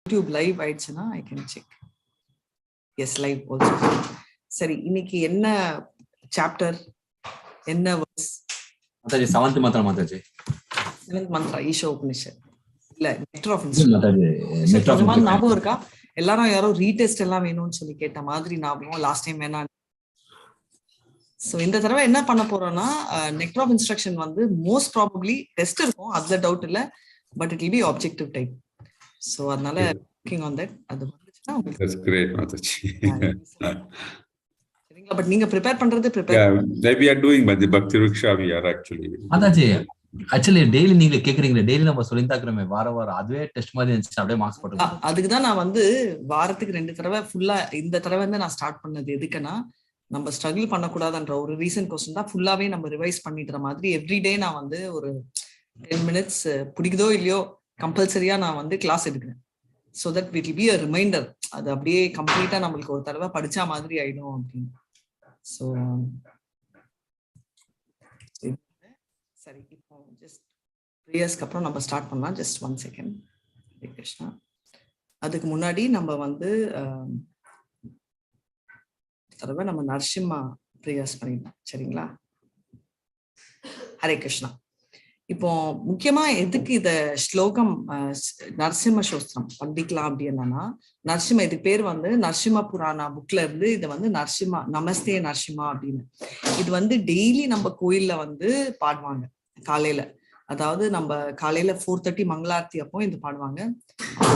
YouTube live ஆயிடுச்சுன்னா I can check. Yes, live also. சரி, இன்னைக்கு என்ன சாப்டர், என்ன verse? Mataji 7th mantra. Mataji 7th mantra Isha Upanishad இல்ல நெக்டர் ஆஃப் மாதாஜி. கொஞ்சமா ஞாபகம் இருக்கா? எல்லாரும் யாரோ ரீடெஸ்ட் எல்லாம் வேணும்னு சொல்லி கேட்ட மாதிரி ஞாபகம் லாஸ்ட் டைம் வேணா. ஸோ இந்த தடவை என்ன பண்ண போறோம்னா நெக்டர் ஆஃப் இன்ஸ்ட்ரக்ஷன் வந்து மோஸ்ட் ப்ராபப்ளி டெஸ்ட் இருக்கும், அதுல டவுட் இல்லை, but it will B objective type. So அதனால ஒர்க்கிங் ஆன் தட். அது வந்துச்சுன்னா சரிங்களா? பட் நீங்க ப்ரிப்பேர் பண்றது we are doing but the bhakti rickshaw we are actually Mataji actually daily நீங்க கேக்குறீங்க, டெய்லி நம்ம சொல்லிதாக்குறோமே வாரம் அதுவே டெஸ்ட் மாதிரி இருந்துச்சு, அப்படியே மார்க்ஸ் போட்டு. அதுக்கு தான் நான் வந்து வாரத்துக்கு 2 தடவை ஃபுல்லா, இந்த தடவை வந்து நான் ஸ்டார்ட் பண்ணது எதுக்குன்னா, நம்ம ஸ்ட்ரகிள் பண்ணக்கூடாதுன்ற ஒரு ரீசன் கொஸ்டின் தான் ஃபுல்லாவே நம்ம ரிவைஸ் பண்ணிடுற மாதிரி எவ்ரிடே நான் வந்து ஒரு 10 minutes பிடிக்குதோ இல்லையோ கம்பல்சரியா நான் வந்து கிளாஸ் எடுக்கிறேன். So that it will be a reminder. அது அப்படியே கம்ப்ளீட்டா நம்மளுக்கு ஒரு தடவை படிச்சா மாதிரி ஆயிடும் அப்படின்னு. ஸோ சரி, இப்போ ஜஸ்ட் ப்ரேயர்ஸ்க்கு அப்புறம் நம்ம ஸ்டார்ட் பண்ணலாம். Just 1 second. ஹரே கிருஷ்ணா. அதுக்கு முன்னாடி நம்ம வந்து தடவை நம்ம நரசிம்மா ப்ரேயர்ஸ் பண்ணிடலாம். சரிங்களா? ஹரே கிருஷ்ணா. இப்போ முக்கியமா எதுக்கு இத ஸ்லோகம் நரசிம்ம சோஸ்திரம் படிக்கலாம் அப்படின்னா, நரசிம்ம இது பேர் வந்து நரசிம்ம புராணா புக்ல இருந்து இதை வந்து நரசிம்மா நமஸ்தே நரசிம்மா அப்படின்னு. இது வந்து டெய்லி நம்ம கோயில்ல வந்து பாடுவாங்க காலையில. அதாவது நம்ம காலையில 4:30 மங்களார்த்தி அப்போ இது பாடுவாங்க.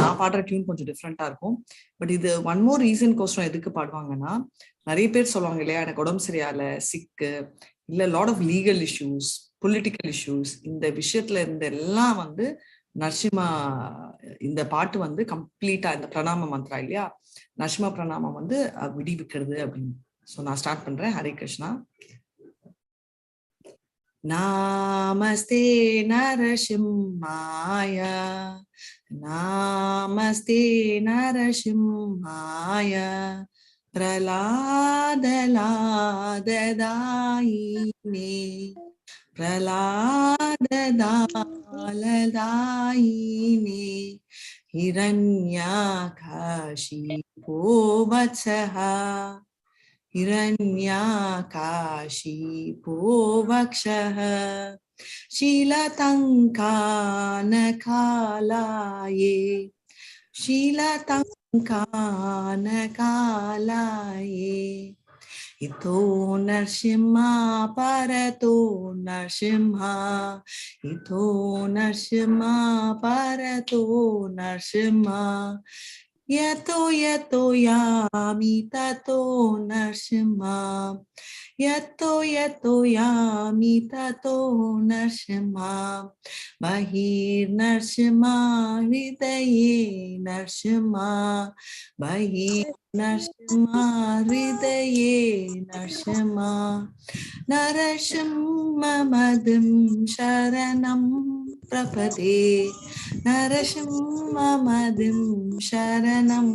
நான் பாடுற டியூன் கொஞ்சம் டிஃப்ரெண்டா இருக்கும். பட் இது ஒன் மோர் ரீசன் கோசரம் எதுக்கு பாடுவாங்கன்னா, நிறைய பேர் சொல்லுவாங்க இல்லையா, எனக்கு உடம்பு சரியால, சிக்கு, இல்ல lot of legal issues, political issues, இந்த விஷயத்துல இருந்த எல்லாம் வந்து நரசிம்மா இந்த பாட்டு வந்து கம்ப்ளீட்டா இந்த பிரணாம மந்த்ரா இல்லையா, நரசிம்ம பிரணாமம் வந்து விடிவிக்கிறது அப்படின்னு. ஸோ நான் ஸ்டார்ட் பண்றேன். ஹரே கிருஷ்ணா. நமஸ்தே நரசிம்மாய, நமஸ்தே நரசிம்மாய, பிரலாதலாததாயினே, பிரலாததாலதாயினே, ஹிரண்யாகாஷிபோ வத்சஹ, हिरण्याकाशीपो वक्षः, शीलतङ्कानकालाये, शीलतङ्कानकालाये, इतो नरसिंहा परतो नरसिंहा, इतो नरसिंहा परतो नरसिंहा, यतो यतो यामि ततो नरसिंहा, यतो यतो यामि ततो नरसिंहा, बहिर्नरसिंहा हृदये नरसिंहा, बहिर्नरसिंहा हृदये नरसिंहा, नरसिंहमदिं शरणं प्रपदे, नरसिंहमदिं शरणं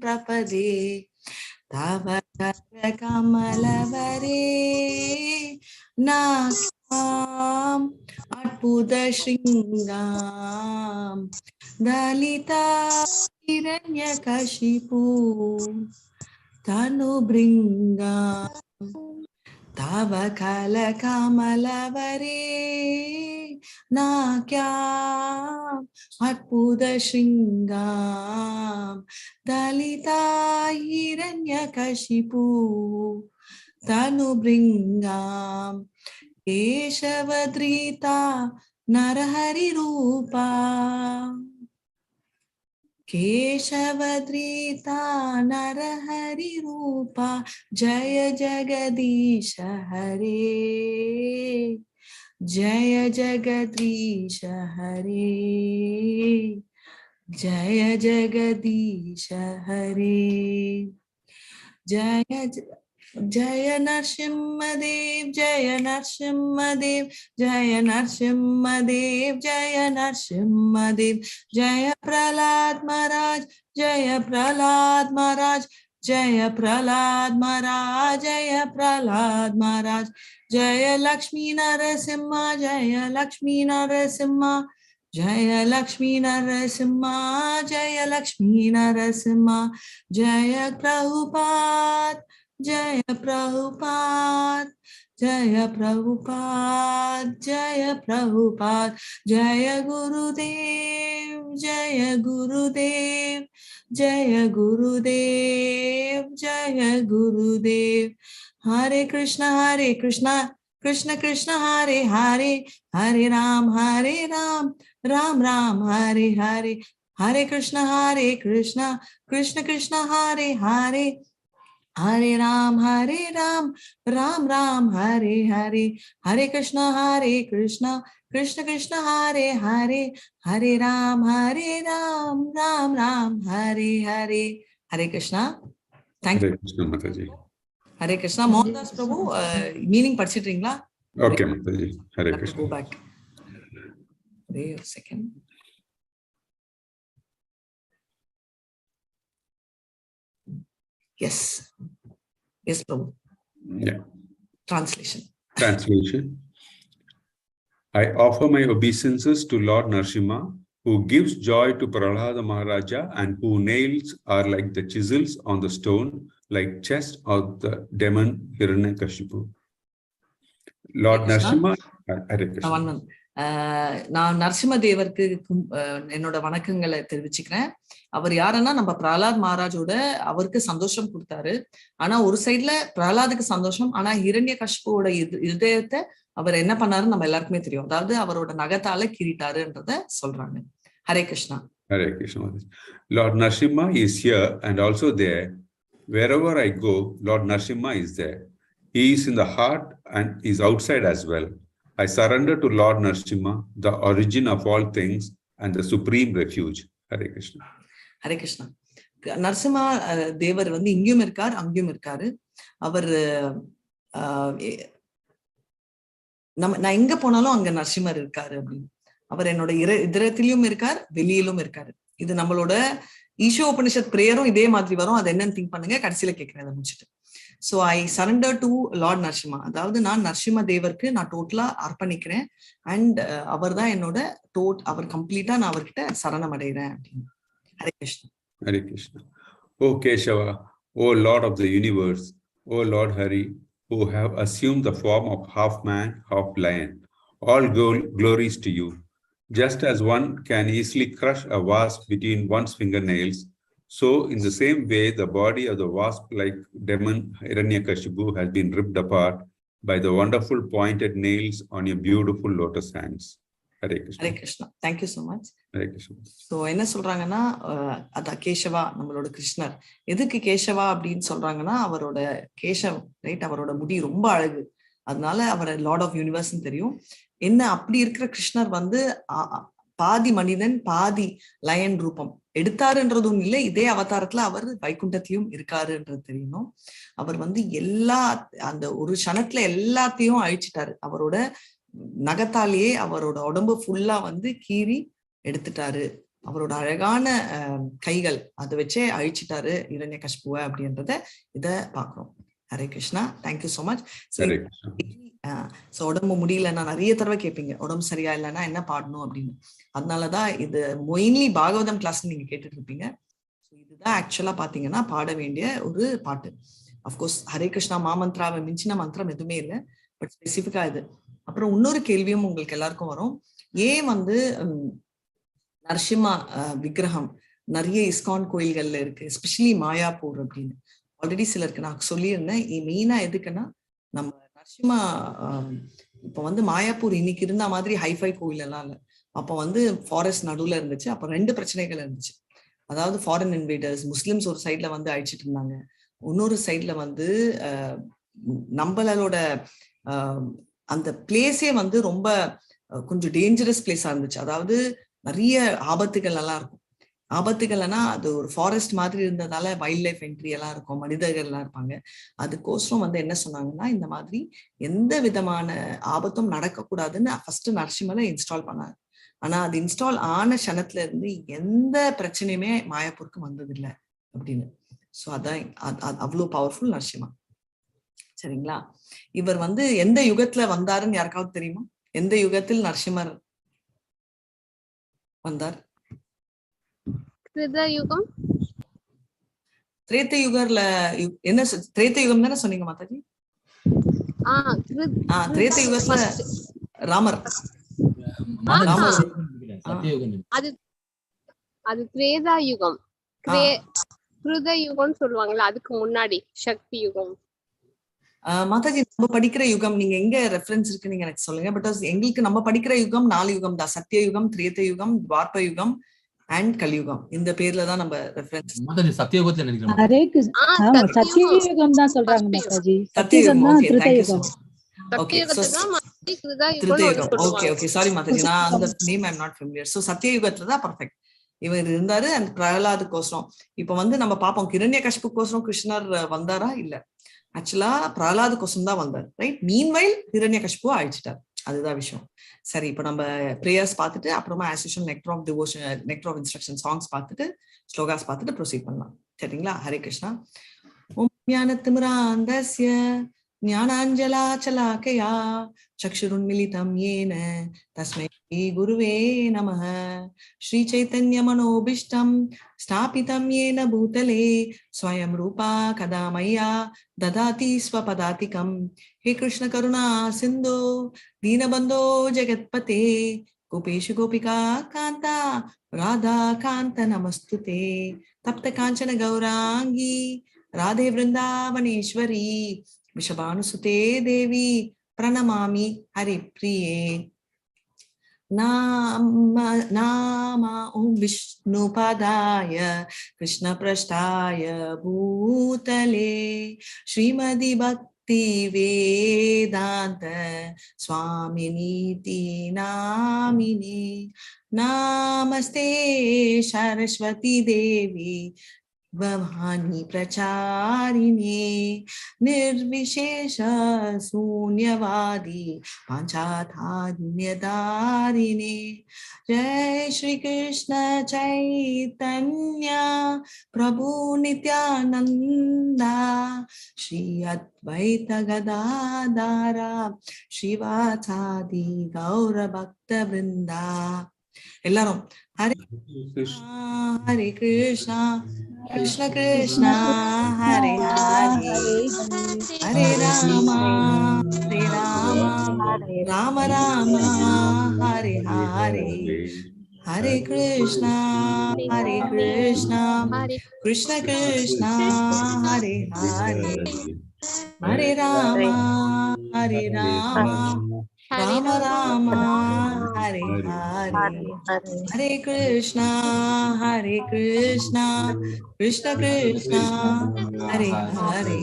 प्रपदे, तव करकमलवरे नाक्याम् अद्भुतशृङ्गां, दलिता हिरण्यकशिपु तनुभृङ्गां, तव कलकमलवरे नाक्याम् अद्भुतशृङ्गां, दलिता हिरण्यकशिपु तनुभृङ्गां, केशवधृता नरहरिरूपा, केशवधृता नरहरिरूपा, जय जगदीश हरे, जय जगदीश हरे, जय जगदीश हरे, जय जय नरसिंहदेव, जय नरसिंहदेव, जय नरसिंहदेव, जय नरसिंहदेव, जय प्रहलाद महाराज, जय प्रहलाद महाराज, जय प्रहलाद महाराज, जय प्रहलाद महाराज, जय लक्ष्मी नरसिम्हा, जय Lakshmi Narasimha, Jaya Lakshmi Narasimha, Jaya Lakshmi Narasimha, Jaya Prabhupada, Jaya Prabhupada, Jaya Prabhupada, Jaya Prabhupada, Jaya Gurudev, Jaya Gurudev, Jaya Gurudev, Jaya Gurudev. Hare Krishna, Krishna Krishna, Hare Hare, Hare Ram, Ram Ram, Hare Hare, Hare Krishna, Krishna Krishna, Hare Hare, Hare Ram, Ram Ram, Hare Hare, Hare Krishna, Krishna Krishna, Hare Hare, Hare Ram, Ram Ram, Hare Hare. Hare Krishna. Thank you. Hare Krishna, Mataji. Hare Krishna. Mohandas Prabhu, meaning படிச்சிட்டீங்களா? Okay, Mataji. Hare Krishna. Go back. Wait a second. Yes. Yes, Prabhu. Yeah. Translation. I offer my obeisances to Lord Narasimha, who gives joy to Prahlada Maharaja and whose nails are like the chisels on the stone, like chest of the demon Hiranyakashipu. Lord Narasimha, Hare Krishna. நான் நரசிம்ம தேவருக்கு என்னோட வணக்கங்களை தெரிவிச்சுக்கிறேன். அவர் யாருன்னா நம்ம பிரஹ்லாத் மகாராஜோட அவருக்கு சந்தோஷம் கொடுத்தாரு. ஆனா ஒரு சைட்ல பிரஹ்லாதுக்கு சந்தோஷம், ஆனா ஹிரண்யகசிபுவோட இதயத்தை அவர் என்ன பண்ணாருன்னு நம்ம எல்லாருக்குமே தெரியும். அதாவது அவரோட நகத்தால கீறிட்டாருன்றத சொல்றாங்க. Hare Krishna. Hare Krishna. Lord Narasimha is here and also there. Wherever I go, Lord Narasimha is there. He is in the heart and is outside as well. I surrender to Lord Narasimha, the origin of all things and the supreme refuge. Hare Krishna. Hare Krishna. Narasimha தேவர் வந்து இங்கேயும் இருக்கார், அங்கேயும் இருக்காரு. அவர் நான் எங்க போனாலும் அங்க நரசிம்மர் இருக்காரு அப்படின்னு. அவர் என்னோட இதயத்திலும் இருக்கார், வெளியிலும் இருக்காரு. இது நம்மளோட ஈஷோ உபனிஷத் பிரேயரும் இதே மாதிரி வரும். அது என்னன்னு திங்க் பண்ணுங்க, கடைசியில கேட்கிறேன் அதை முடிச்சுட்டு. So I surrender to Lord Narasimha, அதாவது நான் நரசிம்ம தேவருக்கு நான் டோட்டலா அர்ப்பணிக்கிறேன். அண்ட் அவர் தான் என்னோட அவர் கம்ப்ளீட்டா நான் அவர்கிட்ட சரணம் அடைகிறேன் அப்படின்னு. Hare Krishna. Hare Krishna. O Keshava, O Lord of the universe, O Lord Hari, who have assumed the form of half man, half lion, all glories to you. Just as one can easily crush a wasp between one's fingernails, so in the same way the body of the wasp-like demon Hiranyakashipu has been ripped apart by the wonderful pointed nails on your beautiful lotus hands. Hare Krishna. Hare Krishna. Thank you so much. Hare Krishna. So என்ன சொல்றாங்கன்னா, அதான் கேசவா நம்மளோட கிருஷ்ணர். எதுக்கு கேசவா அப்படின்னு சொல்றாங்கன்னா, அவரோட Keshav right, அவரோட முடி ரொம்ப அழகு, அதனால அவரை லார்ட் ஆஃப் யூனிவர்ஸ்ன்னு தெரியும். என்ன அப்படி இருக்கிற கிருஷ்ணர் வந்து பாதி மனிதன் பாதி லயன் ரூபம் எடுத்தாருன்றதும் இல்லை, இதே அவதாரத்துல அவர் வைகுண்டத்திலும் இருக்காருன்றது தெரியணும். அவர் வந்து அந்த ஒரு க்ஷணத்துல எல்லாத்தையும் அழிச்சிட்டாரு. அவரோட நகத்தாலேயே அவரோட உடம்பு ஃபுல்லா வந்து கீறி எடுத்துட்டாரு. அவரோட அழகான கைகள் அதை வச்சே அழிச்சிட்டாரு ஹிரண்யகசிபுவை அப்படின்றத இத பாக்குறோம். Hare Krishna. Thank you so much. So உடம்பு முடியல, நான் நிறைய தடவை கேட்பீங்க உடம்பு சரியா இல்லைன்னா என்ன பாடணும் அப்படின்னு. அதனாலதான் இது மெயின்லி பாகவதம் கிளாஸ் நீங்க கேட்டுட்டு இருப்பீங்க. இதுதான் ஆக்சுவலா பாத்தீங்கன்னா பாட வேண்டிய ஒரு பாட்டு. அப்கோர்ஸ் ஹரே கிருஷ்ணா மாமந்திராவை மிஞ்சின மந்திரம் எதுவுமே இல்லை, பட் ஸ்பெசிஃபிக்கா இது. அப்புறம் இன்னொரு கேள்வியும் உங்களுக்கு எல்லாருக்கும் வரும், ஏன் வந்து நரசிம்மா விக்கிரகம் நிறைய இஸ்கான் கோயில்கள்ல இருக்கு, எஸ்பெஷலி மாயாப்பூர் அப்படின்னு. ஆல்ரெடி சிலருக்கு நான் சொல்லியிருந்தேன். மெயினா எதுக்குன்னா, நம்ம நரசிம்மா இப்ப வந்து மாயாப்பூர் இன்னைக்கு இருந்த மாதிரி ஹைஃபை கோயில் எல்லாம் இல்லை. அப்போ வந்து ஃபாரஸ்ட் நடுவுல இருந்துச்சு. அப்போ 2 பிரச்சனைகள் இருந்துச்சு. அதாவது ஃபாரின் இன்வேடர்ஸ், முஸ்லிம்ஸ் ஒரு சைட்ல வந்து அழிச்சிட்டு இருந்தாங்க, இன்னொரு சைட்ல வந்து நம்மளோட அந்த பிளேஸே வந்து ரொம்ப கொஞ்சம் டேஞ்சரஸ் பிளேஸா இருந்துச்சு. அதாவது நிறைய ஆபத்துகள் எல்லாம் இருக்கும். ஆபத்துகள்னா அது ஒரு ஃபாரஸ்ட் மாதிரி இருந்ததால வைல்ட் லைஃப் என்ட்ரி எல்லாம் இருக்கும், மனிதர்கள் எல்லாம் இருப்பாங்க. அதுக்கோசரம் வந்து என்ன சொன்னாங்கன்னா, இந்த மாதிரி எந்த விதமான ஆபத்தும் நடக்கக்கூடாதுன்னு ஃபர்ஸ்ட் நரசிம்மரை இன்ஸ்டால் பண்ணாங்க. ஆனா அது இன்ஸ்டால் ஆன க்ஷணத்துல இருந்து எந்த பிரச்சனையுமே மாயாப்பூருக்கு வந்ததில்லை அப்படின்னு. ஸோ அதான் அவ்வளோ பவர்ஃபுல் நரசிம்மா. சரிங்களா? இவர் வந்து எந்த யுகத்துல வந்தாருன்னு யாருக்காவது தெரியுமா? எந்த யுகத்தில் நரசிம்மர் வந்தார்? கிருத யுகம். திரேத்த யுகர்ல என்ன திரேத்த யுகம் தானே சொன்னீங்க மாதாஜி? திரேத்த யுகத்துல ராமர். அது திரேதா யுகம். கிருத யுகம் சொல்லுவாங்கல்ல, அதுக்கு முன்னாடி சக்தி யுகம். மாதாஜி நம்ம படிக்கிற யுகம் நீங்க எங்க ரெஃபரன்ஸ் இருக்கு நீங்க எனக்கு சொல்லுங்க. பட் எங்களுக்கு நம்ம படிக்கிற யுகம் 4 யுகம் தான். சத்திய யுகம், திரேத்த யுகம், துவாபர யுகம் அண்ட் கலியுகம். இந்த பேர்ல தான் நம்ம ரெஃபரன்ஸ். மாதாஜி சத்தியயுகத்துல நினைக்கிறேன். சத்தியயுகம் தான் சொல்றாங்க Mataji. Satyayugam. Okay, thank you so much. Okay, so okay, sorry Mataji, நான் அந்த name I am not familiar. So சத்தியயுகத்துல தான் பெர்ஃபெக்ட் இவர் இருந்தாரு. அண்ட் பிரகலாதுக்கோசரம் இப்ப வந்து நம்ம பாப்போம், ஹிரண்யகசிபுக்கோசரம் கிருஷ்ணர் வந்தாரா? இல்ல, ஆக்சுவலா பிரகலாதுக்கோசரம் தான் வந்தார். ரைட், மீன்வைல் ஹிரண்யகசிபு அழிச்சிட்டார். அதுதான் விஷயம். சரி, இப்ப நம்ம பிரேயர்ஸ் பார்த்துட்டு அப்புறமா as usual nectar of devotion, nectar of instruction songs பார்த்துட்டு ஸ்லோகாஸ் பார்த்துட்டு ப்ரொசீட் பண்ணலாம். சரிங்களா? ஹரே கிருஷ்ணா. ஓம் ஞானத்திமிராந்தஸ்ய ஞானாஞ்சலாச்சலாக்கயா சக்ஷுருன்மிலிதம் ஏன தஸ்மை குருவே நமः. ஸ்ரீ சைத்தன்ய மனோபிஷ்டம் ஸ்தாபிதம் ஏன பூதலே ஸ்வயம் ரூபா கதா மய்யா ததாதி ஸ்வபதாதிகம். हे कृष्ण करुणा सिंधु दीनबंधो जगत्पते गोपेश गोपिका कांता राधा कांत नमस्तुते. तप्त कांचन गौरांगी राधे वृंदावनेश्वरी वृषभानुसुते देवी प्रणमामि हरिप्रिये. नाम ओम विष्णुपादाय कृष्णप्रष्टाय भूतले श्रीमदि भक्ति वेदांत स्वामिनीति नामिने. नमस्ते सरस्वती देवी भवानी प्रचारिणे निर्विशेष शून्यवादी पांचाधान्यदारिणे. जय श्री कृष्ण चैतन्य प्रभु नित्यानंदा श्री अद्वैत गदाधर श्रीवासादि गौर भक्त वृंदा. எல்லாரும் ஹரே ஹரே கிருஷ்ணா கிருஷ்ண கிருஷ்ணா ஹரே ஹரே ஹரே ராமா ஹரே ராமா ராம ராமா ஹரே ஹரே ஹரே கிருஷ்ணா கிருஷ்ண கிருஷ்ணா ஹரே ஹரே ஹரே ராமா ராம ராமா ஹரே ஹரே ஹரே கிருஷ்ணா கிருஷ்ண கிருஷ்ணா ஹரே ஹரே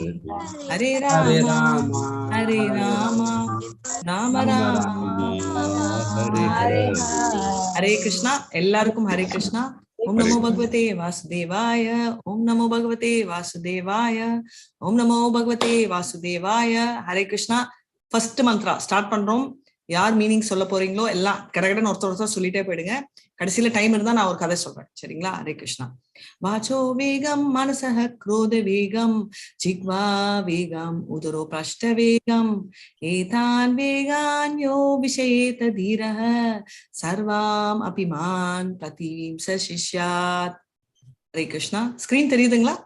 ஹரே ராமா ராம ராமா ஹரே ஹரே கிருஷ்ணா. எல்லாருக்கும் ஹரே கிருஷ்ணா. ஓம் நமோ பகவதே வாசுதேவாய. ஓம் நமோ பகவதே வாசுதேவாய. ஓம் நமோ பகவதே வாசுதேவாய. ஹரே கிருஷ்ணா. ஃபர்ஸ்ட் மந்த்ரா ஸ்டார்ட் பண்றோம். யார் மீனிங் சொல்ல போறீங்களோ எல்லாம் கடகடன்னு ஒருத்தர் சொல்லிட்டே போயிடுங்க. கடைசியில டைம் இருந்தா நான் ஒரு கதை சொல்றேன். சரிங்களா? ஹரே கிருஷ்ணா. வாச்சோ வேகம் மனசஹ क्रोध வேகம் ஜிஹ்வா வேகம் உதரோ பிரஷ்ட வேகம் ஏதான் வேகான் யோ விஷயேத தீரஹ சர்வாம் அபிமான் பிரதிவிம்ச சிஷ்யாத். ஹரே கிருஷ்ணா. ஸ்கிரீன் தெரியுதுங்களா?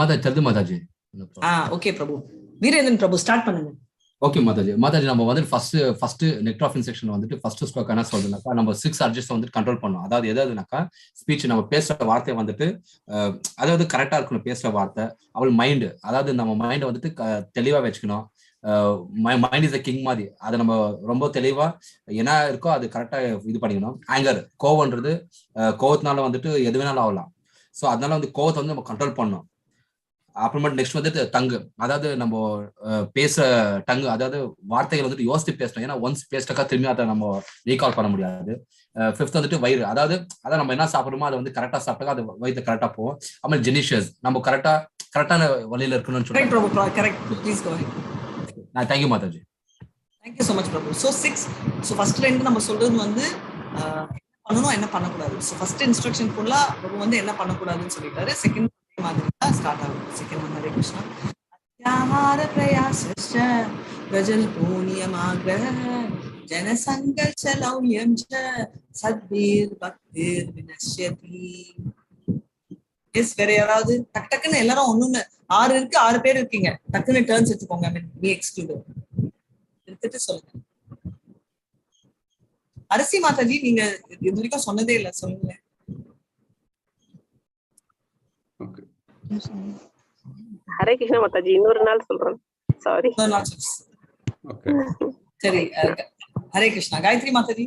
மாதாஜி. ஓகே பிரபு. வீரேந்திரன் பிரபு ஸ்டார்ட் பண்ணுங்க. ஓகே மாதாஜி. நம்ம வந்து ஃபர்ஸ்ட் நெக்டர் ஆஃப் இன்ஸ்ட்ரக்ஷன் வந்துட்டு ஃபர்ஸ்ட் ஸ்லோக் என்ன சொல்றதுனாக்கா, நம்ம 6 அட்ஜஸ்ட் வந்துட்டு கண்ட்ரோல் பண்ணணும். அதாவது எதாவதுனாக்கா ஸ்பீச் நம்ம பேசுற வார்த்தை வந்துட்டு அதாவது கரெக்டா இருக்கணும். பேசுற வார்த்தை அவள் மைண்டு, அதாவது நம்ம மைண்டை வந்துட்டு தெளிவா வச்சுக்கணும். மைண்ட் இஸ் அ கிங் மாதிரி. அதை நம்ம ரொம்ப தெளிவா என்ன இருக்கோ அது கரெக்டா இது பண்ணிக்கணும். ஆங்கர், கோவம்ன்றது கோவத்தினால வந்துட்டு எது வேணாலும் ஆகலாம். ஸோ அதனால வந்து கோவத்தை வந்து நம்ம கண்ட்ரோல் பண்ணணும். அப்புறமேட்டு நெக்ஸ்ட் வந்துட்டு டங்கு, அதாவது நம்ம பேசுற டங்கு, அதாவது வார்த்தைகள் வந்துட்டு யோசித்து பேசணும். ஏன்னா ஒன்ஸ் பேசிட்டாக்கா திரும்பி அதை நம்ம ரீகால் பண்ண முடியாது. 5th வந்துட்டு வயிறு, அதாவது நம்ம என்ன சாப்பிடுமோ அதை வந்து கரெக்டா சாப்பிட்டாக்கா அது வயிற்று கரெக்டா போகும். அப்புறம் ஜெனிஷியஸ், நம்ம கரெக்டான வழியில இருக்கணும்னு சொல்றேன். Thank you Mataji. Thank you so much Prabhu. So 6 first ரெண்டு நம்ம சொல்றது வந்து பண்ணணும், என்ன பண்ணக்கூடாது. ஸோ ஃபர்ஸ்ட் இன்ஸ்ட்ரக்ஷன் ஃபுல்லா பிரபு வந்து என்ன பண்ணக்கூடாதுன்னு சொல்லிட்டாரு. செகண்ட் மாதிரி ஸ்டார்ட் ஆகும். செகண்ட் வந்து ஹரே கிருஷ்ணா. அத்யாஹார பிரயாசஸ்ச பிரஜல் பூனியமாக்ரஹ जनसङ्गचलौल्यं च सद्भिर्भक्तिर् विनश्यति. எஸ், வேற யாராவது டக்கு டக்குன்னு எல்லாரும் ஒண்ணுன்னு 6 இருக்கு, 6 பேர் இருக்கீங்க, டக்குன்னு டர்ன்ஸ் எடுத்துக்கோங்க. மீ எக்ஸ்க்ளூட் எடுத்துட்டு சொல்லுங்க. அரசி மாதாஜி, நீங்க இது வரைக்கும் சொன்னதே இல்ல, சொல்லுங்க. ஹரே கிருஷ்ணா மாதாஜி, இன்னொரு நாள் சொல்றேன். சாரி. சரி, ஹரே கிருஷ்ணா. காயத்ரி மாதாஜி.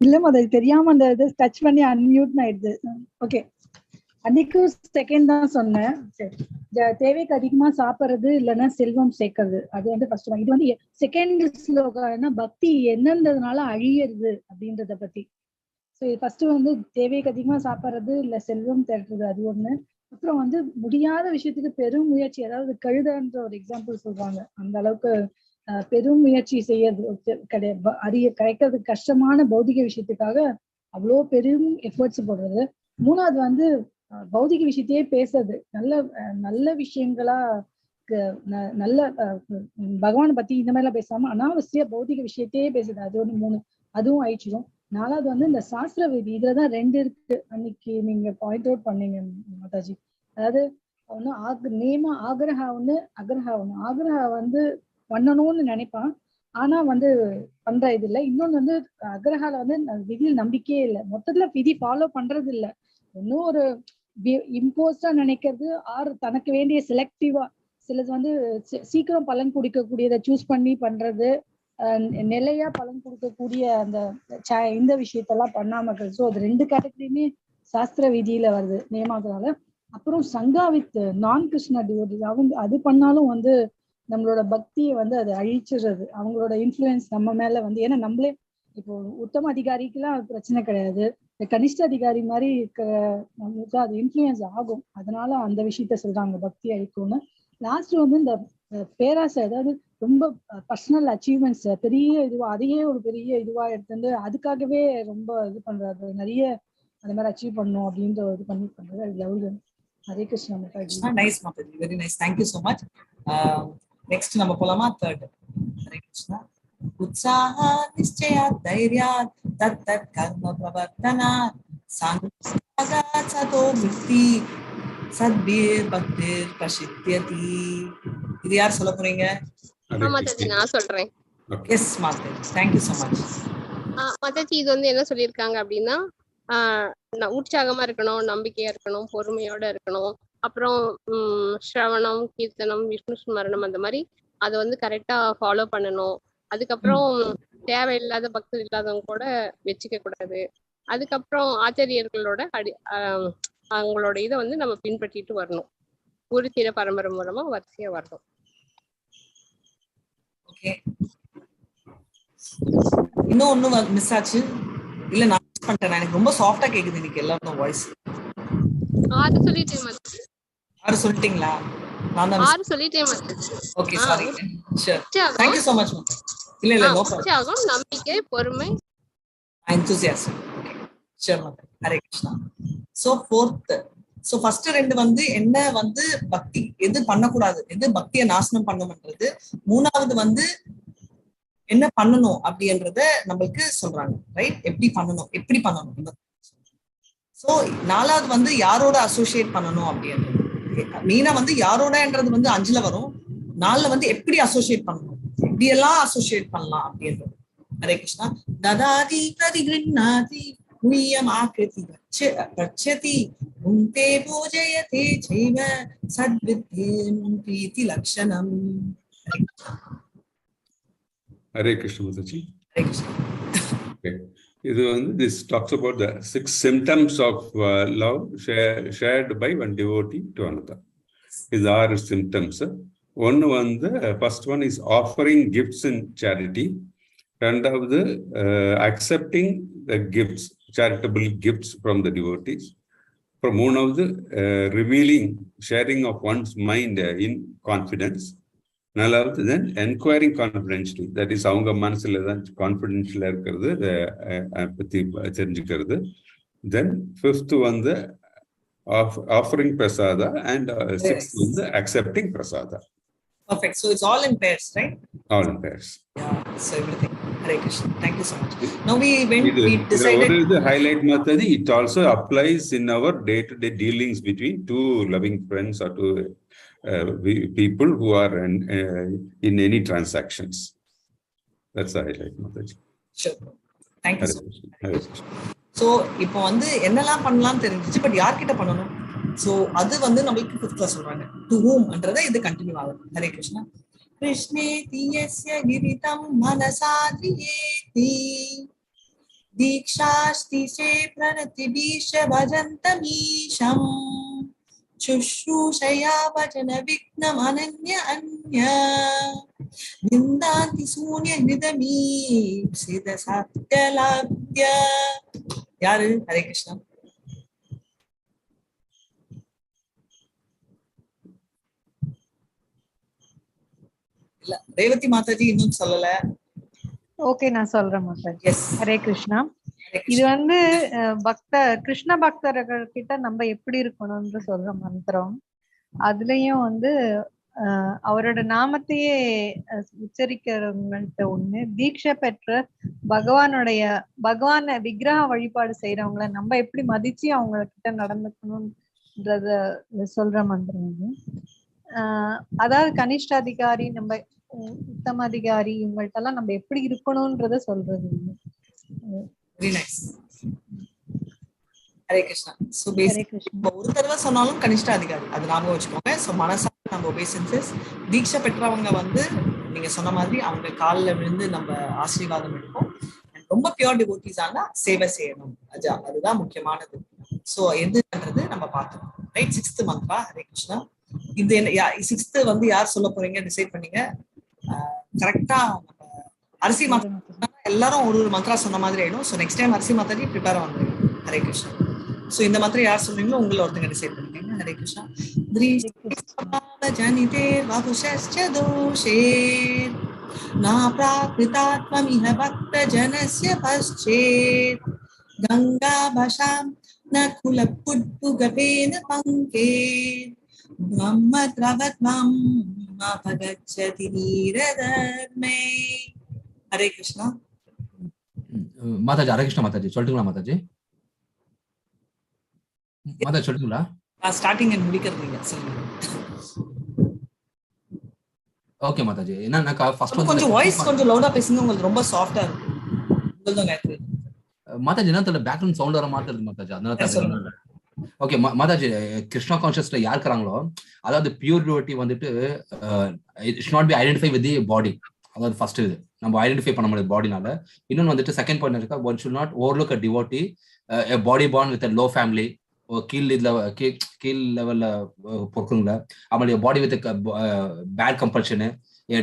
இல்ல மாதாஜி, தெரியாம அந்த இது டச் பண்ணி அன்மியூட் ஆயிடுது. ஓகே, அன்னைக்கு செகண்ட் தான் சொன்னேன். தேவைக்கு அதிகமா சாப்பிடுறது இல்லைன்னா செல்வம் சேர்க்கறது, அது வந்து ஃபர்ஸ்ட் ஒன். இது வந்து செகண்ட் ஸ்லோகம்னா பக்தி என்னன்றதுனால அழியறது அப்படின்றத பத்தி. ஸோ இது ஃபர்ஸ்ட் வந்து தேவைக்கு அதிகமா சாப்பிடுறது இல்ல செல்வம் தேடுறது, அது ஒண்ணு. அப்புறம் வந்து முடியாத விஷயத்துக்கு பெரும் முயற்சி, அதாவது கழுதன்ற ஒரு எக்ஸாம்பிள் சொல்றாங்க. அந்த அளவுக்கு பெரும் முயற்சி செய்யறது கிடைக்கிறதுக்கு கஷ்டமான பௌதிக விஷயத்துக்காக அவ்வளோ பெரும் எஃபர்ட்ஸ் போடுறது. மூணாவது வந்து பௌதிக விஷயத்தையே பேசுறது, நல்ல நல்ல விஷயங்களா, நல்ல பகவானை பத்தி இந்த மாதிரி எல்லாம் பேசாம அனாவசிய பௌதிக விஷயத்தையே பேசுது, அது ஒண்ணு. 3 அதுவும் அழிச்சிடும். 4வது வந்து இந்த சாஸ்திர விதி, இதுலதான் 2 இருக்கு. அன்னைக்கு நீங்க பாயிண்ட் அவுட் பண்ணீங்க மாதாஜி. அதாவது ஒண்ணு நேமா ஆக்ரஹா ஒண்ணு, அக்ரஹா ஒண்ணு. ஆக்ரஹா வந்து பண்ணணும்னு நினைப்பான், ஆனா வந்து பண்ற இது இல்லை. இன்னொன்னு வந்து அக்ரஹால வந்து விதியில் நம்பிக்கையே இல்லை, மொத்தத்துல விதி ஃபாலோ பண்றது இல்லை. இன்னும் ஒரு இம்போஸ்டா நினைக்கிறது, ஆர் தனக்கு வேண்டிய செலக்டிவா சிலது வந்து சீக்கிரம் பலன் கொடுக்கக்கூடியதை சூஸ் பண்ணி பண்றது, நிலையா பலன் கொடுக்கக்கூடிய அந்த இந்த விஷயத்தெல்லாம் பண்ணாம இருக்கிறது. ஸோ அது 2 கேட்டகரியுமே சாஸ்திர விதியில வருது நியமாதனால. அப்புறம் சங்கா வித் நான் கிருஷ்ணா டிவோட்டிஸ், அவங்க அது பண்ணாலும் வந்து நம்மளோட பக்தியை வந்து அது அழிச்சிடுறது, அவங்களோட இன்ஃப்ளூயன்ஸ் நம்ம மேல வந்து. ஏன்னா நம்மளே இப்போ உத்தம அதிகாரிக்கெல்லாம் பிரச்சனை கிடையாது, இந்த கனிஷ்ட அதிகாரி மாதிரி நம்மளுக்கு அது இன்ஃப்ளூயன்ஸ் ஆகும். அதனால அந்த விஷயத்த சொல்றாங்க பக்தி அழிக்கும்னு. லாஸ்ட் வந்து இந்த பேராசை, அதாவது ரொம்ப பர்சனல் அச்சீவ்மெண்ட்ஸ் பெரிய இதுவா, அதையே ஒரு பெரிய இதுவா எடுத்துட்டு அதுக்காகவே ரொம்ப இது பண்றது, நிறைய அந்த மாதிரி அச்சீவ் பண்ணும் அப்படின்ற இது பண்ணி பண்றது, அது love. Hare Krishna Mataji. Nice Mataji, very nice, thank you so much. Next நம்ம போலாமா? தேர்ட். ஹரே கிருஷ்ணா. உற்சாஹ நிச்சய தைர்யாத் தத் தத் கர்ம பிரவர்த்தனாத் சங்காத் சதோ விருத்தி சத்பீர் பக்திர் பிரசித்யதி. இது யார் சொல்ல போறீங்க? மாதாஜி, நான் சொல்றேன். Yes mataji, thank you so much. Mataji, இது வந்து என்ன சொல்லியிருக்காங்க அப்படின்னா, உற்சாகமா இருக்கணும், நம்பிக்கையா இருக்கணும், பொறுமையோட இருக்கணும். அப்புறம் ஸ்ரவணம், கீர்த்தனம், விஷ்ணு ஸ்மரணம், அந்த மாதிரி அதை வந்து கரெக்டா ஃபாலோ பண்ணணும். அதுக்கப்புறம் தேவையில்லாத பக்தர் இல்லாதவங்க கூட வச்சுக்க கூடாது. அதுக்கப்புறம் ஆச்சாரியர்களோட அவங்களோட இதை வந்து நம்ம பின்பற்றிட்டு வரணும். குரு தீர பரம்பரை மூலமா வரிசையா வரணும். ஓகே, இன்னும் ஒண்ணு மிஸ் ஆச்சு இல்ல? நான் மிஸ் பண்ணிட்டேன், எனக்கு ரொம்ப சாஃப்டா கேக்குது இன்னைக்கு எல்லாரும் வாய்ஸ். 6 சொல்லிட்டேன் மாதாஜி. 6 சொல்லிட்டீங்களா? நான் தான் 6 சொல்லிட்டேன் Mataji. Okay, sorry. Sure, thank you so much. இல்ல இல்ல, நோ ப்ராப்ளம். உற்சாகம், நம்பிக்கை, பொறுமை, enthusiasm. Okay, sure Mataji. Hare Krishna. So fourth, so first 2 வந்து என்ன வந்து பக்தி எது பண்ணக்கூடாது, எது பக்தியை நாசனம் பண்ணும்ன்றது. 3வது வந்து என்ன பண்ணணும் அப்படின்றத நம்மளுக்கு சொல்றாங்க, ரைட்? எப்படி பண்ணணும். சோ 4வது வந்து யாரோட அசோசியேட் பண்ணணும் அப்படின்றது. மெயினா வந்து யாரோடன்றது வந்து 5ல வரும். 4ல வந்து எப்படி அசோசியேட் பண்ணணும், எப்படி எல்லாம் அசோசியேட் பண்ணலாம் அப்படின்றது. ஹரே கிருஷ்ணா. ததாதி பிரதிகிருண்ணாதி முய்யம் ஆக்ருதி கச்சதி முந்தே பூஜயதே சைவ சத்வித்தே பிரீதி லக்ஷணம். Hare Krishna Mataji. Hare Krishna. Okay. This talks about the 6 symptoms of love shared by one devotee to another. These are symptoms. First one is offering gifts in charity. Second, accepting the gifts, charitable gifts from the devotees. Third, revealing, sharing of one's mind in confidence. Then enquiring confidentially, that is அவங்க மனசுல தான் கான்ஃபிடென்ஷியலா இருக்கிறது, பத்தி தெரிஞ்சுக்கிறது. Then 5th offering prasada, and 6th accepting prasada. Perfect. So it's all in pairs, right? All in pairs. Yeah, so everything. Hare Krishna. Thank you so much. Now we decided. What is the highlight method? It also applies in our day-to-day dealings between two loving friends or two people who are in any transactions. That's the highlight method. Sure. Thank you so much. So இப்போ வந்து என்னெல்லாம் பண்ணலாம்னு தெரிஞ்சிச்சு, but யார்கிட்ட பண்ணணும்? So அது வந்து நம்மளுக்கு ஃபிஃப்த்ல சொல்றாங்க. டு ஹூம்ன்றதை இது கண்டினியூ ஆகும். ஹரே கிருஷ்ணா. கிருஷ்ணேதி யஸ்ய விதிதம் மனசாத்ரியேதி தீக்ஷாஸ்தி சே பிரணதிபீஷ பஜந்தமீஷம் சுஷ்ரூஷயா வச்சன விக்னம் அனன்ய அன்ய விந்தாந்தி சூன்ய நிதமீ சித சத்யலாப்ய. யாரு? ஹரே கிருஷ்ணா. இல்ல ரேவதி மாதாஜி இன்னும் சொல்லல. ஓகே, நான் சொல்றேன் மாதாஜி. ஹரே கிருஷ்ணா. இது வந்து கிருஷ்ண பக்தர்கள் கிட்ட நம்ம எப்படி இருக்கணும்னு சொல்ற மந்திரம். அதுலயும் வந்து அவரோட நாமத்தையே உச்சரிக்கிறவங்கள்ட்ட ஒண்ணு, தீட்சை பெற்ற பகவான விக்கிரக வழிபாடு செய்யறவங்கள நம்ம எப்படி மதிச்சு அவங்க கிட்ட நடந்துக்கணும்ன்றத சொல்ற மந்திரம் இது. அதாவது கனிஷ்டாதிகாரி, நம்ம உத்தம அதிகாரி, இவங்கள்ட்ட எல்லாம் நம்ம எப்படி இருக்கணும்ன்றத சொல்றது. Very nice. Hare Krishna. So basically ஒரு தடவை சொன்னாலும் கனிஷ்ட அதிகாரி அது ஞாபகம் வச்சுக்கோங்க. சோ மனசா நம்ம ஒபேசன்சஸ். தீட்சை பெற்றவங்க வந்து நீங்க சொன்ன மாதிரி அவங்க காலில் விழுந்து நம்ம ஆசீர்வாதம் எடுப்போம். ரொம்ப பியூர் டிவோட்டிஸ் ஆனா சேவை செய்யணும். அதுதான் முக்கியமானது. சோ எதுன்றது நம்ம பார்த்தோம். ரைட். 6th மந்த்ரா. ஹரே கிருஷ்ணா. இது என்ன 6th வந்து யார் சொல்ல போறீங்க டிசைட் பண்ணீங்க. கரெக்டா அரிசி மாதா எல்லாரும் ஒரு மந்த்ரா சொன்ன மாதிரி ஆயிடும். ஸோ நெக்ஸ்ட் டைம் அரிசி மாதாஜி ப்ரிப்பேர் ஆகுங்க. ஹரே கிருஷ்ணா. ஸோ இந்த மாதிரி யார் சொல்றீங்களோ உங்களை ஒருத்தங்க டிசைட் பண்ணிக்கோங்க. ஹரே கிருஷ்ணா. ஜனிதேர் வபுஷஸ்ச தோஷேர் நா ப்ராக்ருதாத்மமிஹ பக்த ஜனஸ்ய பஸ்சேத் கங்கா பஷாம் ந குலப்புட்புகபேன பங்கேத் பிரம்மத்ரவத்வம் அபகச்சதி நீரதர்மே. ஹரே கிருஷ்ணா. மாதாஜி ஹரே கிருஷ்ணா. மாதாஜி சொல்லிட்டுங்களா? மாதாஜி மாதாஜி சொல்லிட்டுங்களா? ஸ்டார்டிங் அண்ட் முடிக்கிறீங்க சொல்லுங்க. ஓகே மாதாஜி. என்னன்னா ஃபர்ஸ்ட் கொஞ்சம் வாய்ஸ் கொஞ்சம் லவுடா பேசுங்க. உங்களுக்கு ரொம்ப சாஃப்ட்டா இருக்கு. உங்களுது கேக்குது மாதாஜி. என்ன தெரியல, பேக்ரவுண்ட் சவுண்ட் வர மாதிரி இருக்கு மாதாஜி. அதனால ஓகே மாதாஜி. கிருஷ்ணா கான்ஷியஸ்ல யார் இருக்கிறாங்களோ, அதாவது பியூர் டிவோட்டி வந்துட்டு it should not be identify with the body. அதாவது ஃபர்ஸ்ட் இது நம்ம ஐடென்டிஃபை பண்ண முடியாது பாடினால. இன்னொன்று வந்துட்டு செகண்ட் பாயிண்ட் இருக்கா, one should not overlook a devotee, a body born with a low family, கீழ் லெவல்ல பொறுக்குங்கள. அப்புறம் பாடி வித் பேட் கம்பல்ஷனு,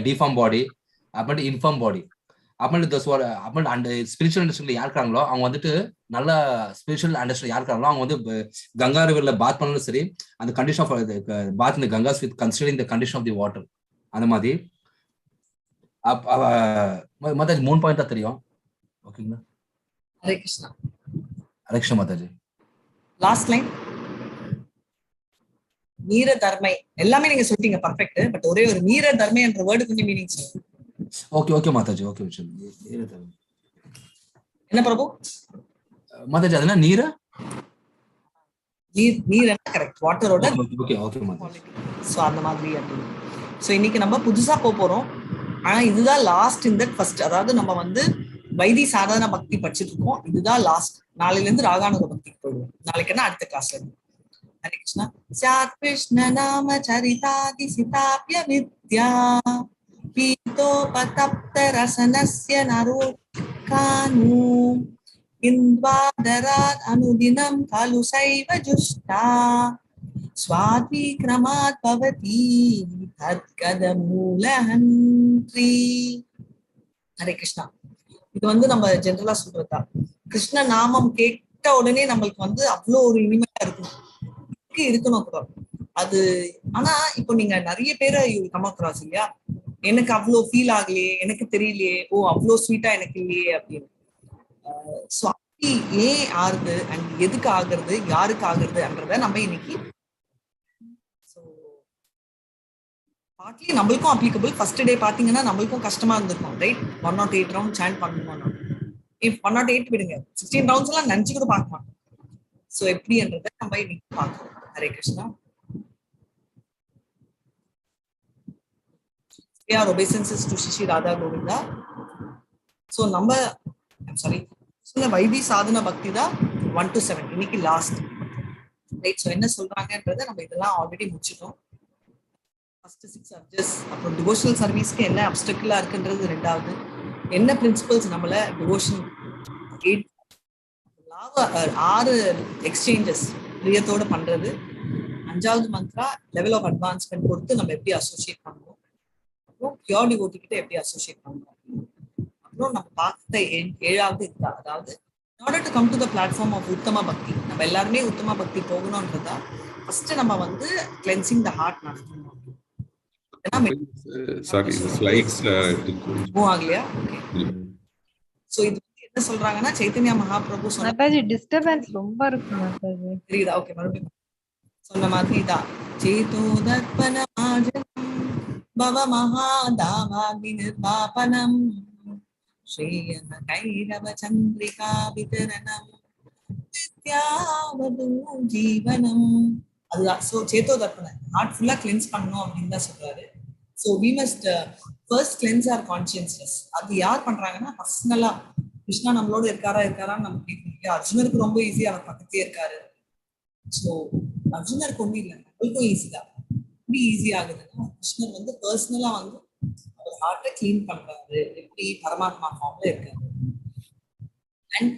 டிஃபார்ம் பாடி, அப்புறம் இன்ஃபார்ம் பாடி. அப்புறம் அந்த ஸ்பிரிச்சுவல் அண்டர்ஸ்டாண்டிங் யார் இருக்காங்களோ அவங்க வந்துட்டு நல்ல ஸ்பிரிச்சுவல் அண்டர்ஸ்டாண்டிங் யார் இருக்காங்களோ அவங்க வந்து கங்கா ரிவர்ல பாத் பண்ணாலும் சரி, அந்த கண்டிஷன் ஆஃப் பாத் இந்த Gangas with considering the condition of the water. அந்த மாதிரி மாதாஜி 3 பாயிண்ட் தான் தெரியும். ஓகேங்களா? ஹரே கிருஷ்ணா. ஹரே கிருஷ்ணா மாதாஜி. லாஸ்ட் லைன் நீர தர்மை எல்லாமே நீங்க சொல்லிட்டீங்க பர்ஃபெக்ட். பட் ஒரே ஒரு நீர தர்மை என்ற வேர்டு கொஞ்சம் மீனிங் சொல்லுங்க. ஓகே மாதாஜி. ஓகே என்ன பிரபு மாதாஜி? அதனா நீர நீர் கரெக்ட், வாட்டரோட. ஓகே மாதாஜி. சோ அந்த மாதிரி அப்படி. சோ இன்னைக்கு நம்ம புதுசா போறோம். ஆனா இதுதான் லாஸ்ட் இந்த ஃபர்ஸ்ட். அதாவது நம்ம வந்து வைதி சாதாரண பக்தி படிச்சுட்டு இருக்கோம். இதுதான் லாஸ்ட். நாளையில இருந்து ராகானுக பக்திக்கு போயிடுவோம். நாளைக்கு என்ன அடுத்த கிளாஸ்ல இருந்து. ஹரே கிருஷ்ணா. சாத் கிருஷ்ண நாம சரிதாதி சிதாப்ய வித்யா பீதோபதப்த ரசனஸ்ய நரோகானு இந்த்வாதராத் அனுதினம் கலு சைவ ஜுஷ்டா ஸ்வாத்விக்ரமாத் பவதி தத்கத மூலஹந்த்ரி. ஹரே கிருஷ்ணா. இது வந்து நம்ம ஜெனரலா சொல்றதா. கிருஷ்ண நாமம் கேட்ட உடனே நம்மளுக்கு வந்து அவ்வளோ ஒரு இனிமையா இருக்கணும் கூட அது. ஆனா இப்போ நீங்க நிறைய பேரை கம் அக்ராஸ் இல்லையா, எனக்கு அவ்வளோ ஃபீல் ஆகலையே, எனக்கு தெரியலையே, ஓ அவ்வளோ ஸ்வீட்டா எனக்கு இல்லையே அப்படின்னு. ஸோ ஏன் ஆகுது அண்ட் எதுக்கு ஆகுறது, யாருக்கு ஆகுறதுன்றத நம்ம இன்னைக்கு பார்ட்லி நம்மளுக்கும் அப்ளிகபிள். ஃபர்ஸ்ட் டே பாத்தீங்கன்னா நம்மளுக்கும் கஷ்டமா இருந்திருக்கும், ரைட்? 108 ரவுண்ட் சாண்ட் பண்ணணும். இப் 108 விடுங்க, 16 ரவுண்ட்ஸ் எல்லாம் நினைச்சு கூட பார்க்க மாட்டோம். சோ எப்படின்றத நம்ம இன்னைக்கு பார்க்கலாம். Hare Krishna. Our obeisances to Shishi Radha Govinda. So number, I'm sorry. So the Vaidhi Sadhana Bhakti da 1 to 7. இன்னைக்கு லாஸ்ட், ரைட்? ஸோ என்ன சொல்றாங்கன்றதை நம்ம இதெல்லாம் ஆல்ரெடி முடிச்சிட்டோம். ஃபர்ஸ்ட் 6 சப்ஜெக்ட்ஸ், அப்புறம் டிவோஷனல் சர்வீஸ்க்கு என்ன அப்டக்கிளா இருக்குன்றது ரெண்டாவது, என்ன பிரின்சிபல்ஸ் நம்மள டிவோஷன் 6 எக்ஸ்சேஞ்சஸ் பிரியத்தோட பண்றது, 5வது மந்த்ரா லெவல் ஆஃப் அட்வான்ஸ்மெண்ட் கொடுத்து நம்ம எப்படி அசோசியேட் பண்ணுவோம், பியூர் டிவோட்டி கிட்ட எப்படி அசோசியேட் பண்ணுவோம், அப்புறம் நம்ம பார்த்த 7வது இருக்கா, அதாவது in order to come to the platform of உத்தம பக்தி, நம்ம எல்லாருமே உத்தம பக்தி போகணும்ன்றதா ஃபர்ஸ்ட் நம்ம வந்து cleansing the heart நடத்தணும். Sorry, slides மூவ் ஆகலையா? ஓகே. சோ இது என்ன சொல்றாங்கன்னா சைத்தன்ய மகாபிரபு மாதாஜி டிஸ்டர்பன்ஸ் ரொம்ப இருக்கு மாதாஜி. தெரியுதா? ஓகே, மறுபடியும் சொன்ன மாதிரி தான். சேதோ தர்ப்பணாஜனம் பவ மகாதாவாக்னி நிர்வாபனம் ஸ்ரீயன கைரவ சந்திரிகா விதரணம் வித்யாவது ஜீவனம். அதுதான். ஸோ சேத்தோ தர்ப்பணம், ஹார்ட் ஃபுல்லா கிளென்ஸ் பண்ணணும் அப்படின்னு தான் சொல்றாரு. So we must first cleanse our consciousness. அது யார் பண்றாங்கன்னா பர்சனலா கிருஷ்ணா நம்மளோட இருக்காரான்னு நம்ம கேட்கணும். அர்ஜுனருக்கு ரொம்ப ஈஸியா, அவர் பக்கத்தே இருக்காரு. ஸோ அர்ஜுனருக்கு ஒன்றும் இல்லை, நம்மளுக்கும் ஈஸி தான். எப்படி ஈஸி ஆகுதுன்னா கிருஷ்ணர் வந்து பர்சனலா வந்து அவர் ஹார்ட்டை கிளீன் பண்றாரு, எப்படி பரமாத்மா ஃபார்ம்ல இருக்காரு. அண்ட்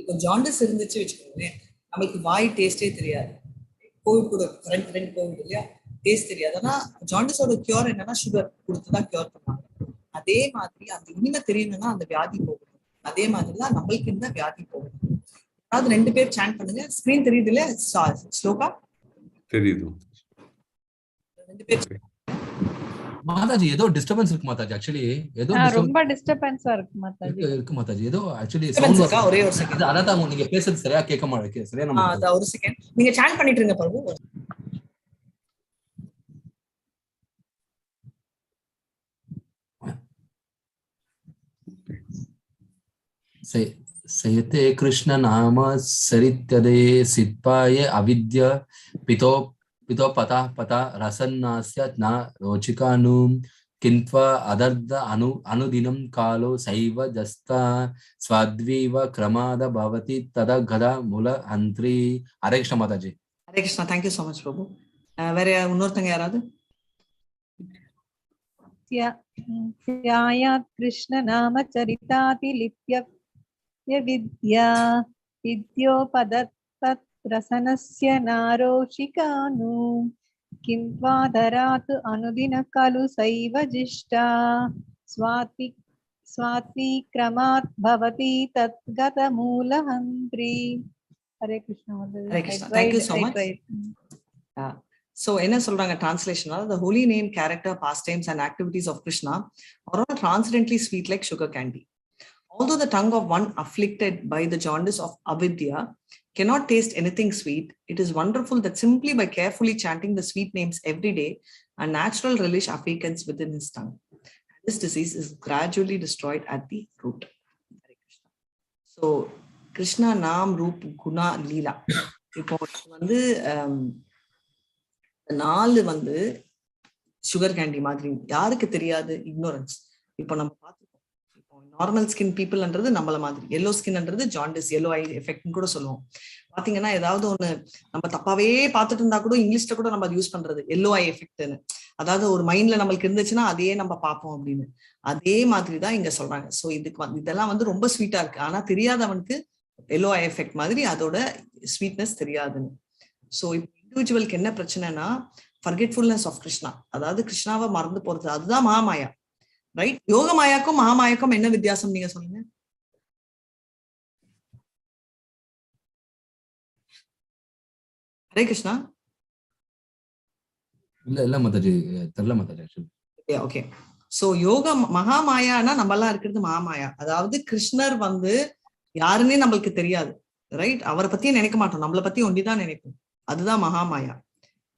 இப்போ ஜாண்டிஸ் இருந்துச்சு வச்சுக்கோங்க, நம்மளுக்கு வாய் டேஸ்டே தெரியாது. கோவிட் கூட கரண்ட் கோவிட் இல்லையா, டேஸ்ட் தெரியாது. ஆனா ஜாண்டிஸோட கியூர் என்னன்னா சுகர் கொடுத்துதான் கியூர் பண்ணுவாங்க. அதே மாதிரி அந்த இனிமை தெரியணும்னா அந்த வியாதி போகணும். அதே மாதிரிதான் நம்மளுக்கு இந்த வியாதி போகணும். அதாவது 2 பேர் சாண்ட் பண்ணுங்க. ஸ்கிரீன் தெரியுது இல்லையா? ஸ்லோகா தெரியுது. 2 பேர். மாதாஜி ஏதோ டிஸ்டர்பன்ஸ் இருக்கு மாதாஜி. ஆக்சுவலி ஏதோ ரொம்ப டிஸ்டர்பன்ஸா இருக்கு மாதாஜி. இருக்கு மாதாஜி. ஏதோ ஆக்சுவலி சவுண்ட் இருக்கா? ஒரே ஒரு செகண்ட். அதான் நீங்க பேசுறது சரியா கேட்க மாட்டேங்குது. சரியா நம்ம அத ஒரு செகண்ட் நீங்க சாண்ட் பண்ணிட்டு இருங்க பாருங்க. சயதே கிருஷ்ண நாம சரித்யதே சித்பாய அவித்ய பிதோ பிதோ பதா பதா ரசன்னாஸ்ய ந ரோச்சிகானும் கிந்த்வா அதர்த அனுதினம் காலோ சைவ ஜஸ்தா ஸ்வத்வீவ கிரமாத பவதி தத கதா முல அந்திரி. Hare Krishna Mataji. Hare Krishna. Thank you so much Prabhu. வேற இன்னொருத்தங்க யாராவது? கிருஷ்ண நாம சரிதாதி லிப்ய வித்யா வித்யோபதத் ரசனஸ்ய நாரோஷிகானு கிந்த்வாதராத் அனுதின கலு சைவ ஜிஷ்டா ஸ்வாத்வி கிரமாத் பவதி தத்கத மூலஹந்திரி. Hare Krishna. Hare Krishna. Thank you so much. So என்ன சொல்றாங்க translation? The holy name, character, pastimes and activities of Krishna are all transcendently sweet like sugar candy. Although the tongue of one afflicted by the jaundice of avidya cannot taste anything sweet, it is wonderful that simply by carefully chanting the sweet names every day, a natural relish awakens within his tongue. This disease is gradually destroyed at the root. So Krishna Naam Roop Guna Leela. இப்போ வந்து 4 வந்து sugar candy மாதிரி. யாருக்கு தெரியாது? Ignorance. இப்போ நம்ம பார்த்துருக்கோம். இப்போ நார்மல் ஸ்கின் பீப்புள்ன்றது நம்மள மாதிரி, எல்லோ ஸ்கின்ன்றது ஜாண்டிஸ், எல்லோ ஐ எஃபெக்ட்னு கூட சொல்லுவோம். பாத்தீங்கன்னா ஏதாவது ஒண்ணு நம்ம தப்பாவே பார்த்துட்டு இருந்தா கூட இங்கிலீஷ்ல கூட நம்ம யூஸ் பண்றது எல்லோ ஐ எஃபெக்ட்னு. அதாவது ஒரு மைண்ட்ல நம்மளுக்கு இருந்துச்சுன்னா அதையே நம்ம பார்ப்போம் அப்படின்னு. அதே மாதிரிதான் இங்க சொல்றாங்க. ஸோ இதுக்கு இதெல்லாம் வந்து ரொம்ப ஸ்வீட்டா இருக்கு, ஆனா தெரியாதவனுக்கு எல்லோ ஐ எஃபெக்ட் மாதிரி அதோட ஸ்வீட்னஸ் தெரியாதுன்னு. ஸோ இப்போ இண்டிவிஜுவலுக்கு என்ன பிரச்சனைனா ஃபர்கெட்ஃபுல்னஸ் ஆஃப் கிருஷ்ணா, அதாவது கிருஷ்ணாவை மறந்து போறது. அதுதான் மகாமாயா, ரைட்? யோக மாயாக்கும் மகாமாயாக்கும் என்ன வித்தியாசம் நீங்க சொல்லுங்க. ஹரே கிருஷ்ணா. இல்ல மாதாஜி, தெரியல மாதாஜி. ஓகே. சோ யோக மகாமாயானா நம்ம எல்லாம் இருக்கிறது மகாமாயா. அதாவது கிருஷ்ணர் வந்து யாருன்னே நம்மளுக்கு தெரியாது, ரைட்? அவரை பத்தியும் நினைக்க மாட்டோம், நம்மளை பத்தி ஒண்டிதான் நினைப்போம். அதுதான் மகாமாயா.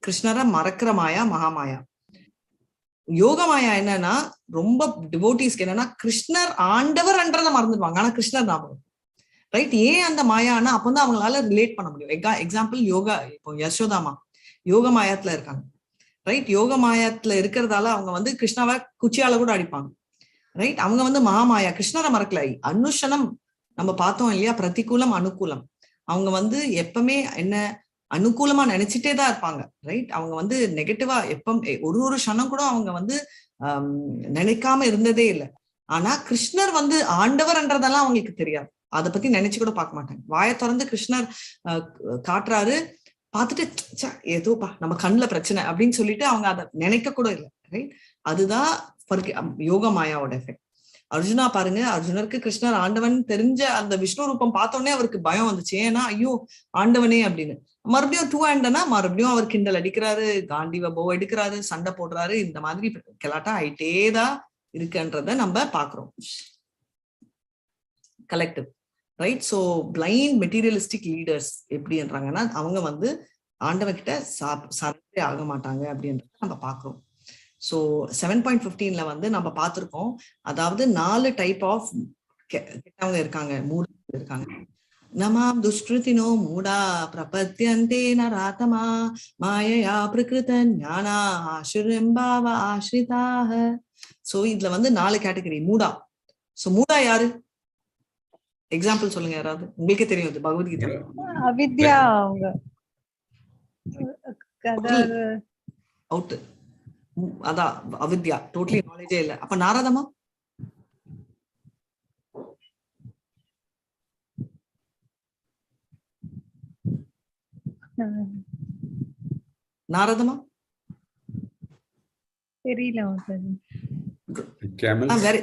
கிருஷ்ணரை மறக்கிற மாயா மகாமாயா. யோகமாயா என்னன்னா ரொம்ப டிவோட்டிஸ்க்கு என்னன்னா கிருஷ்ணர் ஆண்டவர்ன்றதை மறந்துடுவாங்க, ஆனா கிருஷ்ணர் ஞாபகம். ரைட்? ஏன் அந்த மாயானா அப்பதான் அவங்களால ரிலேட் பண்ண முடியும். எக்ஸாம்பிள் யோகா, இப்போ யசோதாமா யோக மாயத்துல இருக்காங்க. ரைட்? யோக மாயத்துல இருக்கிறதால அவங்க வந்து கிருஷ்ணாவை குச்சியால கூட அடிப்பாங்க. ரைட்? அவங்க வந்து மகாமாயா, கிருஷ்ணரை மறக்கல. அனுஷனம் நம்ம பார்த்தோம் இல்லையா, பிரதிகூலம் அனுகூலம். அவங்க வந்து எப்பவுமே என்ன அனுகூலமா நினைச்சிட்டே தான் இருப்பாங்க. ரைட்? அவங்க வந்து நெகட்டிவா ஒரு க்ஷணம் கூட அவங்க வந்து நினைக்காம இருந்ததே இல்லை. ஆனா கிருஷ்ணர் வந்து ஆண்டவர்ன்றதெல்லாம் அவங்களுக்கு தெரியாது, அதை பத்தி நினைச்சு கூட பார்க்க மாட்டாங்க. வாயை திறந்து கிருஷ்ணர் காட்டுறாரு, பார்த்துட்டு ஏதோப்பா நம்ம கண்ணுல பிரச்சனை அப்படின்னு சொல்லிட்டு அவங்க அதை நினைக்க கூட இல்லை. ரைட்? அதுதான் யோக மாயாவோட எஃபெக்ட். அர்ஜுனா பாருங்க, அர்ஜுனருக்கு கிருஷ்ணர் ஆண்டவன் தெரிஞ்ச அந்த விஷ்ணு ரூபம் பார்த்தோன்னே அவருக்கு பயம் வந்துச்சு. ஏன்னா ஐயோ ஆண்டவனே அப்படின்னு. மறுபடியும் டூ ஹேண்டனா மறுபடியும் அவர் கிண்டல் அடிக்கிறாரு, காண்டிவ போ எடுக்கிறாரு, சண்டை போடுறாரு. இந்த மாதிரி கலாட்டா ஆயிட்டேதான் இருக்குன்றத நம்ம பாக்குறோம். Collective. Right? So blind materialistic leaders எப்படின்றாங்கன்னா அவங்க வந்து ஆண்டவன் கிட்ட சரண்டே ஆக மாட்டாங்க அப்படின்றத நம்ம பாக்குறோம். ஸோ 7.15 வந்து நம்ம பார்த்திருக்கோம். அதாவது 4 டைப் ஆஃப் கெட்டவங்க இருக்காங்க, மூட இருக்காங்க. நமாம் துஷ்கிருதினோ மூடா பிரபத்யந்தே நராதமா மாயையா பிரகிருத ஞானா ஆசுரம்பாவ ஆஸ்ரிதாக. ஸோ இதுல வந்து 4 கேட்டகரி மூடா. ஸோ மூடா யாரு? எக்ஸாம்பிள் சொல்லுங்க யாராவது, உங்களுக்கே தெரியும் இது பகவத்கீதை. அவித்யா அவங்க அவுட். அதான் அவித்யா, டோட்டலி நாலேஜே இல்ல. அப்ப நாரதமா? நாரதமா தெரியல. வேற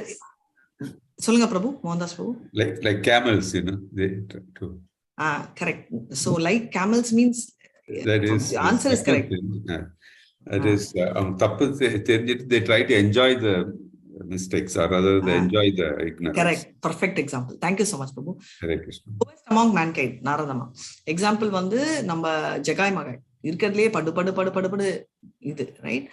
சொல்லுங்க பிரபு, மோகன்தாஸ் பிரபு. Like camels, you know, they too. Correct. So like camels means that is answer is correct. That is they try to enjoy the mistakes, or rather they enjoy the ignorance. Correct. Perfect example. Thank you so much Prabhu. Hare Krishna. Lowest among mankind நாரதமா. Example வந்து நம்ம ஜகாய் மகாய் இருக்கிறதுலயே படு இது. Right?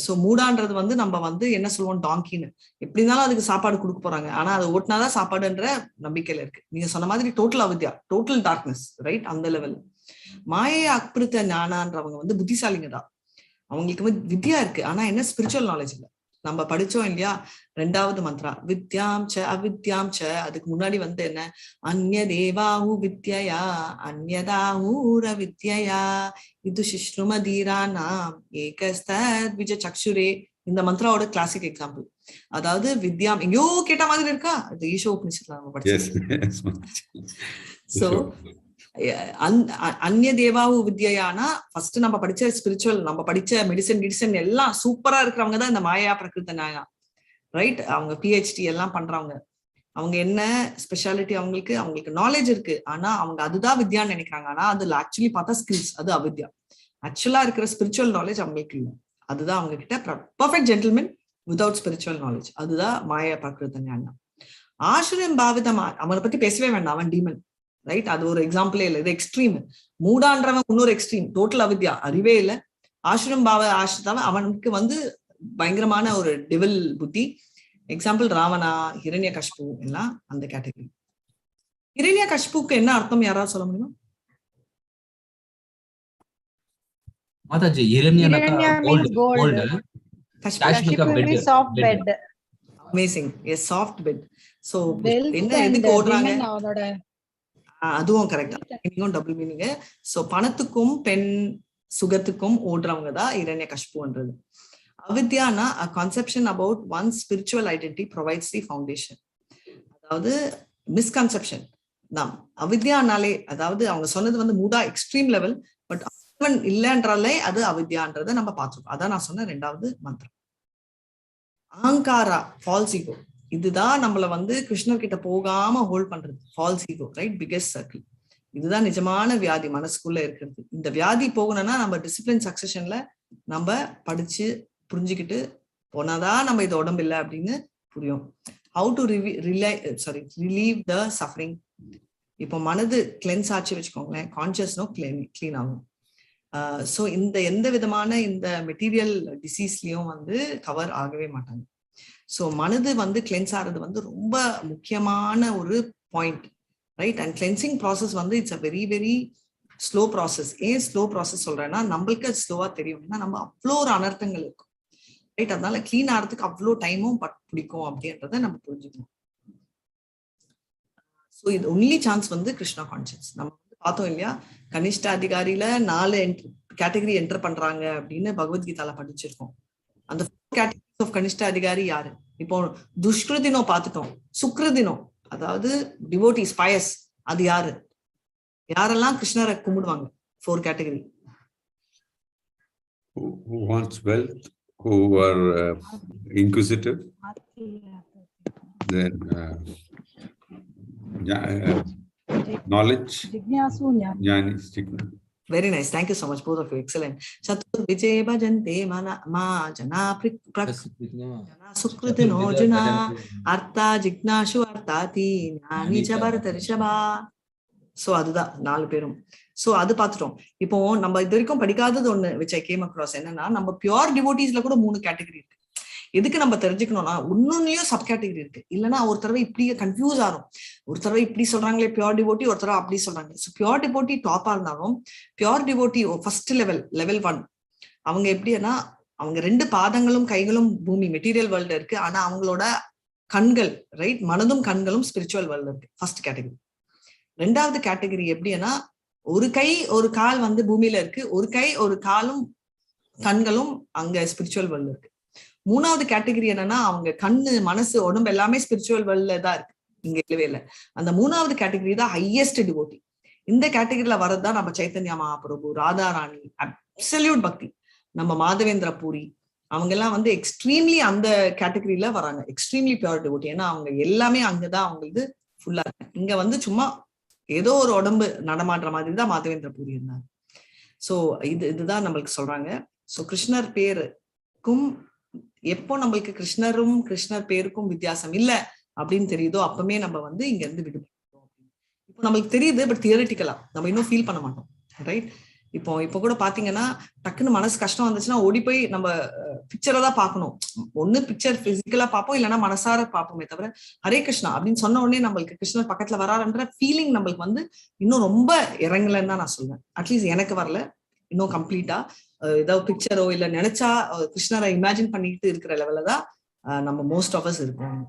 So மூடான்றது வந்து நம்ம வந்து என்ன சொல்லுவோம், டாங்கின்னு. எப்படி இருந்தாலும் அதுக்கு சாப்பாடு கொடுக்க போறாங்க, ஆனா அது ஓட்டினாதான் சாப்பாடுன்ற நம்பிக்கையில இருக்கு. நீங்க சொன்ன மாதிரி டோட்டல் அவித்யா, டோட்டல் டார்க்னஸ். ரைட்? அந்த லெவல். மாயை அக்பிருத்த ஞானான்றவங்க வந்து புத்திசாலிங்க தான், அவங்களுக்கு வந்து வித்யா இருக்கு, ஆனா என்ன ஸ்பிரிச்சுவல் நாலேஜ் இல்லை. நம்ம படிச்சோம் இல்லையா 2வது மந்த்ரா, வித்யாம் ச அவித்யாம் ச. அதுக்கு முன்னாடி வந்து என்ன, அந்நிய தேவாஹு வித்யா அந்யதாஹூர வித்யா இது சிஷ்ணுமதீரானாம் ஏகஸ்தத் விஜ சக்ஷுரே. இந்த மந்த்ராவோட கிளாசிக் எக்ஸாம்பிள். அதாவது வித்யாம் எங்கயோ கேட்ட மாதிரி இருக்கா, அது ஈஷோ உபனிஷத்துல நம்ம படிச்சோம். சோ அந்நிய தேவாவு வித்யானா ஃபர்ஸ்ட் நம்ம படிச்ச ஸ்பிரிச்சுவல், நம்ம படிச்ச மெடிசன் எல்லாம் சூப்பரா இருக்கிறவங்க தான் இந்த மாயா பிரகிருத ஞாயா. ரைட்? அவங்க பிஹெச்டி எல்லாம் பண்றவங்க. அவங்க என்ன ஸ்பெஷாலிட்டி, அவங்களுக்கு நாலேஜ் இருக்கு, ஆனா அவங்க அதுதான் வித்யான்னு நினைக்கிறாங்க. ஆனா அதுல ஆக்சுவலி பார்த்தா ஸ்கில்ஸ், அது அவித்யா. ஆக்சுவலா இருக்கிற ஸ்பிரிச்சுவல் நாலேஜ் அவங்களுக்கு இல்லை. அதுதான் அவங்க கிட்ட perfect gentleman without spiritual knowledge. அதுதான் மாயா பிரகிருத ஞானம். ஆசுரம் பாவிதமா, அவனை பத்தி பேசவே வேண்டாம், அவன் டீமன். ரைட்? அது ஒரு எக்ஸாம்பிளே இல்லை, இது எக்ஸ்ட்ரீம். மூடான்றவன் இன்னொரு எக்ஸ்ட்ரீம், டோட்டல் அவித்யா, அறிவே இல்லை. ஆசுரம் பாவ ஆசிரிதாவன் அவனுக்கு வந்து பயங்கரமான ஒரு டெவில் புத்தி. எக்ஸாம்பிள் ராவணா, ஹிரண்ய கஷ்பு எல்லாம் அந்த கேட்டகரி. ஹிரண்ய கஷ்புக்கு என்ன அர்த்தம் யாராவது சொல்ல முடியுமா? மாதாஜி, ஹிரண்யா மீன்ஸ் கோல்ட், கஷ்பு means soft bed. Amazing. Yes, soft bed. So என்ன எதுக்கு ஓடுறாங்க? அதுவும் கரெக்டா, மீனிங்கும் டபுள் மீனிங். சோ பணத்துக்கும் பெண் சுகத்துக்கும் ஓடுறவங்க தான் ஹிரண்ய கஷ்புன்றது. அவித்யானா a conception about one's spiritual identity provides the foundation. அதாவது மிஸ்கன்செப்ஷன் தான் அவித்யானாலே. அதாவது அவங்க சொன்னது வந்து மூடா எக்ஸ்ட்ரீம் லெவல், பட் அவன் இல்லைன்றாலே அது அவித்யான்றதை நம்ம பார்த்துருக்கோம். அதான் நான் சொன்ன 2வது மந்திரம். அகங்காரா, ஃபால்ஸ் ஈகோ. இதுதான் நம்மள வந்து கிருஷ்ணர் கிட்ட போகாம ஹோல்ட் பண்றது, false ego. Right? Biggest circle. இதுதான் நிஜமான வியாதி மனசுக்குள்ள இருக்கிறது. இந்த வியாதி போகணும்னா நம்ம டிசிப்ளின் சக்சஷன்ல நம்ம படிச்சு புரிஞ்சுக்கிட்டு போனாதான் நம்ம இது உடம்பு இல்லை அப்படின்னு புரியும். How to relieve the suffering. இப்போ மனது கிளென்ஸ் ஆச்சு வச்சுக்கோங்களேன், கான்சியஸ்னோ கிளீன் ஆகும். ஸோ இந்த எந்த விதமான இந்த மெட்டீரியல் டிசீஸ்லயும் வந்து கவர் ஆகவே மாட்டாங்க. ஸோ மனது வந்து கிளென்ஸ் ஆகிறது வந்து ரொம்ப முக்கியமான ஒரு point, right? And cleansing process வந்து it's a very very slow process. ஏன் ஸ்லோ ப்ராசஸ் சொல்றேன்னா, நம்மளுக்கு அது ஸ்லோவா தெரியும், ஏன்னா நம்ம அவ்வளோ ஒரு அனர்த்தங்கள் இருக்கும், ரைட்? அதனால கிளீன் ஆகிறதுக்கு அவ்வளோ டைமும் பிடிக்கும் அப்படின்றத நம்ம புரிஞ்சுக்கணும். ஸோ இது ஒன்லி சான்ஸ் வந்து கிருஷ்ணா கான்சியஸ். நம்ம வந்து பார்த்தோம் இல்லையா, கனிஷ்ட அதிகாரியில 4 கேட்டகரி என்டர் பண்றாங்க அப்படின்னு பகவத்கீதால படிச்சிருக்கோம். அந்த கேட்டகரிஸ் ஆஃப் கனிஷ்ட அதிகாரி யாரு? இப்போ துஷ்கிருதினோ பார்த்துட்டோம், சுக்ருதினோ அதாவது டிவோட்டிஸ் பயஸ், அது யாரு? யாரெல்லாம் கிருஷ்ணரை கும்பிடுவாங்க? 4 category. Who wants wealth, who are inquisitive, then knowledge, jnani. Very nice, thank you so much, both of you, excellent. Chatur vijay bhajante mana ma jana prak jana sukrutino juna artha jignashu arthati ஞானி சபரதர்ஷபா. So அதுதான் 4 பேரும். So அது பார்த்துட்டோம். இப்போ நம்ம இது வரைக்கும் படிக்காதது ஒண்ணு which I came across, என்னன்னா நம்ம பியூர் டிவோட்டிஸ்ல கூட 3 கேட்டகரி இருக்கு. எதுக்கு நம்ம தெரிஞ்சுக்கணும்னா, இன்னொன்னுலயும் சப் கேட்டகரி இருக்கு. இல்லைன்னா ஒரு தடவை இப்படியே கன்ஃபியூஸ் ஆகும், ஒரு தடவை இப்படி சொல்றாங்களே பியூர் டிவோட்டி, ஒரு தடவை அப்படி சொல்றாங்க. ஸோ பியூர் டிவோட்டி டாப்பா இருந்தாலும் பியூர் டிவோட்டி ஃபர்ஸ்ட் லெவல் 1 அவங்க எப்படின்னா, அவங்க 2 பாதங்களும் கைகளும் பூமி மெட்டீரியல் வேர்ல்டு இருக்கு, ஆனா அவங்களோட கண்கள், ரைட், மனதும் கண்களும் ஸ்பிரிச்சுவல் வேர்ல்டு இருக்கு. First category. 2வது கேட்டகரி எப்படின்னா, ஒரு கை ஒரு கால் வந்து பூமியில இருக்கு, ஒரு கை ஒரு காலும் கண்களும் அங்க ஸ்பிரிச்சுவல் வேர்ல்டு இருக்கு. 3வது கேட்டகரி என்னன்னா, அவங்க கண்ணு மனசு உடம்பு எல்லாமே ஸ்பிரிச்சுவல் வேர்ல்ட்ல தான் இருக்கு, இங்க இல்லவே இல்லை. அந்த 3வது கேட்டகரி தான் ஹையஸ்ட் டிவோட்டி. இந்த கேட்டகரியில வரதுதான் நம்ம சைத்தன்யா மகாபிரபு, ராதா ராணி, அப்சல்யூட் பக்தி, நம்ம மாதவேந்திர பூரி, அவங்க எல்லாம் வந்து எக்ஸ்ட்ரீம்லி அந்த கேட்டகரியில வராங்க, எக்ஸ்ட்ரீம்லி பியூர் டிவோட்டி. ஏன்னா அவங்க எல்லாமே அங்கதான் அவங்களுக்கு ஃபுல்லா இருக்கு. இங்க வந்து சும்மா ஏதோ ஒரு உடம்பு நடமாடுற மாதிரி தான் மாதவேந்திர பூரி இருந்தாங்க. ஸோ இதுதான் நம்மளுக்கு சொல்றாங்க. ஸோ கிருஷ்ணர் பேருக்கும் எப்போ நம்மளுக்கு கிருஷ்ணரும் கிருஷ்ணர் பேருக்கும் வித்தியாசம் இல்லை அப்படின்னு தெரியுதோ அப்பவுமே நம்ம வந்து இங்க இருந்து விடுபட்டோம். இப்போ நம்மளுக்கு தெரியுது, பட் தியரிட்டிக்கலா நம்ம இன்னும் ஃபீல் பண்ண மாட்டோம், ரைட்? இப்போ கூட பாத்தீங்கன்னா, டக்குன்னு மனசு கஷ்டம் வந்துச்சுன்னா ஓடி போய் நம்ம பிக்சரை தான் பார்க்கணும். ஒண்ணு பிக்சர் பிசிக்கலா பார்ப்போம், இல்லைன்னா மனசார பார்ப்போமே தவிர ஹரே கிருஷ்ணா அப்படின்னு சொன்ன உடனே நம்மளுக்கு கிருஷ்ணர் பக்கத்துல வராருன்ற ஃபீலிங் நம்மளுக்கு வந்து இன்னும் ரொம்ப இறங்கலன்னு தான் நான் சொல்வேன். அட்லீஸ்ட் எனக்கு வரல இன்னும் கம்ப்ளீட்டா. ஏதாவது பிக்சரோ இல்ல நினைச்சா கிருஷ்ணரை இமேஜின் பண்ணிட்டு இருக்கிற லெவல்ல தான் நம்ம மோஸ்ட் ஆஃப் அஸ் இருக்கோம்.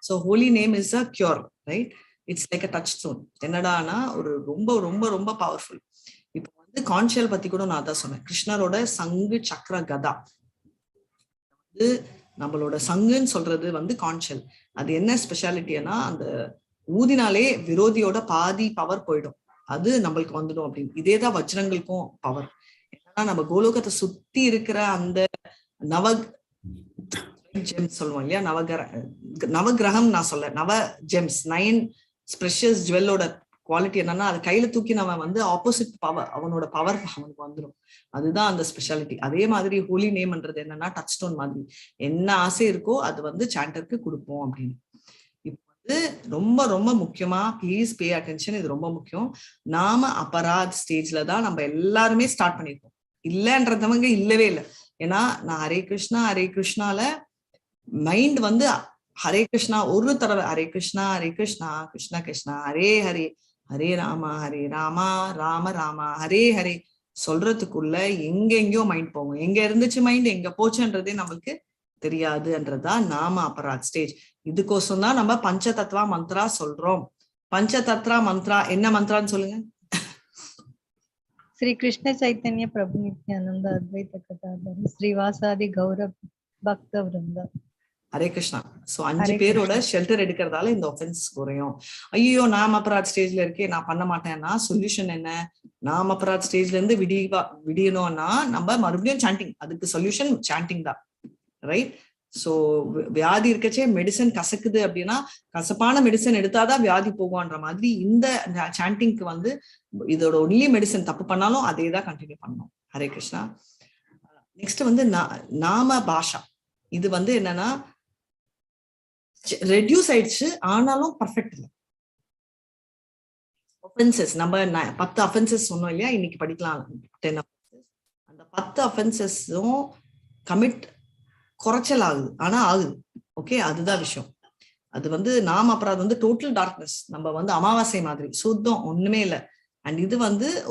So Holi name is a cure, right? It's like a touch stone. என்னடானா ஒரு ரொம்ப ரொம்ப ரொம்ப பவர்ஃபுல். இப்போ வந்து கான்ஷியல் பத்தி கூட நான் தான் சொன்னேன். கிருஷ்ணரோட சங்கு சக்கர கதா வந்து நம்மளோட சங்குன்னு சொல்றது வந்து கான்ஷியல். அது என்ன ஸ்பெஷாலிட்டினா, அந்த ஊதினாலே விரோதியோட பாதி பவர் போயிடும், அது நம்மளுக்கு வந்துடும் அப்படின்னு. இதேதான் வஜ்ரங்களுக்கும் பவர். ஏன்னா நம்ம கோலோகத்தை சுத்தி இருக்கிற அந்த ஜெம்ஸ் சொல்லுவோம் இல்லையா, நவகிரகம் நான் சொல்ல, நவ ஜெம்ஸ் 9 ஸ்பெஷஸ் ஜுவல்லோட குவாலிட்டி என்னன்னா, அது கையில தூக்கி நம்ம வந்து ஆப்போசிட் பவர், அவனோட பவர் அவனுக்கு வந்துடும். அதுதான் அந்த ஸ்பெஷாலிட்டி. அதே மாதிரி ஹோலி நேம்ன்றது என்னன்னா டச் ஸ்டோன் மாதிரி, என்ன ஆசை இருக்கோ அது வந்து சாண்டருக்கு கொடுப்போம் அப்படின்னு. இப்போ வந்து ரொம்ப ரொம்ப முக்கியமா ப்ளீஸ் பே அட்டென்ஷன், இது ரொம்ப முக்கியம். நாம அபராத் ஸ்டேஜ்ல தான் நம்ம எல்லாருமே ஸ்டார்ட் பண்ணிருக்கோம். இல்லைன்றதவங்க இல்லவே இல்லை. ஏன்னா நான் ஹரே கிருஷ்ணால மைண்ட் வந்து ஹரே கிருஷ்ணா ஒரு தடவை ஹரே கிருஷ்ணா கிருஷ்ணா கிருஷ்ணா ஹரே ஹரே ஹரே ராமா ராம ராமா ஹரே ஹரே சொல்றதுக்குள்ள எங்கெங்கயோ மைண்ட் போகும். எங்க இருந்துச்சு மைண்ட், எங்க போச்சுன்றதே நம்மளுக்கு தெரியாதுன்றதுதான் நாம அபராத் ஸ்டேஜ். இதுக்கோசம் தான் நம்ம பஞ்சதத்வா மந்த்ரா சொல்றோம். பஞ்சதத்வா மந்த்ரா என்ன மந்த்ரான்னு சொல்லுங்க? ஸ்ரீ கிருஷ்ண சைத்தன்ய பிரபு நித்யானந்த அத்வைத கதாதர ஸ்ரீவாசாதி கௌரவ பக்த விருந்தா ஹரே கிருஷ்ணா. சோ 5 பேரோட ஷெல்டர் எடுக்கிறதால இந்த ஒஃபென்ஸ் குறையும். ஐயோ நாம் அபராத் ஸ்டேஜ்ல இருக்கே நான் பண்ண மாட்டேன்னா சொல்யூஷன் என்ன? நாம் அபராத் ஸ்டேஜ்ல இருந்து விடியணும்னா நம்ம மறுபடியும் சாண்டிங், அதுக்கு சொல்யூஷன் சாண்டிங் தான், ரைட்? சோ வியாதி இருக்கச்சே மெடிசன் கசக்குது அப்படின்னா கசப்பான மெடிசன் எடுத்தாதான் வியாதி போகும்ன்ற மாதிரி இந்த சாண்டிங்க்கு வந்து இதோட ஒன்லி மெடிசன். தப்பு பண்ணாலும் அதே தான் கண்டினியூ பண்ணணும். ஹரே கிருஷ்ணா. நெக்ஸ்ட் வந்து நாம பாஷா. இது வந்து என்னன்னா ரெடியூஸ் ஆயிடுச்சு, ஆனாலும் பர்ஃபெக்ட் இல்லை. ஒஃபென்சஸ் நம்ம 10 அஃபென்சஸ் சொன்னோம் இல்லையா, இன்னைக்கு படிக்கலாம் 10 offenses. அந்த 10 அஃபென்சஸும் கமிட் குறைச்சல் ஆகுது, ஆனா ஆகுது. ஓகே, அதுதான் விஷயம். அது வந்து நாம அப்புறம் அது டோட்டல் டார்க்னஸ், நம்ம அமாவாசை மாதிரி சுத்தம், ஒண்ணுமே இல்லை. அண்ட் இது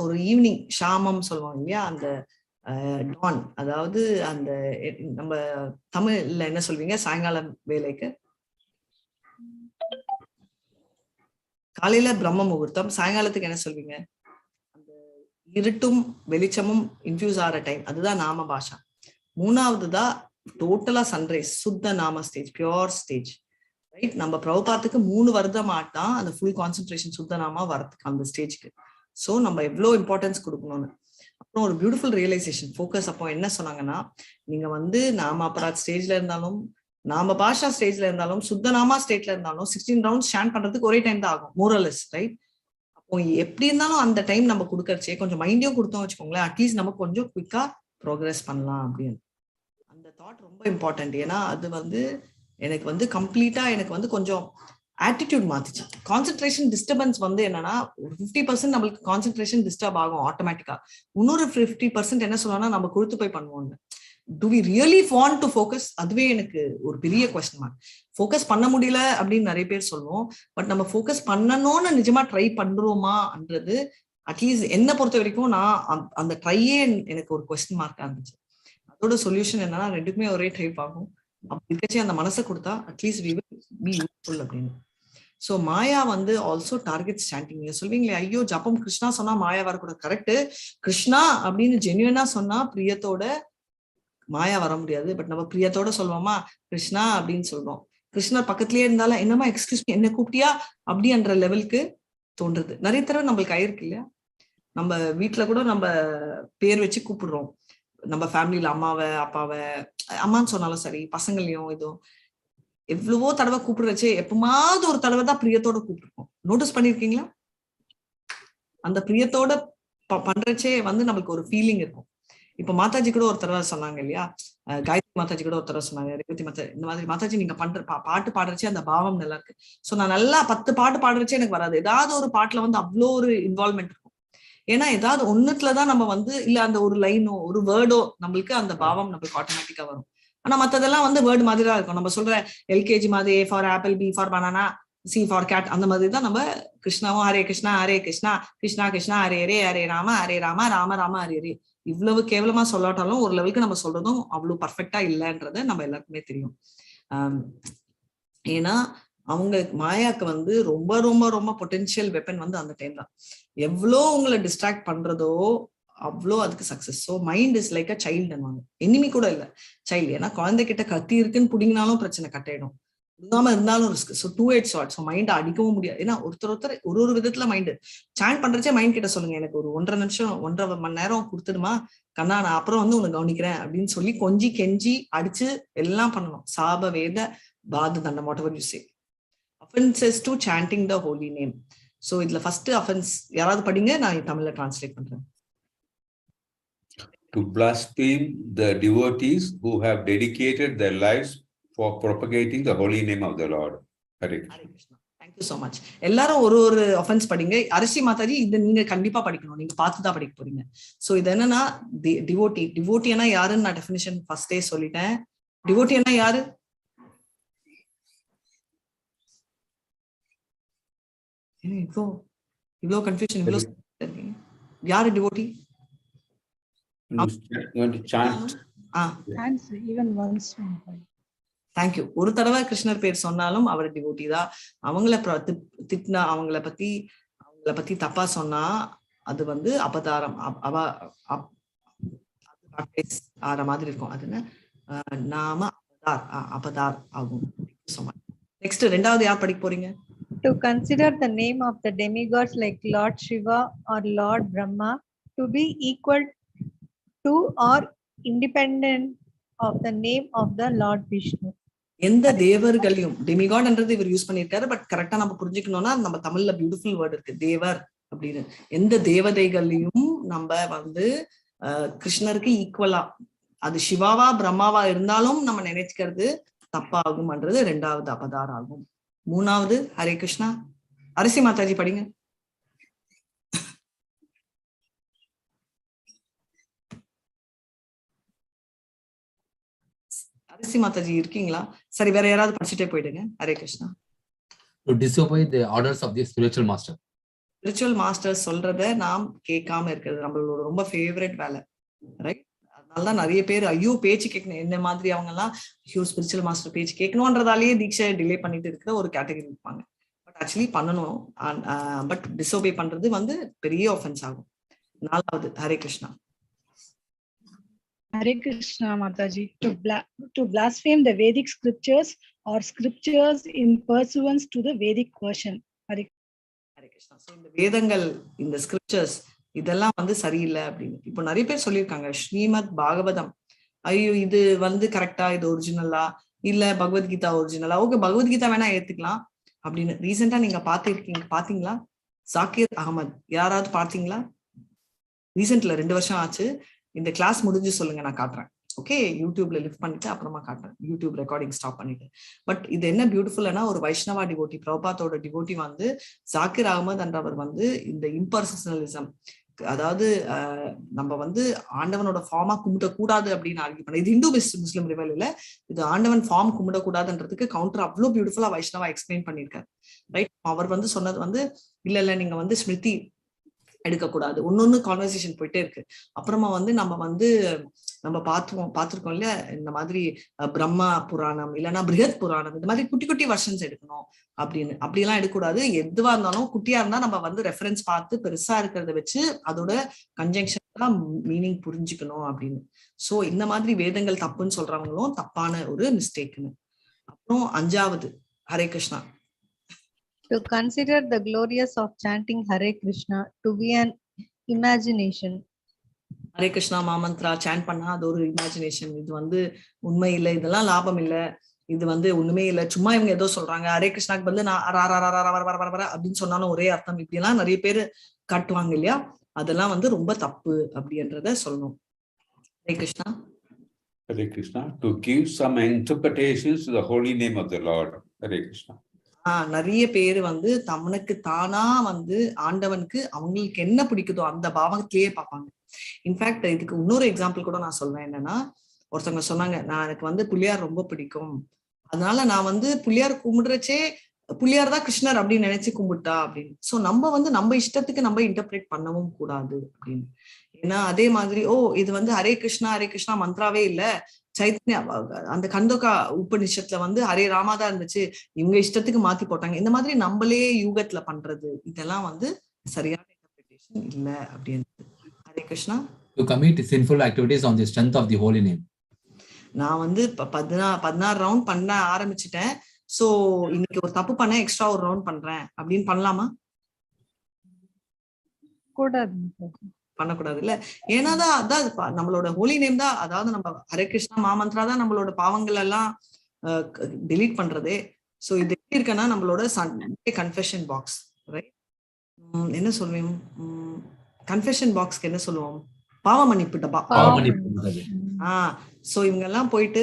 ஒரு ஈவினிங் ஷாமம் சொல்லுவாங்க இல்லையா, அந்த டான், அதாவது அந்த நம்ம தமிழ்ல என்ன சொல்வீங்க, சாயங்காலம் வேலைக்கு காலையில பிரம்ம முகூர்த்தம், சாயங்காலத்துக்கு என்ன சொல்வீங்க, அந்த இருட்டும் வெளிச்சமும் இன்ஃபியூஸ் ஆகிற டைம், அதுதான் நாம பாஷா. மூணாவதுதான் டோட்டலா சன்ரைஸ், சுத்த நாம ஸ்டேஜ், பியோர் ஸ்டேஜ், ரைட்? நம்ம பிரபுபாத்துக்கு 3 வருடமாட்டான் அந்த ஃபுல் கான்சென்ட்ரேஷன் சுத்த நாமா வரதுக்கு அந்த ஸ்டேஜ்க்கு. ஸோ நம்ம எவ்வளோ இம்பார்ட்டன்ஸ் கொடுக்கணும்னு. அப்புறம் ஒரு பியூட்டிஃபுல் ரியலைசேஷன் ஃபோக்கஸ். அப்போ என்ன சொன்னாங்கன்னா, நீங்க நாம அபராத் ஸ்டேஜ்ல இருந்தாலும், நாம பாஷா ஸ்டேஜ்ல இருந்தாலும், சுத்த நாமா ஸ்டேட்ல இருந்தாலும் 16 ரவுண்ட்ஸ் ஸ்டாண்ட் பண்றதுக்கு ஒரே டைம் தான் ஆகும், மோரலஸ், ரைட்? அப்போ எப்படி இருந்தாலும் அந்த டைம் நம்ம கொடுக்கறச்சே கொஞ்சம் மைண்டையும் கொடுத்தோம் வச்சுக்கோங்களேன், அட்லீஸ்ட் நம்ம கொஞ்சம் குயிக்கா ப்ரோக்ரஸ் பண்ணலாம் அப்படின்னு. அந்த தாட் ரொம்ப இம்பார்ட்டன்ட். ஏன்னா அது எனக்கு கம்ப்ளீட்டா எனக்கு கொஞ்சம் ஆட்டிடியூட் மாத்திச்சு. கான்சென்ட்ரேஷன் டிஸ்டர்பன்ஸ் என்னன்னா, 50% நம்மளுக்கு கான்சென்ட்ரேஷன் டிஸ்டர்ப் ஆகும் ஆட்டோமேட்டிக்கா. இன்னொரு 50% என்ன சொல்லணும்னா, நம்ம கொடுத்து போய் பண்ணுவோம்னு. Do we really want to focus? அதுவே எனக்கு ஒரு பெரிய கொஸ்டின் மார்க். ஃபோக்கஸ் பண்ண முடியல அப்படின்னு நிறைய பேர் சொல்லுவோம். பட் நம்ம ஃபோக்கஸ் பண்ணணும்னு நிஜமா ட்ரை பண்றோமான்றது அட்லீஸ்ட் என்னை பொறுத்த வரைக்கும் நான் அந்த ட்ரையே எனக்கு ஒரு கொஸ்டின் மார்க்கா இருந்துச்சு. அதோட சொல்யூஷன் என்னன்னா, ரெண்டுக்குமே ஒரே டைப் ஆகும். அப்படி இருக்கச்சு அந்த மனசை கொடுத்தா at least we will be useful அப்படின்னு. So Maya also target standing. நீங்க சொல்வீங்களே, ஐயோ ஜப்பம் கிருஷ்ணா சொன்னா மாயா வரக்கூடாது. கரெக்ட், கிருஷ்ணா அப்படின்னு ஜென்யூனா சொன்னா பிரியத்தோட மாயா வர முடியாது. பட் நம்ம பிரியத்தோட சொல்லுவோமா கிருஷ்ணா அப்படின்னு சொல்றோம். கிருஷ்ணர் பக்கத்துலயே இருந்தாலும் என்னமா எக்ஸ்கியூஸ் மீ என்ன கூப்பிட்டியா அப்படின்ற லெவலுக்கு தோன்றுது. நிறைய தடவை நம்மளுக்கு ஆயிருக்கு இல்லையா, நம்ம வீட்டுல கூட நம்ம பேர் வச்சு கூப்பிடுறோம். நம்ம ஃபேமிலியில அம்மாவை அப்பாவை, அம்மான்னு சொன்னாலும் சரி, பசங்களையும் இதுவும் எவ்வளவோ தடவை கூப்பிடுறச்சே எப்பமாவது ஒரு தடவை தான் பிரியத்தோட கூப்பிட்டுருக்கோம். நோட்டீஸ் பண்ணிருக்கீங்களா? அந்த பிரியத்தோட பண்றச்சே நம்மளுக்கு ஒரு ஃபீலிங் இருக்கும். இப்ப மாதாஜி கூட ஒரு தடவை சொன்னாங்க இல்லையா, காயத்ரி மாதாஜி கூட ஒரு தடவை சொன்னாங்க, ரேவதி மாதா இந்த மாதிரி, மாதாஜி நீங்க பண்ற பாட்டு பாடுறச்சே அந்த பாவம் நல்லா இருக்கு. சோ நான் நல்லா 10 பாட்டு பாடுறச்சே எனக்கு வராது. ஏதாவது ஒரு பாட்டுல அவ்வளோ ஒரு இன்வால்வ்மெண்ட் இருக்கும். ஏன்னா ஏதாவது ஒண்ணுத்துலதான் நம்ம இல்ல அந்த ஒரு லைனோ ஒரு வேர்டோ நம்மளுக்கு அந்த பாவம் நம்மளுக்கு ஆட்டோமேட்டிக்கா வரும். ஆனா மத்ததெல்லாம் வேர்டு மாதிரி தான் இருக்கும். நம்ம சொல்ற எல்கேஜி மாதிரி A for apple, B for banana, C for cat, அந்த மாதிரி தான் நம்ம கிருஷ்ணாவும் ஹரே கிருஷ்ணா கிருஷ்ணா கிருஷ்ணா ஹரே ஹரே ஹரே ராம ராம ராம ஹரே ஹரே இவ்வளவு கேவலமா சொல்லாட்டாலும் ஒரு லெவலுக்கு நம்ம சொல்றதும் அவ்வளவு பர்ஃபெக்டா இல்லைன்றது நம்ம எல்லாருக்குமே தெரியும். ஏன்னா அவங்களுக்கு மாயாக்கு ரொம்ப ரொம்ப ரொம்ப பொட்டென்ஷியல் வெப்பன் அந்த டைம் தான். எவ்வளோ உங்களை டிஸ்ட்ராக்ட் பண்றதோ அவ்வளோ அதுக்கு success. So mind is like a child. Enemy கூட இல்லை, சைல்டு. ஏன்னா குழந்தைகிட்ட கத்தி இருக்குன்னு பிடிங்கினாலும் பிரச்சனை, கட்டாயிடும். இல்லாம இருந்தாலும் risk. So 2-8 short. So mind அடிக்கவும் முடியாது. ஏன்னா ஒருத்தர் ஒரு விதத்துல மைண்டு சாண்ட் பண்றச்சே மைண்ட் கிட்ட சொல்லுங்க, எனக்கு ஒரு 1.5 நிமிஷம் 1.5 மணி நேரம் கொடுத்துடுமா கண்ணா, நான் அப்புறம் உன்னை கவனிக்கிறேன் அப்படின்னு சொல்லி கொஞ்சி கெஞ்சி அடிச்சு எல்லாம் பண்ணணும். சாப வேத பாத தண்டம், what ever you say. offenses to chanting the holy name. So இதுல ஃபர்ஸ்ட் offense யாராவது படிங்க, நான் தமிழ்ல டிரான்ஸ்லேட் பண்றேன். To blaspheme the devotees who have dedicated their lives for propagating the holy name of the Lord. Hare Krishna. Thank you so much. எல்லாரும் ஒரு offense படிங்க. அரசி மாதாஜி இது நீங்க கண்டிப்பா படிக்கணும், நீங்க பார்த்து தான் படிக்க போறீங்க. சோ இது என்னன்னா டிவோட்டினா யாருன்னு நான் டெஃபினிஷன் ஃபர்ஸ்டே சொல்லிட்டேன். டிவோட்டினா யாரு? இவ்வளோ கன்ஃபியூஷன், இவ்வளோ யாரு டிவோட்டி? தேங்க்யூ. ஒரு தடவை கிருஷ்ணர் பேர் சொன்னாலும் அவர் டிவோட்டி தான். அவங்கள திட்டினா, அவங்கள பத்தி தப்பா சொன்னா அது அபதாரம், ஆற மாதிரி இருக்கும். அது நாம அபதார் ஆகும். நெக்ஸ்ட் ரெண்டாவது யார் படிக்க போறீங்க? To consider the name of the demigods like Lord Shiva or Lord Brahma to be equal to or independent of the name of the Lord Vishnu. எந்த தேவர்களையும், டெமிகாட்ன்றது இவர் யூஸ் பண்ணிருக்காரு, பட் கரெக்டா நம்ம புரிஞ்சுக்கணும்னா நம்ம தமிழ்ல பியூட்டிஃபுல் வேர்ட் இருக்கு, தேவர் அப்படின்னு. எந்த தேவதைகளையும் நம்ம கிருஷ்ணருக்கு ஈக்குவலா, அது சிவாவா பிரம்மாவா இருந்தாலும் நம்ம நினைச்சுக்கிறது தப்பாகும்ன்றது ரெண்டாவது அபதாரம் ஆகும். மூணாவது ஹரே கிருஷ்ணா. அரசி மாதாஜி படிங்க. அரிசி மாதாஜி இருக்கீங்களா? சரி, வேற யாராவது படிச்சுட்டே போயிடுங்க. Hare Krishna. To disobey the orders of the spiritual master. Spiritual master சொல்றத நாம் கேட்காம இருக்கிறது நம்மளோட ரொம்ப ஃபேவரட் வேலை, ரைட்? அதனாலதான் நிறைய பேர் ஐயோ பேச்சு கேட்கணும் என்ன மாதிரி அவங்க எல்லாம் ஐயோ ஸ்பிரிச்சுவல் மாஸ்டர் பேச்சு கேட்கணும்ன்றதாலேயே தீட்சை டிலே பண்ணிட்டு இருக்கிற ஒரு கேட்டகரி இருப்பாங்க. பட் ஆக்சுவலி பண்ணணும், பட் டிசோபே பண்றது வந்து பெரிய ஆஃபென்ஸ் ஆகும். 4வது Hare Krishna. Hare Krishna Mataji. To blaspheme the Vedic scriptures or scriptures in pursuance to the Vedic version. Hare Krishna. So இந்த வேதங்கள், இந்த ஸ்கிரிப்சர்ஸ் இதெல்லாம் வந்து சரியில்லை அப்படின்னு இப்போ நிறைய பேர் சொல்லியிருக்காங்க. ஸ்ரீமத் பாகவதம், ஐயோ இது வந்து கரெக்டா, இது ஒரிஜினலா, இல்ல பகவத்கீதா ஒரிஜினலா, ஓகே பகவத்கீதா வேணா ஏத்துக்கலாம் அப்படின்னு. ரீசெண்டா நீங்க பாத்தீங்களா ஜாக்கிர் அகமது? யாராவது பார்த்தீங்களா? ரீசெண்ட்ல 2 வருஷம் ஆச்சு. இந்த கிளாஸ் முடிஞ்சு சொல்லுங்க, நான் காட்டுறேன். ஓகே, யூடியூப்ல லிஃப்ட் பண்ணிட்டு அப்புறமா காட்டுறேன், யூடியூப் ரெக்கார்டிங் ஸ்டாப் பண்ணிட்டு. பட் இது என்ன பியூட்டிஃபுல்னா, ஒரு வைஷ்ணவா டிவோட்டி, பிரபுபாதோட டிவோட்டி வந்து ஜாக்கிர் அகமது என்றவர் வந்து இந்த இம்பர்சனலிசம், அதாவது நம்ம வந்து ஆண்டவனோட ஃபார்மா கும்பிடக்கூடாது அப்படின்னு ஆர்கியூ பண்ண. இது இந்து முஸ்லிம் ரிவல் இல்ல, இது ஆண்டவன் ஃபார்ம் கும்பிடக்கூடாதுன்றதுக்கு கவுண்டர் அவ்வளவு பியூட்டிஃபுல்லா வைஷ்ணவா எக்ஸ்பிளைன் பண்ணியிருக்காரு, ரைட்? அவர் வந்து சொன்னது வந்து இல்ல நீங்க வந்து ஸ்மிருதி எடுக்கக்கூடாது. ஒன்னொன்னு கான்வர்சேஷன் போயிட்டே இருக்கு. அப்புறமா வந்து நம்ம பார்த்திருக்கோம் இல்லையா, இந்த மாதிரி பிரம்மா புராணம் இல்லைன்னா பிருகத் புராணம், இந்த மாதிரி குட்டி குட்டி வெர்ஷன்ஸ் எடுக்கணும் அப்படின்னு. அப்படியெல்லாம் எடுக்கக்கூடாது. எதுவா இருந்தாலும் குட்டியா இருந்தா நம்ம வந்து ரெஃபரன்ஸ் பார்த்து பெருசா இருக்கிறத வச்சு அதோட கன்ஜங்ஷன் தான் மீனிங் புரிஞ்சுக்கணும் அப்படின்னு. சோ இந்த மாதிரி வேதங்கள் தப்புன்னு சொல்றவங்களும் தப்பான ஒரு மிஸ்டேக்னு. அப்புறம் 5வது Hare Krishna. To consider the glorious of chanting Hare Krishna to be an imagination. Hare Krishna மாமந்த்ரா சாண்ட் பண்ணா அது ஒரு இமேஜினேஷன். இது வந்து உண்மை இல்லை, இதெல்லாம் லாபம் இல்லை, இது வந்து ஒண்ணுமே இல்லை, சும்மா இவங்க ஏதோ சொல்றாங்க. ஹரே கிருஷ்ணாக்கு வந்து நான் வர அப்படின்னு சொன்னாலும் ஒரே அர்த்தம், இப்படி எல்லாம் நிறைய பேர் காட்டுவாங்க இல்லையா, அதெல்லாம் வந்து ரொம்ப தப்பு அப்படின்றத சொல்லணும். Hare Krishna. Hare Krishna. To give some interpretations to the holy name of the Lord. Hare Krishna. நிறைய பேர் வந்து தமனுக்கு தானா வந்து ஆண்டவனுக்கு அவங்களுக்கு என்ன பிடிக்குதோ அந்த பாவத்திலேயே பார்ப்பாங்க. இன்ஃபேக்ட் இதுக்கு இன்னொரு எக்ஸாம்பிள் கூட நான் சொல்வேன். என்னன்னா, ஒருத்தவங்க சொன்னாங்க, எனக்கு வந்து புள்ளியார் ரொம்ப பிடிக்கும், அதனால நான் வந்து புள்ளியார் கும்பிடுறச்சே புள்ளியார் தான் கிருஷ்ணர் அப்படின்னு நினைச்சு கும்பிட்டா அப்படின்னு. சோ நம்ம வந்து நம்ம இஷ்டத்துக்கு நம்ம இன்டர்பிரேட் பண்ணவும் கூடாது அப்படின்னு. ஏன்னா அதே மாதிரி இது வந்து ஹரே கிருஷ்ணா மந்த்ராவே இல்ல, சைத்தன்யா அந்த கந்தோகா உபநிஷத்துல வந்து ஹரே ராமா தான் இருந்துச்சு, இவங்க இஷ்டத்துக்கு மாத்தி போட்டாங்க. இந்த மாதிரி நம்மளே யூகத்துல பண்றது இதெல்லாம் வந்து சரியான இன்டர்பிரேஷன் இல்ல அப்படின்னு. Hare Krishna. To commit sinful activities on the strength of the holy name. நான் வந்து 16 ரவுண்ட் பண்ண ஆரம்பிச்சுட்டேன். சோ இன்னைக்கு ஒரு தப்பு பண்ண எக்ஸ்ட்ரா ஒரு ரவுண்ட் பண்றேன் அப்படின்னு பண்ணலாமா? பண்ணக்கூடாது இல்ல. ஏன்னாதான் அதான் நம்மளோட ஹோலி நேம் தான், அதாவது நம்ம ஹரே கிருஷ்ணா மாமந்த்ரா தான் நம்மளோட பாவங்கள் எல்லாம் delete பண்றதே. சோ இது எப்படி இருக்குன்னா, நம்மளோட சண்டே கன்ஃபெஷன் பாக்ஸ், ரைட்? என்ன சொல்லுவோம் கன்ஃபெஷன் பாக்ஸ்க்கு? என்ன சொல்லுவோம்? பாவ மன்னிப்பு டப்பா. சோ இவங்க எல்லாம் போயிட்டு,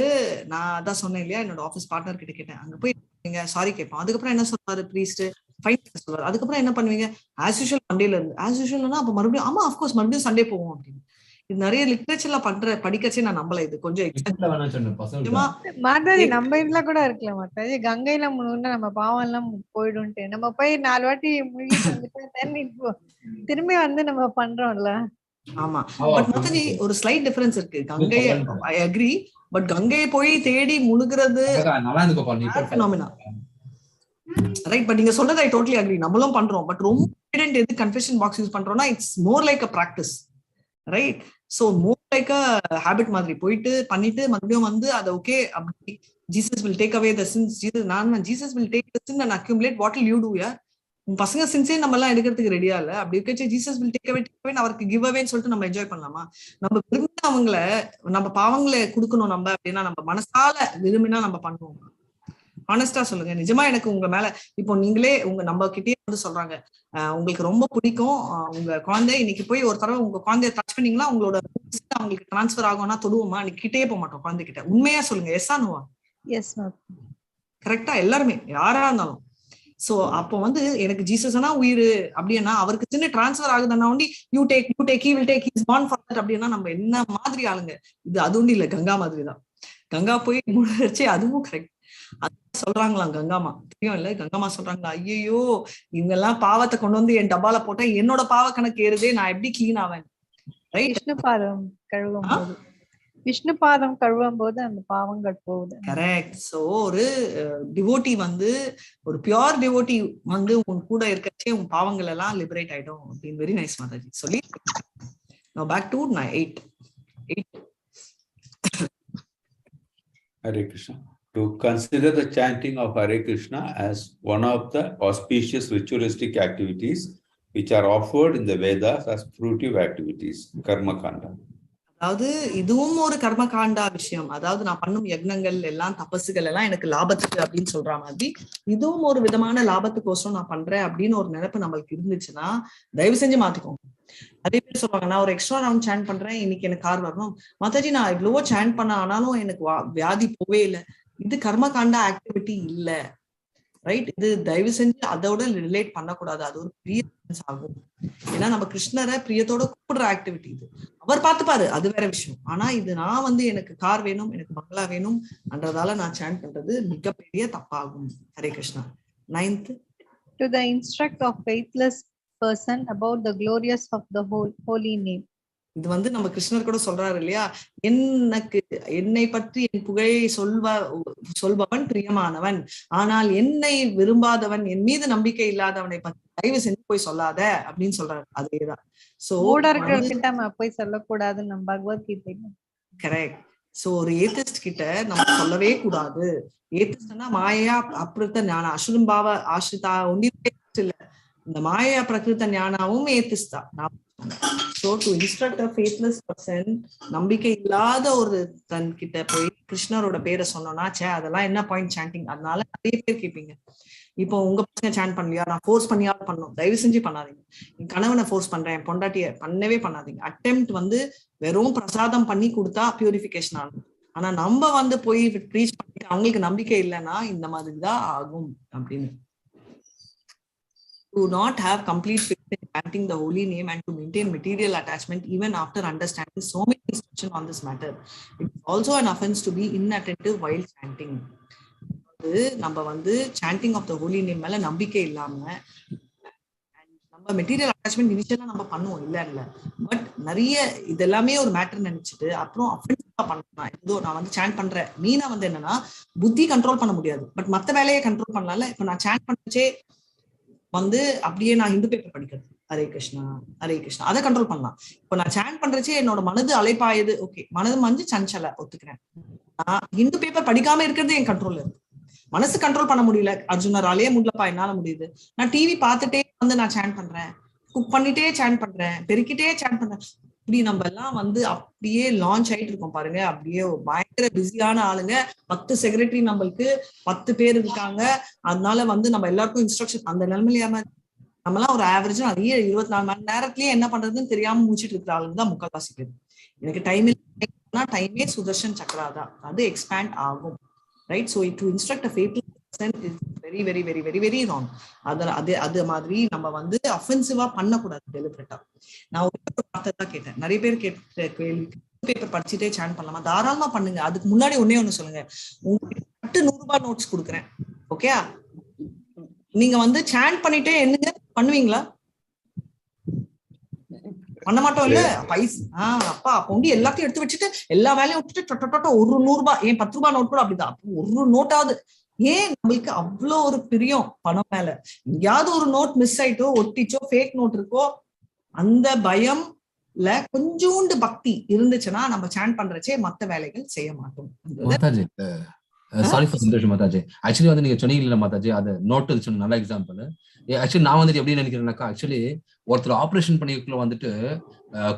நான் அதான் சொன்னேன் இல்லையா, என்னோட ஆபீஸ் பார்ட்னர் கிட்ட கேட்டேன், அங்க போய் நீங்க சாரி கேட்போம். அதுக்கப்புறம் என்ன சொல்றாரு பிரீஸ்ட், ஃபைன் சொல்றாரு. அதுக்கப்புறம் என்ன பண்ணுவீங்க? ஆஸ் யூஷுவல் மண்டேல இருந்து. ஆஸ் யூஷுவல்னா அப்ப மறுபடியும் ஆமா ஆஃப்கோர்ஸ் மறுபடியும் சண்டே போவோம் அப்படின்னு. இது நிறைய லிட்ரேச்சர்ல படிக்கச்சே நான் நம்பல. இது கொஞ்சம் மாதாஜி நம்ம இதுல கூட இருக்கல மாதாஜி, கங்கையில முழுன்னா நம்ம பாவம் எல்லாம் போயிடும்ட்டு நம்ம போய் 4 வாட்டி முழுகிட்டு வந்துட்டு திரும்பி வந்து நம்ம பண்றோம்ல. ஆமா, பட் மாதாஜி ஒரு ஸ்லைட் டிஃபரன்ஸ் இருக்கு. கங்கை ஐ அக்ரி, பட் கங்கையை போய் தேடி முழுகிறது ரைட். பட் நீங்க சொல்றது ஐ டோட்டலி அக்ரி, நம்மளும் பண்றோம். பட் ரொம்ப எது கன்ஃபெஷன் பாக்ஸ் யூஸ் பண்றோம்னா it's more like a practice, right? So more like a habit மாதிரி போயிட்டு பண்ணிட்டு மறுபடியும் வந்து அதை ஓகே அப்படி Jesus will take away the sins, Jesus will take the sin and accumulate, what will you do? Yeah உங்க பசங்க சின்ஸே நம்ம எல்லாம் எடுக்கிறதுக்கு ரெடியா இல்ல, அப்படி இருக்கச்சு ஜீசஸ் வில் டேக் அவே அவருக்கு கிவ் அவேன்னு சொல்லிட்டு நம்ம என்ஜாய் பண்ணலாமா? நம்ம விரும்பின அவங்களை நம்ம பாவங்களை கொடுக்கணும் நம்ம அப்படின்னா, நம்ம மனசால விரும்பினா நம்ம பண்ணுவோம். ஆனஸ்டா சொல்லுங்க, நிஜமா எனக்கு உங்க மேல இப்போ நீங்களே நம்ம கிட்டே வந்து சொல்றாங்க, உங்களுக்கு ரொம்ப பிடிக்கும் உங்க குழந்தை, இன்னைக்கு போய் ஒரு தடவை உங்க குழந்தைய டச் பண்ணீங்களா உங்களோட அவங்களுக்கு டிரான்ஸ்பர் ஆகும்னா தொடுவோமா? இன்னைக்கு கிட்டே போக மாட்டோம் குழந்தைகிட்ட. உண்மையா சொல்லுங்க, எஸ் ஆர் நோவா? Yes ma'am. கரெக்டா? எல்லாருமே யாரா இருந்தாலும். சோ அப்போ வந்து எனக்கு ஜீசஸ்னா உயிர் அப்படின்னா, அவருக்கு சின்ன டிரான்ஸ்பர் ஆகுதுன்னா ஒண்டி you take he will take he is born for that அப்படின்னா நம்ம என்ன மாதிரி ஆளுங்க? இது அது ஒண்டி இல்ல, கங்கா மாதிரி தான். கங்கா போய் முழுச்சு அதுவும் கரெக்ட். சொல்றாங்களாம் கங்காமா, தெரியும் இல்ல, கங்காமா சொல்றாங்களா, ஐயோ இவங்க எல்லாம் பாவத்தை கொண்டு வந்து என் டப்பால போட்டா என்னோட பாவ கணக்கு ஏறுதே, நான் எப்படி கிளீன் ஆவேன். விஷ்ணு பாதம் கழுவும் போது, விஷ்ணு பாதம் கழுவும் போது அந்த பாவங்கள் போகுது. கரெக்ட். சோ ஒரு டிவோட்டி வந்து, ஒரு பியூர் டிவோட்டி வந்து உன் கூட இருக்கச்சே உன் பாவங்கள் எல்லாம் லிபரேட் ஆயிடும் அப்படின்னு. வெரி நைஸ் மாதாஜி சொல்லி. Now back to 8. Hare Krishna. To consider the chanting of Hare Krishna as one of the auspicious ritualistic activities which are offered in the Vedas as fruitive activities, karma kanda. அதாவது இதுவும் ஒரு கர்ம காண்டா விஷயம். அதாவது நான் பண்ணும் யக்னங்கள் எல்லாம் தபசுகள் எல்லாம் எனக்கு லாபத்துக்கு அப்படின்னு சொல்ற மாதிரி இதுவும் ஒரு விதமான லாபத்துக்கோசரம் நான் பண்றேன் அப்படின்னு ஒரு நினைப்பு நம்மளுக்கு இருந்துச்சுன்னா தயவு செஞ்சு மாத்திக்கோங்க. அதே பேர் சொல்லுவாங்க, நான் ஒரு எக்ஸ்ட்ரா ரவுண்ட் சாண்ட் பண்றேன், இன்னைக்கு எனக்கு கார் வரணும், மாதாஜி நான் இவ்வளவோ சாண்ட் பண்ண ஆனாலும் எனக்கு வியாதி போவே இல்லை. இது கர்ம காண்டா ஆக்டிவிட்டி இல்ல, ரைட்? இது தயவு செஞ்சு அதோட ரிலேட் பண்ணக்கூடாது. அது ஒரு பெரிய ஆகும். ஏன்னா நம்ம கிருஷ்ணரை பிரியத்தோட கூப்பிடுற ஆக்டிவிட்டி இது. அவர் பார்த்துப்பாரு, அது வேற விஷயம். ஆனா இது நான் வந்து எனக்கு கார் வேணும், எனக்கு பங்களா வேணும் என்றதால நான் சாண்ட் பண்றது மிகப்பெரிய தப்பாகும். Hare Krishna. 9th. To the instruct of faithless person about the glorious of the holy name. இது வந்து நம்ம கிருஷ்ணர் கூட சொல்றாரு இல்லையா, என்னை பற்றி என் புகழை சொல்பவன் பிரியமானவன், ஆனால் என்னை விரும்பாதவன், என் மீது நம்பிக்கை இல்லாதவனை பற்றி தயவு செஞ்சு போய் சொல்லாத அப்படின்னு சொல்றாரு. அதேதான். சோ மூடர்கள்கிட்ட போய் சொல்லக்கூடாது நம்ம பகவத்கீதையில. கரெக்ட். சோ ஒரு ஏத்திஸ்ட் கிட்ட நம்ம சொல்லவே கூடாது. ஏத்திஸ்ட்னா மாயா அப்ருத்த ஞான அசுரம்பாவ ஆசிரிதா ஒண்டி இல்ல, இந்த மாயா பிரகிருத்த ஞானாவும் ஏத்திஸ்ட் தான். So to instruct a faithless person, நம்பிக்கை இல்லாத ஒரு தன் கிட்ட போய் கிருஷ்ணரோட பேரை சொன்னோம்னா, அதெல்லாம் என்ன பாயிண்ட் சாண்டிங்? அதனால நிறைய பேர் கேட்பீங்க, இப்போ உங்க பசங்க சாண்ட் பண்ணலையா, நான் ஃபோர்ஸ் பண்ணியாவது பண்ணணும். தயவு செஞ்சு பண்ணாதீங்க. என் கணவனை ஃபோர்ஸ் பண்றேன், பொண்டாட்டிய பண்ணவே பண்ணாதீங்க. அட்டெம்ப்ட் வந்து வெறும் பிரசாதம் பண்ணி கொடுத்தா பியூரிஃபிகேஷன் ஆகும். ஆனா நம்ம வந்து போய் ப்ரீச் பண்ணிட்டு அவங்களுக்கு நம்பிக்கை இல்லைன்னா இந்த மாதிரிதான் ஆகும் அப்படின்னு. To not have complete faith in chanting the holy name and to maintain material attachment even after understanding so many instructions on this matter. It is also an offense to be inattentive while chanting. நம்ம வந்து chanting of the holy name மேல நம்பிக்கை இல்லாம நம்ம material attachment இனிஷியலா நம்ம பண்ணுவோம், இல்ல பட் நிறைய இதெல்லாமே ஒரு மேட்டர் நினைச்சிட்டு அப்புறம் அஃபென்சிவா பண்ணலாம். ஏதோ நான் வந்து சாண்ட் பண்றேன், மீனா வந்து என்னன்னா புத்தி கண்ட்ரோல் பண்ண முடியாது, பட் மத்த வேலையை கண்ட்ரோல் பண்ணலாம்ல. இப்ப நான் சாண்ட் பண்ணச்சே வந்து அப்படியே நான் ஹிந்து பேப்பர் படிக்கிறது, ஹரே கிருஷ்ணா ஹரே கிருஷ்ணா, அதை கண்ட்ரோல் பண்ணலாம். இப்ப நான் சாண்ட் பண்றச்சே என்னோட மனது அலைப்பாயுது, ஓகே மனது மஞ்சு சஞ்சல ஒத்துக்கிறேன். நான் ஹிந்து பேப்பர் படிக்காம இருக்கிறது என் கண்ட்ரோல் இருக்கு. மனசு கண்ட்ரோல் பண்ண முடியல, அர்ஜுனராலேயே முடியலப்பா, என்னால முடியுது. நான் டிவி பார்த்துட்டே வந்து நான் சாண்ட் பண்றேன், குக் பண்ணிட்டே சாண்ட் பண்றேன், பெருக்கிட்டே சாண்ட் பண்றேன். இப்படி நம்ம எல்லாம் வந்து அப்படியே லான்ச் ஆயிட்டு இருக்கோம் பாருங்க. அப்படியே பயங்கர பிஸியான ஆளுங்க, 10 செக்ரட்டரி, நம்மளுக்கு 10 பேர் இருக்காங்க. அதனால வந்து நம்ம எல்லாருக்கும் இன்ஸ்ட்ரக்ஷன் அந்த நிலைமையிலாம நம்மலாம் ஒரு ஆவரேஜ் நிறைய 24 மணி நேரத்திலேயே என்ன பண்றதுன்னு தெரியாம முடிச்சிட்டு இருக்கிற ஆளுங்க தான் முக்கால்வாசி பேர். எனக்கு டைமே சுதர்ஷன் சக்கரா தான், அது எக்ஸ்பேண்ட் ஆகும், right? So to instruct a faithful person is very very very very very wrong. அது மாதிரி நம்ம வந்து அஃபென்சிவா பண்ணக்கூடாது டெலிபரேட்டா. நான் ஒரு வார்த்தை தான் கேட்டேன், நிறைய பேர் கேட்ட கேள்வி, பேப்பர் படிச்சுட்டே சாண்ட் பண்ணலாமா? தாராளமா பண்ணுங்க. அதுக்கு முன்னாடி ஒண்ணு சொல்லுங்க, உங்களுக்கு 100 ரூபாய் நோட்ஸ் கொடுக்குறேன், ஓகே? நீங்க வந்து சாண்ட் பண்ணிட்டே என்னங்க பண்ணுவீங்களா? பண்ண மாட்டோம் இல்ல. அப்பா பொண்டி எல்லாத்தையும் எடுத்து வச்சுட்டு எல்லா வேலையும் விட்டுட்டு ஒரு 100 ரூபாய், ஏன் 10 ரூபாய் நோட் கூட அப்படிதான், ஒரு நோட்டாவது. ஏன் நம்மளுக்கு அவ்வளோ ஒரு பிரியம் பணம் மேல? எங்கேயாவது ஒரு நோட் மிஸ் ஆயிட்டோ, ஒட்டிச்சோ, ஃபேக் நோட் இருக்கோ, அந்த பயம்ல கொஞ்சோண்டு பக்தி இருந்துச்சுன்னா நம்ம சாண்ட் பண்றச்சே மத்த வேலைகள் செய்ய மாட்டோம். சாரி ஃபார் சந்தோஷம் மாதாஜி. ஆக்சுவலி வந்து நீங்க சொன்னீங்கல்ல மாதாஜி, அது நோட்டு சொன்ன நல்ல எக்ஸாம்பிள். ஆக்சுவலி நான் வந்துட்டு எப்படி நினைக்கிறேன்னாக்கா, ஆக்சுவலி ஒருத்தர் ஆப்ரேஷன் பண்ணிக்குள்ள வந்துட்டு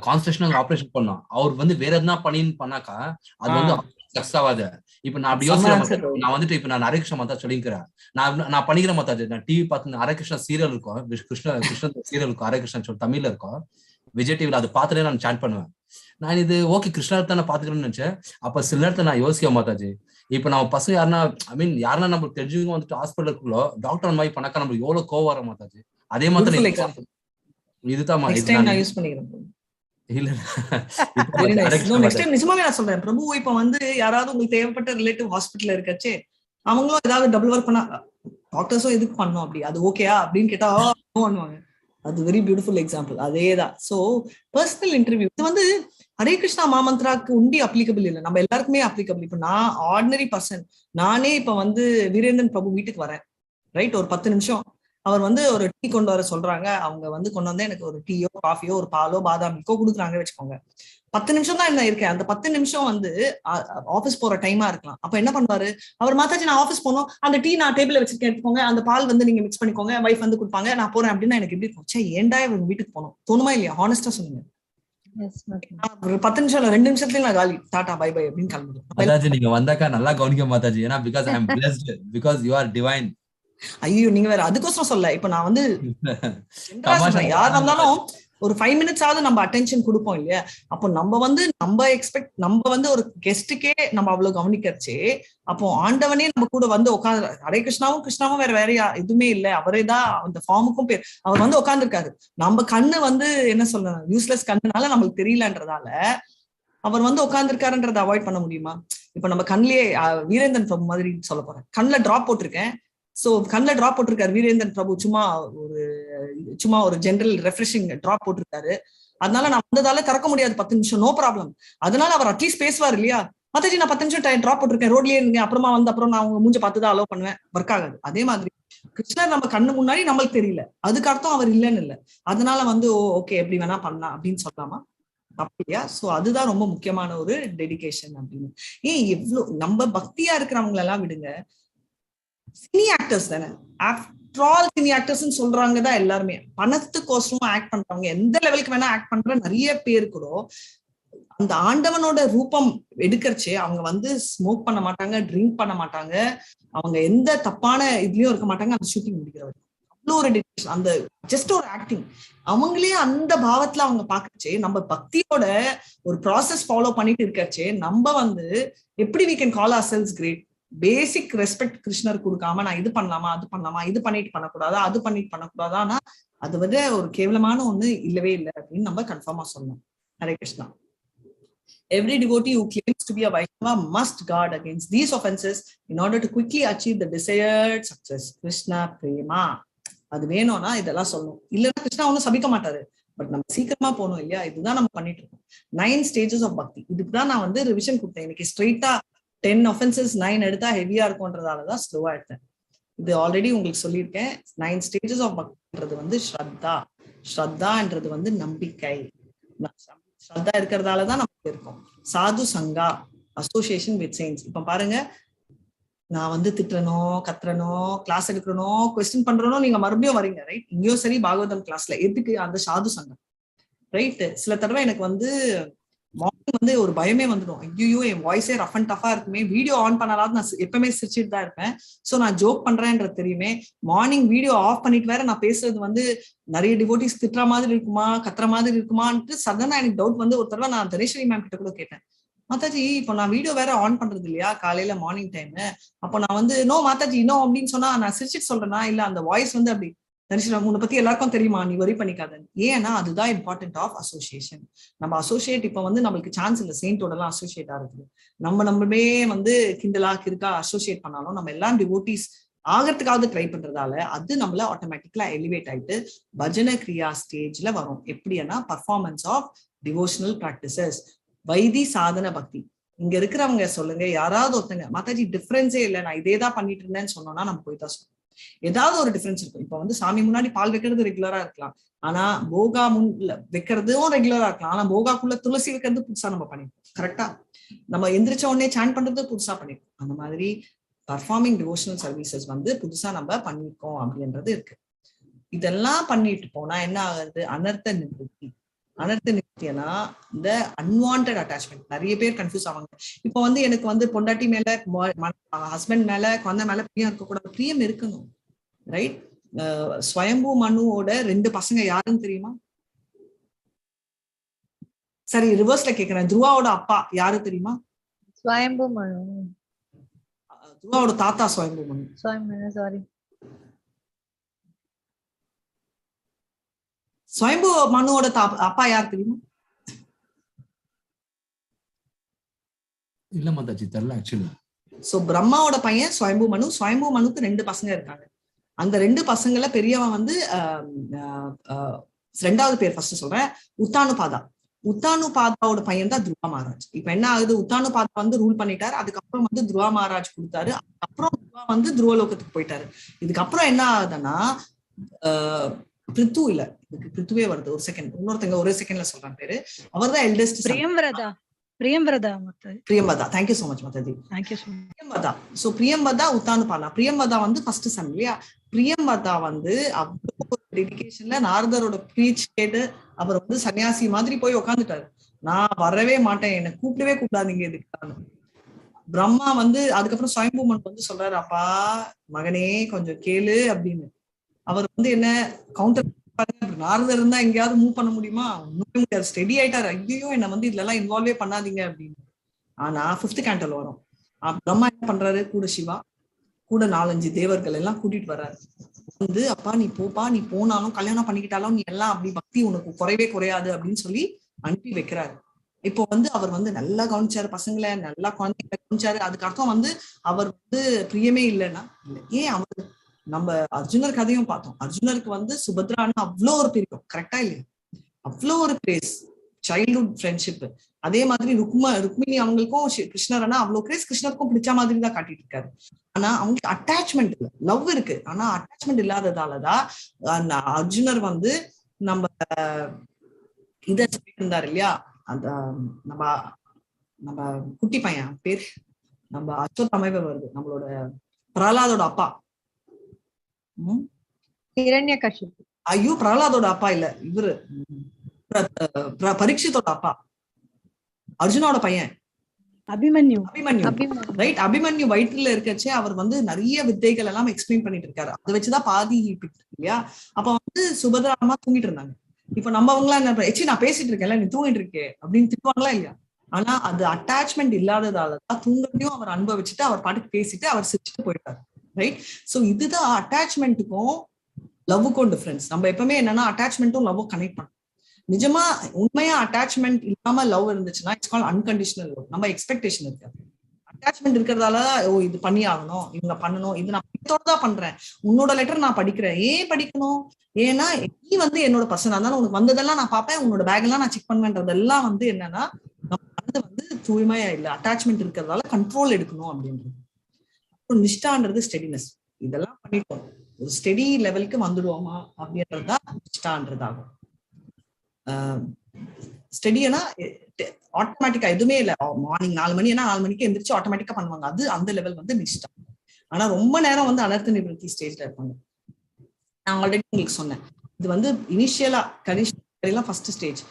கான்ஸ்ட்ரக்ஷன் ஆப்ரேஷன் பண்ணோம், அவர் வந்து வேற எதுனா பண்ணாக்கா அது வந்து சக்சஸ் ஆகாது. இப்ப நான் அப்படி யோசிக்கிறேன், நான் வந்துட்டு இப்ப நான் ஹரே கிருஷ்ணா மாதா சொல்லிக்கிறேன், நான் பண்ணிக்கிறேன் மாதாஜி. நான் டிவி பார்த்து ஹரே கிருஷ்ணா சீரியல் இருக்கும், கிருஷ்ணன் சீரியல் இருக்கும், ஹரே கிருஷ்ணா சொல்லி தமிழ்ல இருக்கும், விஜய் டிவில அது பார்த்துட்டே நான் சாண்ட் பண்ணுவேன். நான் இது ஓகே கிருஷ்ணா தான் நான் பாத்துக்கிறேன்னு நினைச்சேன். அப்ப சில நேரத்தை நான் யோசிக்க மாதாஜி, இப்ப நம்ம பசங்க யாருன்னா யாருன்னா நம்மளுக்கு தெரிஞ்சவங்க வந்துட்டு ஹாஸ்பிட்டலுக்குள்ள டாக்டர் அந்த மாதிரி பண்ணாக்கா நம்மளுக்கு எவ்வளவு கோவம் வர மாதாஜி. அதே மாதிரி இதுதான் இல்ல வெரி நைஸ். நெக்ஸ்ட் டைம் நிஜமாவே நான் சொல்றேன் பிரபு, இப்ப வந்து யாராவது உங்களுக்கு தேவைப்பட்ட ரிலேட்டிவ் ஹாஸ்பிட்டல்ல இருக்கச்சே அவங்களும் ஏதாவது டபுள் ஒர்க் பண்ணா டாக்டர்ஸும் எதுக்கு பண்ணோம் அப்படி, அது ஓகேயா அப்படின்னு கேட்டா பண்ணுவாங்க. அது வெரி பியூட்டிஃபுல் எக்ஸாம்பிள். அதேதான். சோ பர்சனல் இன்டர்வியூ இது வந்து ஹரே கிருஷ்ணா மாமந்திராக்கு உண்டி அப்ளிகபிள் இல்லை, நம்ம எல்லாருக்குமே அப்ளிகபிள். இப்ப நான் ஆர்டினரி பர்சன், நானே இப்ப வந்து வீரேந்திரன் பிரபு வீட்டுக்கு வரேன், ரைட், ஒரு 10 நிமிஷம் அவர் வந்து ஒரு டீ கொண்டு வர சொல்றாங்க, அவங்க வந்து கொண்டு வந்து எனக்கு ஒரு டீயோ காஃபியோ ஒரு பாலோ பாதாம் மில்கோ கொடுக்குறாங்க வச்சுக்கோங்க. 10 நிமிஷம் தான் என்ன இருக்கேன், அந்த 10 நிமிஷம் வந்து ஆபீஸ் போற டைமா இருக்கலாம். அப்ப என்ன பண்ணுவாரு அவர், மாதாஜி நான் ஆபீஸ் போனோம், அந்த டீ நான் டேபிள்ல வச்சிருக்கேன் எடுத்துக்கோங்க, அந்த பால் வந்து நீங்க மிக்ஸ் பண்ணிக்கோங்க, வைஃப் வந்து கொடுப்பாங்க, நான் போறேன் அப்படின்னா எனக்கு எப்படி இருக்கும், சே ஏன்டா இவங்க வீட்டுக்கு போனோம் தோணுமா இல்லையா? ஹானஸ்டா சொல்லுங்க. ஒரு 10 நிமிஷம் இல்ல 2 நிமிஷத்துல நான் காலி, டாடா பை பை அப்படின்னு கிளம்பிடுவேன். மாதாஜி நீங்க வந்தாக்கா நல்லா கவனிக்க மாதாஜி, ஏன்னா because I am blessed because you are divine. ஐயோ நீங்க வேற, அதுக்கோசரம் சொல்ல, இப்ப நான் வந்து யார் வந்தாலும் ஒரு 5 மினிட்ஸ் ஆகுது நம்ம அட்டென்ஷன் கொடுப்போம் இல்லையா? அப்போ நம்ம வந்து நம்ம வந்து ஒரு கெஸ்டுக்கே நம்ம அவ்வளவு கவனிக்கிறச்சே, அப்போ ஆண்டவனே நம்ம கூட வந்து உட்காந்து, ஹரே கிருஷ்ணாவும் வேற எதுவுமே இல்லை, அவரே தான் அந்த ஃபார்முக்கும் பேர், அவர் வந்து உட்காந்துருக்காரு. நம்ம கண்ணு வந்து என்ன சொல்ல யூஸ்லெஸ் கண்ணுனால நம்மளுக்கு தெரியலன்றதால அவர் வந்து உட்காந்துருக்காருன்றதை அவாய்ட் பண்ண முடியுமா? இப்ப நம்ம கண்ணிலேயே வீரேந்திரன் பிரபு மாதிரி சொல்ல போறேன், கண்ணில் டிராப் போட்டிருக்கேன், சோ கண்ணில் டிராப் போட்டிருக்காரு வீரேந்திரன் பிரபு, சும்மா ஒரு ஜெனரல் ரெஃப்ரெஷிங் டிராப் போட்டிருக்காரு, அதனால நான் வந்ததால திறக்க முடியாது 10 நிமிஷம், நோ ப்ராப்ளம். அதனால அவர் அட்லீஸ்ட் பேசுவார் இல்லையா, மாதாஜி நான் 10 நிமிஷம் டிராப் போட்டிருக்கேன் ரோட்லயே இருங்க, அப்புறமா வந்து அப்புறம் நான் அவங்க மூஞ்ச பார்த்துதான் அலோவ் பண்ணுவேன், ஒர்க் ஆகாது. அதே மாதிரி கிருஷ்ணர் நம்ம கண்ணு முன்னாடி நம்மளுக்கு தெரியல, அதுக்கு அர்த்தம் அவர் இல்லைன்னு இல்லை, அதனால வந்து ஓகே எப்படி வேணா பண்ணலாம் அப்படின்னு சொல்லலாமா? அப்படியா? சோ அதுதான் ரொம்ப முக்கியமான ஒரு டெடிகேஷன் அப்படின்னு. ஏன் எவ்வளவு நம்ம பக்தியா இருக்கிறவங்க எல்லாம் விடுங்க, சினி ஆக்டர்ஸ் தானே, ஆஃப்டர் ஆல் சினி ஆக்டர்ஸ் சொல்றாங்க தான் எல்லாருமே, பணத்துக்கோசரம் ஆக்ட் பண்றவங்க, எந்த லெவலுக்கு வேணா ஆக்ட் பண்ற நிறைய பேர் கூட அந்த ஆண்டவனோட ரூபம் எடுக்கிறச்சே அவங்க வந்து ஸ்மோக் பண்ண மாட்டாங்க, ட்ரிங்க் பண்ண மாட்டாங்க, அவங்க எந்த தப்பான இதுலயும் இருக்க மாட்டாங்க, அந்த ஷூட்டிங் முடிக்கிறவர் அவ்வளோ ஒரு டெடிகேஷன், அந்த ஜஸ்ட் ஒரு ஆக்டிங், அவங்களே அந்த பாவத்துல அவங்க பாக்கச்சே, நம்ம பக்தியோட ஒரு ப்ராசஸ் ஃபாலோ பண்ணிட்டு இருக்கச்சே, நம்ம வந்து எப்படி we can call ourselves great. Basic respect கிருஷ்ணர் கொடுக்காம நான் இது பண்ணலாமா அது பண்ணலாமா, இது பண்ணிட்டு பண்ணக்கூடாதா அது பண்ணிட்டு பண்ணக்கூடாதான்னா அது வந்து ஒரு கேவலமான ஒண்ணு இல்லவே இல்லை அப்படின்னு நம்ம கன்ஃபார்மா சொல்லணும். Hare Krishna. Every devotee who claims to be a Vaishnava must guard against these offenses in order to quickly achieve the desired success. Krishna prema. அது வேணும்னா இதெல்லாம் சொல்லணும், இல்லைன்னா கிருஷ்ணா ஒன்னும் சபிக்க மாட்டாரு, பட் நம்ம சீக்கிரமா போகணும் இல்லையா? இதுதான் நம்ம பண்ணிட்டு இருக்கோம். 9 stages of bhakti. இதுக்குதான் நான் வந்து ரிவிஷன் கொடுத்தேன் இன்னைக்கு. ஸ்ட்ரெயிட்டா 10 offenses 9 எடுத்தா ஹெவியா இருக்கும்ன்றதாலதான் ஸ்லோவா எடுத்தேன். இது ஆல்ரெடி உங்களுக்கு சொல்லியிருக்கேன். 9 stages of பக்தின்றது வந்து ஸ்ரத்தான்றது வந்து நம்பிக்கை. ஸ்ரத்தா இருக்கிறதாலதான் நமக்கு இருக்கும். சாது சங்கா, அசோசியேஷன் வித் செயின்ஸ். இப்ப பாருங்க, நான் வந்து திட்டுறனோ கத்துறனோ கிளாஸ் எடுக்கிறனோ கொஸ்டின் பண்றனோ நீங்க மறுபடியும் வரீங்க, ரைட்? இங்கேயும் சரி பாகவதம் கிளாஸ்ல எதுக்கு அந்த சாது சங்கம், ரைட்? சில தடவை எனக்கு வந்து மார்னிங் வந்து ஒரு பயமே வந்துடும், ஐயோ என் வாய்ஸே ரஃப் அண்ட் டஃபா இருக்குமே, வீடியோ ஆன் பண்ணாலும் நான் எப்பவுமே சிரிச்சுட்டு தான் இருப்பேன், சோ நான் ஜோக் பண்றேன்றது தெரியுமே, மார்னிங் வீடியோ ஆஃப் பண்ணிட்டு வேற நான் பேசுறது வந்து நிறைய டிவோட்டிஸ் திட்டுற மாதிரி இருக்குமா கத்துற மாதிரி இருக்குமான்ட்டு சடனா எனக்கு டவுட் வந்து ஒரு தடவை நான் தனேஸ்வரி மேம் கிட்ட கூட கேட்டேன், மாதாஜி இப்போ நான் வீடியோ வேற ஆன் பண்றது இல்லையா காலையில மார்னிங் டைம், அப்போ நான் வந்து நோ மாதாஜி நோ அப்படின்னு சொன்னா நான் சிரிச்சுட்டு சொல்றேன்னா இல்ல அந்த வாய்ஸ் வந்து அப்படி தனிஷா உன்னை பத்தி எல்லாருக்கும் தெரியுமா, நீ வரி பண்ணிக்காத. ஏன்னா அதுதான் இம்பார்ட்டன்ட் ஆஃப் அசோசியேஷன். நம்ம அசோசியேட் இப்ப வந்து நம்மளுக்கு சான்ஸ் இல்லை செயின்டோட எல்லாம் அசோசியேட் ஆகுது. நம்மளே வந்து கிண்டலா கிருக்கா அசோசியேட் பண்ணாலும் நம்ம எல்லாம் டிவோட்டிஸ் ஆகிறதுக்காவது ட்ரை பண்றதால அது நம்மள ஆட்டோமேட்டிக்கலா எலிவேட் ஆயிட்டு பஜன கிரியா ஸ்டேஜ்ல வரும். எப்படின்னா பர்ஃபார்மன்ஸ் ஆஃப் டிவோஷனல் பிராக்டிசஸ், வைதி சாதன பக்தி. இங்க இருக்கிறவங்க சொல்லுங்க, யாராவது ஒருத்தங்க மாதாஜி டிஃபரன்ஸே இல்லை நான் இதே தான் பண்ணிட்டு இருந்தேன்னு சொன்னோம்னா நம்ம போய் தான் சொல்லணும். ஏதாவது ஒரு டிஃபரன்ஸ் இருக்கும். இப்ப வந்து சாமி முன்னாடி பால் வைக்கிறது ரெகுலரா இருக்கலாம், ஆனா போகா முன்ல வைக்கிறதும் ரெகுலரா இருக்கலாம், ஆனா போகாக்குள்ள துளசி வைக்கிறது புதுசா நம்ம பண்ணிருக்கோம். கரெக்டா? நம்ம எந்திரிச்ச உடனே சாண்ட் பண்றது புதுசா பண்ணிருக்கோம். அந்த மாதிரி பர்ஃபார்மிங் டிவோஷனல் சர்வீசஸ் வந்து புதுசா நம்ம பண்ணிருக்கோம் அப்படின்றது இருக்கு. இதெல்லாம் பண்ணிட்டு போனா என்ன ஆகுது? அனர்த்த நிவர்த்தி. அனர்த்த நிவர்த்தினா இந்த அன்வான்ட் அட்டாச்மெண்ட். நிறைய பேர் கன்ஃபியூஸ் ஆவாங்க. இப்போ வந்து எனக்கு வந்து பொண்டாட்டி மேல ஹஸ்பண்ட் மேல குழந்தை மேல பிரியம் இருக்கக்கூடாது, பிரியம் இருக்கணும், ரைட்? ஸ்வயம்பு மனுவோட 2 பசங்க யாருன்னு தெரியுமா? சரி ரிவர்ஸ்ல கேக்குறேன், துருவாவோட அப்பா யாரு தெரியுமா? ஸ்வயம்பு மனு. துருவாவோட தாத்தா ஸ்வயம்பு மனு. சாரி, ஸ்வயம்பு மனுவோட அப்பா யார் தெரியுமா? இல்ல மாதாஜி தெரியல ஆக்சுவலி. சோ பிரம்மாவோட பையன் ஸ்வயம்பு மனுக்கு 2 பசங்க இருக்காங்க. அந்த 2 பசங்கள பெரியவன் வந்து ரெண்டாவது பேர் ஃபர்ஸ்ட் சொல்றேன், உத்தானுபாதாவோட பையன் தான் துருவா மகாராஜ். இப்ப என்ன ஆகுது, உத்தானுபாதா வந்து ரூல் பண்ணிட்டாரு. அதுக்கப்புறம் வந்து துருவா மகாராஜ் கொடுத்தாரு. அதுக்கப்புறம் துருவா வந்து துருவலோகத்துக்கு போயிட்டாரு. இதுக்கப்புறம் என்ன ஆகுதுன்னா பிருத்து இல்ல, இதுக்கு பிருத்துவே வருது. ஒரு செகண்ட், இன்னொருத்தங்க ஒரே செகண்ட்ல சொல்றேன் பேரு. அவர் தான் eldest Priyambada. Thank you so much Mataji. Priyambada. So Priyambada Uttanapada. Priyambada வந்து ஃபர்ஸ்ட் சன் இல்லையா. பிரியம்பதா வந்து அவ்வளவு டெடிகேஷன்ல நாரதரோட ஸ்பீச் கேட்டு அவர் வந்து சன்னியாசி மாதிரி போய் உட்காந்துட்டாரு. நான் வரவே மாட்டேன், என்ன கூப்பிடவே கூப்பிடாதீங்க இதுக்கு. பிரம்மா வந்து அதுக்கப்புறம் ஸ்வயம்பூமன் வந்து சொல்றாரு, அப்பா மகனே கொஞ்சம் கேளு அப்படின்னு. அவர் வந்து என்ன கவுண்டர் நாரதர் இருந்தா எங்கேயாவது மூவ் பண்ண முடியுமா? ஒண்ணுமே முடியாது. ஸ்டெடி ஆயிட்டாரு. ஐயோ என்ன வந்து இதுல எல்லாம் இன்வால்வே பண்ணாதீங்க அப்படின்னு. ஆனா 5th கேண்டல் வரும். பிரம்மா என்ன பண்றாரு, கூட சிவா கூட 4-5 தேவர்கள் எல்லாம் கூட்டிட்டு வர்றாரு. வந்து அப்பா நீ போப்பா, நீ போனாலும் கல்யாணம் பண்ணிக்கிட்டாலும் நீ எல்லாம் அப்படி பக்தி உனக்கு குறைவே குறையாது அப்படின்னு சொல்லி அனுப்பி வைக்கிறாரு. இப்போ வந்து அவர் வந்து நல்லா கவனிச்சாரு பசங்களை, நல்லா குழந்தைங்களை கவனிச்சாரு. அதுக்கு அர்த்தம் வந்து அவர் வந்து பிரியமே இல்லைன்னா இல்லை. ஏன் அவர் நம்ம அர்ஜுனர் கதையும் பார்த்தோம். அர்ஜுனருக்கு வந்து சுபத்ரான்னு அவ்வளோ ஒரு பிரியம், கரெக்டா இல்லையா? அவ்வளோ ஒரு கிரேஸ், சைல்ட்ஹுட் ஃப்ரெண்ட்ஷிப். அதே மாதிரி ருக்மிணி அவங்களுக்கும் கிருஷ்ணர்னா அவ்வளவு கிரேஸ், கிருஷ்ணருக்கும் பிடிச்ச மாதிரி தான் காட்டிட்டு இருக்காரு. ஆனா அவங்களுக்கு அட்டாச்மெண்ட் இல்லை, லவ் இருக்கு. ஆனா அட்டாச்மெண்ட் இல்லாததாலதான் அர்ஜுனர் வந்து நம்ம இத சொல்லிட்டு இருந்தாரு இல்லையா, அந்த நம்ம நம்ம குட்டி பையன் பேர் நம்ம அச்சோத்தமைவே வருது, நம்மளோட பிரகலாதோட அப்பா. ஐயோ பிரகலாதோட அப்பா இல்ல, இவரு பரீட்சித்தோட அப்பா, அர்ஜுனோட பையன் அபிமன்யு. ரைட், அபிமன்யு வயிற்றுல இருக்கச்சே அவர் வந்து நிறைய வித்தைகள் எல்லாம் எக்ஸ்பிளைன் பண்ணிட்டு இருக்காரு. அதை வச்சுதான் பாதி இல்லையா. அப்ப வந்து சுபத்ரா அம்மா தூங்கிட்டு இருந்தாங்க. இப்ப நம்மவங்களா என்ன, நான் பேசிட்டு இருக்கேன்ல நீ தூங்கிட்டு இருக்கே அப்படின்னு திட்டுவாங்களா இல்லையா? ஆனா அது அட்டாச்மெண்ட் இல்லாததாலதான் தூங்கத்தையும் அவர் அனுபவிச்சுட்டு அவர் பாட்டுக்கு பேசிட்டு அவர் சிரிச்சுட்டு போயிட்டாரு. ரைட். சோ இதுதான் அட்டாச்மெண்ட்டுக்கும் லவ்வுக்கும் டிஃபரன்ஸ். நம்ம எப்பவுமே என்னன்னா அட்டாச்மெண்ட்டும் லவ்வும் கனெக்ட் பண்ணணும். நிஜமா உண்மையா அட்டாச்மெண்ட் இல்லாம லவ் இருந்துச்சுன்னா இட்ஸ் கால்ட் அன்கண்டிஷனல் லவ். நம்ம எக்ஸ்பெக்டேஷன் இருக்காது. அட்டாச்மெண்ட் இருக்கிறதால ஓ இது பண்ணி ஆகணும், இவங்க பண்ணணும், இது நான் பிடித்தோடதான் பண்றேன், உன்னோட லெட்டர் நான் படிக்கிறேன், ஏன் படிக்கணும், ஏன்னா நீ வந்து என்னோட பர்சன், அதனால உனக்கு வந்ததெல்லாம் நான் பார்ப்பேன், உன்னோட பேக் எல்லாம் நான் செக் பண்ணுவேன்றதெல்லாம் வந்து என்னன்னா நம்ம வந்து தூய்மையா இல்லை, அட்டாச்மெண்ட் இருக்கிறதால கண்ட்ரோல் எடுக்கணும் அப்படின்றது. அப்புறம் நிஷ்டான்றது ஸ்டெடினஸ். இதெல்லாம் பண்ணிட்டோம், ஒரு ஸ்டெடி லெவலுக்கு வந்துடுவோமா அப்படின்றதுதான் நிஷ்டான்றதாகும். ஸ்டெடினா ஆட்டோமேட்டிக்கா எதுவுமே இல்லை. மார்னிங் 4 மணினா 4 மணிக்கு எந்திரிச்சு ஆட்டோமேட்டிக்கா பண்ணுவாங்க, அது அந்த லெவல் வந்து நிஷ்டா. ஆனா ரொம்ப நேரம் வந்து அனர்த்த நிவர்த்தி ஸ்டேஜ்ல இருப்பாங்க. நான் ஆல்ரெடி உங்களுக்கு சொன்னேன், இது வந்து இனிஷியலா கனிஷ்டா ஃபர்ஸ்ட் ஸ்டேஜ்,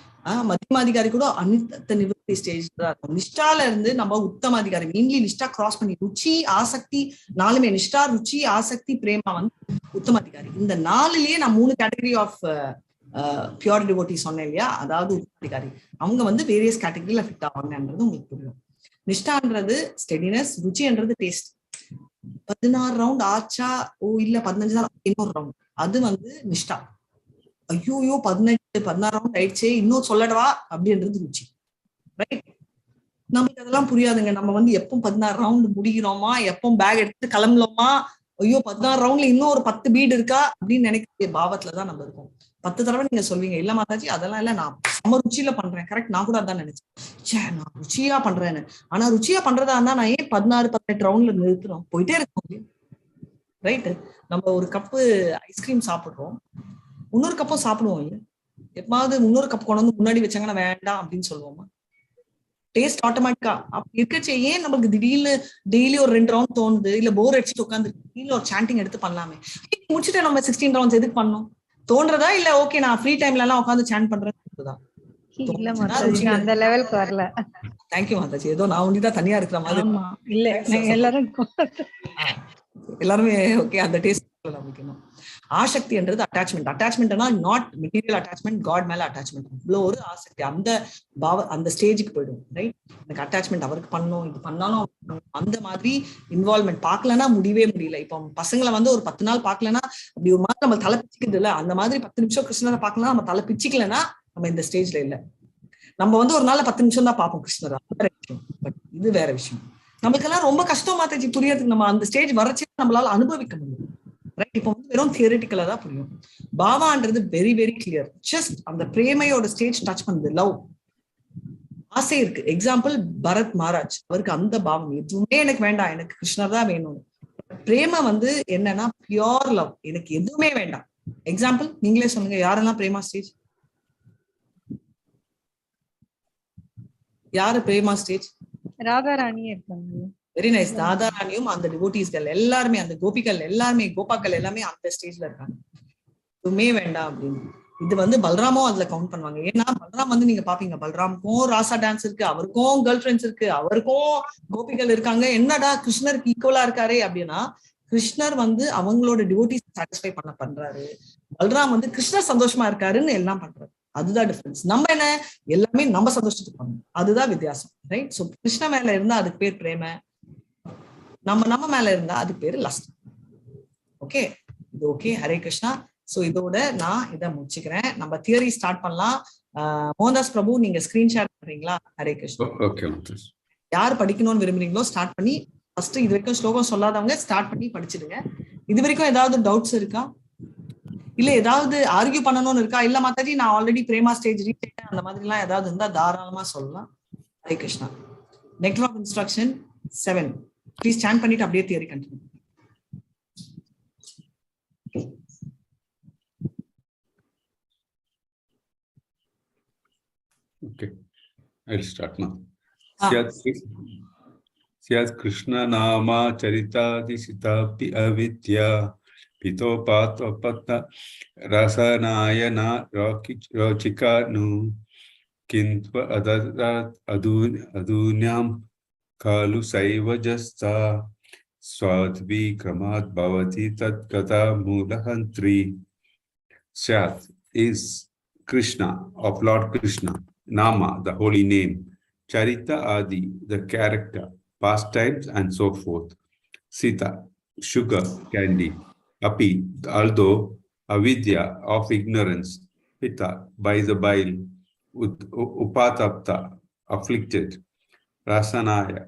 மத்தியமாதிகாரி கூட அனித்த நிவர்த்தி ஸ்டேஜ் தான் இருக்கும். நிஷ்டால இருந்து நம்ம உத்தமாதிகாரி மெயின்லி நிஷ்டா கிராஸ் பண்ணி ருச்சி ஆசக்தி 4மே நிஷ்டா ருச்சி ஆசக்தி பிரேமா வந்து உத்தமாதிகாரி. இந்த 4லயே நான் 3 கேட்டகரி ஆஃப் பியூர் டிவோட்டி சொன்னேன் இல்லையா, அதாவது உத்தமாதிகாரி அவங்க வந்து வேரியஸ் கேட்டகரியில ஃபிட் ஆவாங்கன்றது உங்களுக்கு புரியும். நிஷ்டான்றது ஸ்டெடினஸ், ருச்சின்றது டேஸ்ட். 16 ரவுண்ட் ஆச்சா, ஓ இல்ல 15 நாள் இன்னொரு ரவுண்ட், அது வந்து நிஷ்டா. ஐயோ 16 ரவுண்ட் ஆயிடுச்சே இன்னும் சொல்லடவா அப்படின்றது ருச்சி. ரைட். நமக்கு அதெல்லாம் புரியாதுங்க. நம்ம வந்து எப்போ 16 ரவுண்ட் முடிக்கிறோமா, எப்போ பேக் எடுத்து கிளம்பலோமா, ஐயோ 16 ரவுண்ட்ல இன்னும் ஒரு 10 பீட் இருக்கா அப்படின்னு நினைக்கிற பாவத்துலதான் நம்ம இருக்கோம். 10 தடவை நீங்க சொல்வீங்க இல்ல மாதாஜி அதெல்லாம் இல்ல, நான் நம்ம ருச்சியில பண்றேன். கரெக்ட், நான் கூட அதான் நினைச்சேன், நான் ருச்சியா பண்றேன்னு. ஆனா ருச்சியா பண்றதா இருந்தா நான் ஏன் 16-18 ரவுண்ட்ல நிறுத்துறோம், போயிட்டே இருக்கோம். ரைட்டு. நம்ம ஒரு கப்பு ஐஸ்கிரீம் சாப்பிடுறோம், இன்னொரு கப்பும் சாப்பிடுவோம் இல்ல, எப்பாவது இன்னொரு கப் கொண்டு வந்து முன்னாடி வச்சாங்கன்னா வேண்டாம் அப்படின்னு சொல்லுவோமா? டேஸ்ட் ஆட்டோமேட்டிக்கா அப்படி இருக்கச்சே ஏன் நமக்கு திடீர்னு டெய்லி ஒரு 2 ரவுண்ட் தோணுது, இல்ல போர் அடிச்சுட்டு உட்காந்து திடீர்னு ஒரு சாண்டிங் எடுத்து பண்ணலாமே, முடிச்சுட்டு நம்ம 16 ரவுண்ட்ஸ் எதுக்கு பண்ணணும் தோன்றதா? இல்ல ஓகே நான் ஃப்ரீ டைம்ல எல்லாம் உட்காந்து சாண்ட் பண்றேன் அந்த லெவலுக்கு வரல. தேங்க்யூ மாதாஜி. ஏதோ நான் ஒண்டிதான் தனியா இருக்கிற மாதிரி இல்ல எல்லாருமே ஓகே. அந்த டேஸ்ட் நமக்கு ஆசக்தி என்றது அட்டாச்மெண்ட். அட்டாச்மெண்ட்னா நாட் மெட்டீரியல் அட்டாச்மெண்ட், காட் மேல அட்டாச்மெண்ட். இவ்வளவு ஒரு ஆசக்தி அந்த அந்த ஸ்டேஜுக்கு போயிடும். ரைட். எனக்கு அட்டாச்மெண்ட் அவருக்கு பண்ணணும், இது பண்ணாலும் அந்த மாதிரி இன்வால்வ்மெண்ட் பார்க்கலன்னா முடியவே முடியல. இப்போ பசங்களை வந்து ஒரு 10 நாள் பார்க்கலன்னா அப்படி ஒரு மாதிரி நம்ம தலை பிச்சுக்குது இல்ல, அந்த மாதிரி 10 நிமிஷம் கிருஷ்ணரை பார்க்கலாம் நம்ம தலை பிச்சுக்கலன்னா நம்ம இந்த ஸ்டேஜ்ல இல்ல. நம்ம வந்து ஒரு நாள் 10 நிமிஷம் தான் பார்ப்போம் கிருஷ்ணர், வேற விஷயம். பட் இது வேற விஷயம். நமக்கெல்லாம் ரொம்ப கஷ்டம் மாதாஜி புரியறதுக்கு. நம்ம அந்த ஸ்டேஜ் வரச்சு நம்மளால அனுபவிக்க முடியும். ரைட்? இப்போ வந்து வெறும் தியரிட்டிக்கலா தான் புரியும். பாவான்றது வெரி வெரி கிளியர். ஜஸ்ட் அந்த பிரேமையோட ஸ்டேஜ் டச் பண்ணுது. லவ், ஆசை இருக்கு. எக்ஸாம்பிள் பரத் மகாராஜ், அவருக்கு அந்த பாவம் எதுவுமே எனக்கு வேண்டாம், எனக்கு கிருஷ்ணர் தான் வேணும். பிரேம வந்து என்னன்னா பியோர் லவ், எனக்கு எதுவுமே வேண்டாம். எக்ஸாம்பிள் நீங்களே சொல்லுங்க, யாரெல்லாம் பிரேமா ஸ்டேஜ்? யாரு பிரேமா ஸ்டேஜ்? ராதா ராணி இருக்காங்க. Very nice. ராதா ராணியும் அந்த டிவோட்டீஸ்கள் எல்லாருமே, அந்த கோபிகள் எல்லாருமே, கோபாக்கள் எல்லாமே அந்த ஸ்டேஜ்ல இருக்காங்க. எதுவுமே வேண்டாம் அப்படின்னு. இது வந்து பல்ராமும் அதுல கவுண்ட் பண்ணுவாங்க. ஏன்னா பல்ராம் வந்து நீங்க பாப்பீங்க, பல்ராமுக்கும் ராசா டான்ஸ் இருக்கு, அவருக்கும் கேர்ள் ஃபிரெண்ட்ஸ் இருக்கு, அவருக்கும் கோபிகள் இருக்காங்க. என்னடா கிருஷ்ணருக்கு ஈக்குவலா இருக்காரு அப்படின்னா, கிருஷ்ணர் வந்து அவங்களோட டிவோட்டிஸ் சாட்டிஸ்ஃபை பண்றாரு, பல்ராம் வந்து கிருஷ்ணர் சந்தோஷமா இருக்காருன்னு எல்லாம் பண்றாரு. அதுதான் டிஃபரன்ஸ். நம்ம என்ன, எல்லாமே நம்ம சந்தோஷத்துக்கு பண்ணணும், அதுதான் வித்தியாசம். ரைட்? சோ கிருஷ்ண மேல இருந்தா அதுக்கு பேர் பிரேம, நம்ம மேல இருந்தா அதுக்கு பேரு லஸ்ட். ஓகே, இது ஓகே. ஹரே கிருஷ்ணா. சோ இதோட நான் இதை முடிச்சுக்கிறேன். நம்ம தியரி ஸ்டார்ட் பண்ணலாம். மோகன்தாஸ் பிரபு, நீங்க ஸ்கிரீன் ஷேர் பண்றீங்களா? ஹரே கிருஷ்ணா. யார் படிக்கணும்னு விரும்புறீங்களோ ஸ்டார்ட் பண்ணி, ஃபர்ஸ்ட் இது வரைக்கும் ஸ்லோகம் சொல்லாதவங்க ஸ்டார்ட் பண்ணி படிச்சிடுங்க. இது வரைக்கும் ஏதாவது டவுட்ஸ் இருக்கா? இல்ல ஏதாவது ஆர்கியூ பண்ணணும்னு இருக்கா? இல்ல மாதாஜி நான் ஆல்ரெடி பிரேமா ஸ்டேஜ் ரீச் ஆயிட்டேன், அந்த மாதிரி எல்லாம் ஏதாவது இருந்தா தாராளமா சொல்லலாம். Hare Krishna. Next of instruction 7. Please stand பண்ணிட்டு அப்படியே theory continue. Okay, I'll start now. Syat Krishna Nama Charita Disitapi Avidya Pito Pato Patna Rasanayana Rochika Nu Kintva Adunyam Kalu Saiva Jasta Swadvi Kramat Bhavati Tat Kata Mulahantri. Syat is Krishna, of Lord Krishna. Nama, the holy name. Charita Adi, the character, pastimes, and so forth. Sita, sugar, candy. Api, although. Avidya, of ignorance. Pita, by the bile. Upatapta, afflicted. Rasanasya,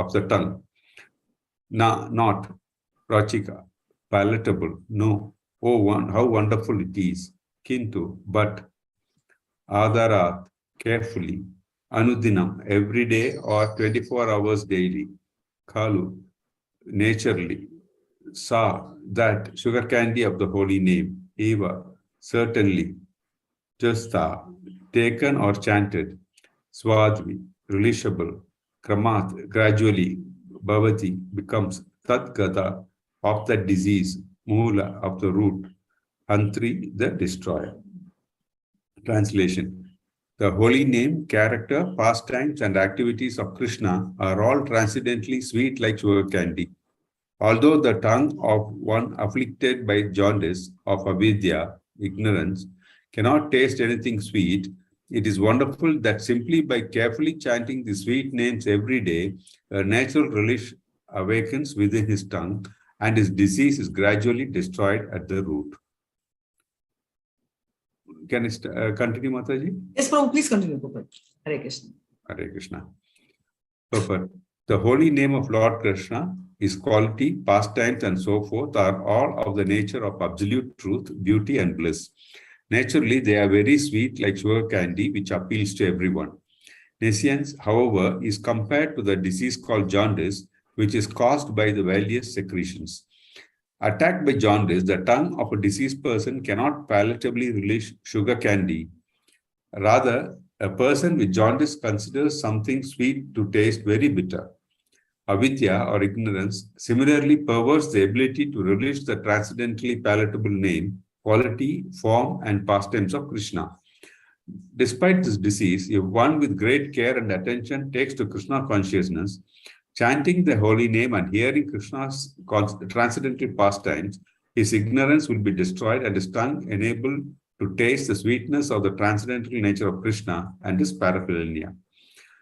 of the tongue. Not. Rachika, palatable. No. Oh, how wonderful it is. Kintu, but. Adharat, carefully. Anudinam, every day or 24 hours daily. Kalu, naturally. Sa, that, sugar candy of the holy name. Eva, certainly. Jasta, taken or chanted. Swadvi, releasable. Kramat, gradually. Bhavati, becomes. Tatgata, of that disease. Mula, of the root. Antri, the destroyer. Translation. The holy name, character, pastimes, and activities of Krishna are all transcendently sweet like sugar candy. Although the tongue of one afflicted by jaundice, of avidya, ignorance, cannot taste anything sweet, it is wonderful that simply by carefully chanting the sweet names every day, a natural relish awakens within his tongue, and his disease is gradually destroyed at the root. Can I continue, Mataji? Yes, Prabhu, please continue. Hare Krishna. Hare Krishna. Perfect. The holy name of Lord Krishna, his quality, pastimes, and so forth are all of the nature of absolute truth, beauty, and bliss. Naturally, they are very sweet like sugar candy, which appeals to everyone. Nescience, however, is compared to the disease called jaundice, which is caused by the various secretions. Attacked by jaundice, the tongue of a diseased person cannot palatably relish sugar candy. Rather, a person with jaundice considers something sweet to taste very bitter. Avidya, or ignorance, similarly perverts the ability to relish the transcendently palatable name, quality, form, and pastimes of Krishna. Despite this disease, if one with great care and attention takes to Krishna consciousness, chanting the holy name and hearing Krishna's transcendental pastimes, his ignorance will be destroyed and his tongue enabled to taste the sweetness of the transcendental nature of Krishna and his paraphernalia.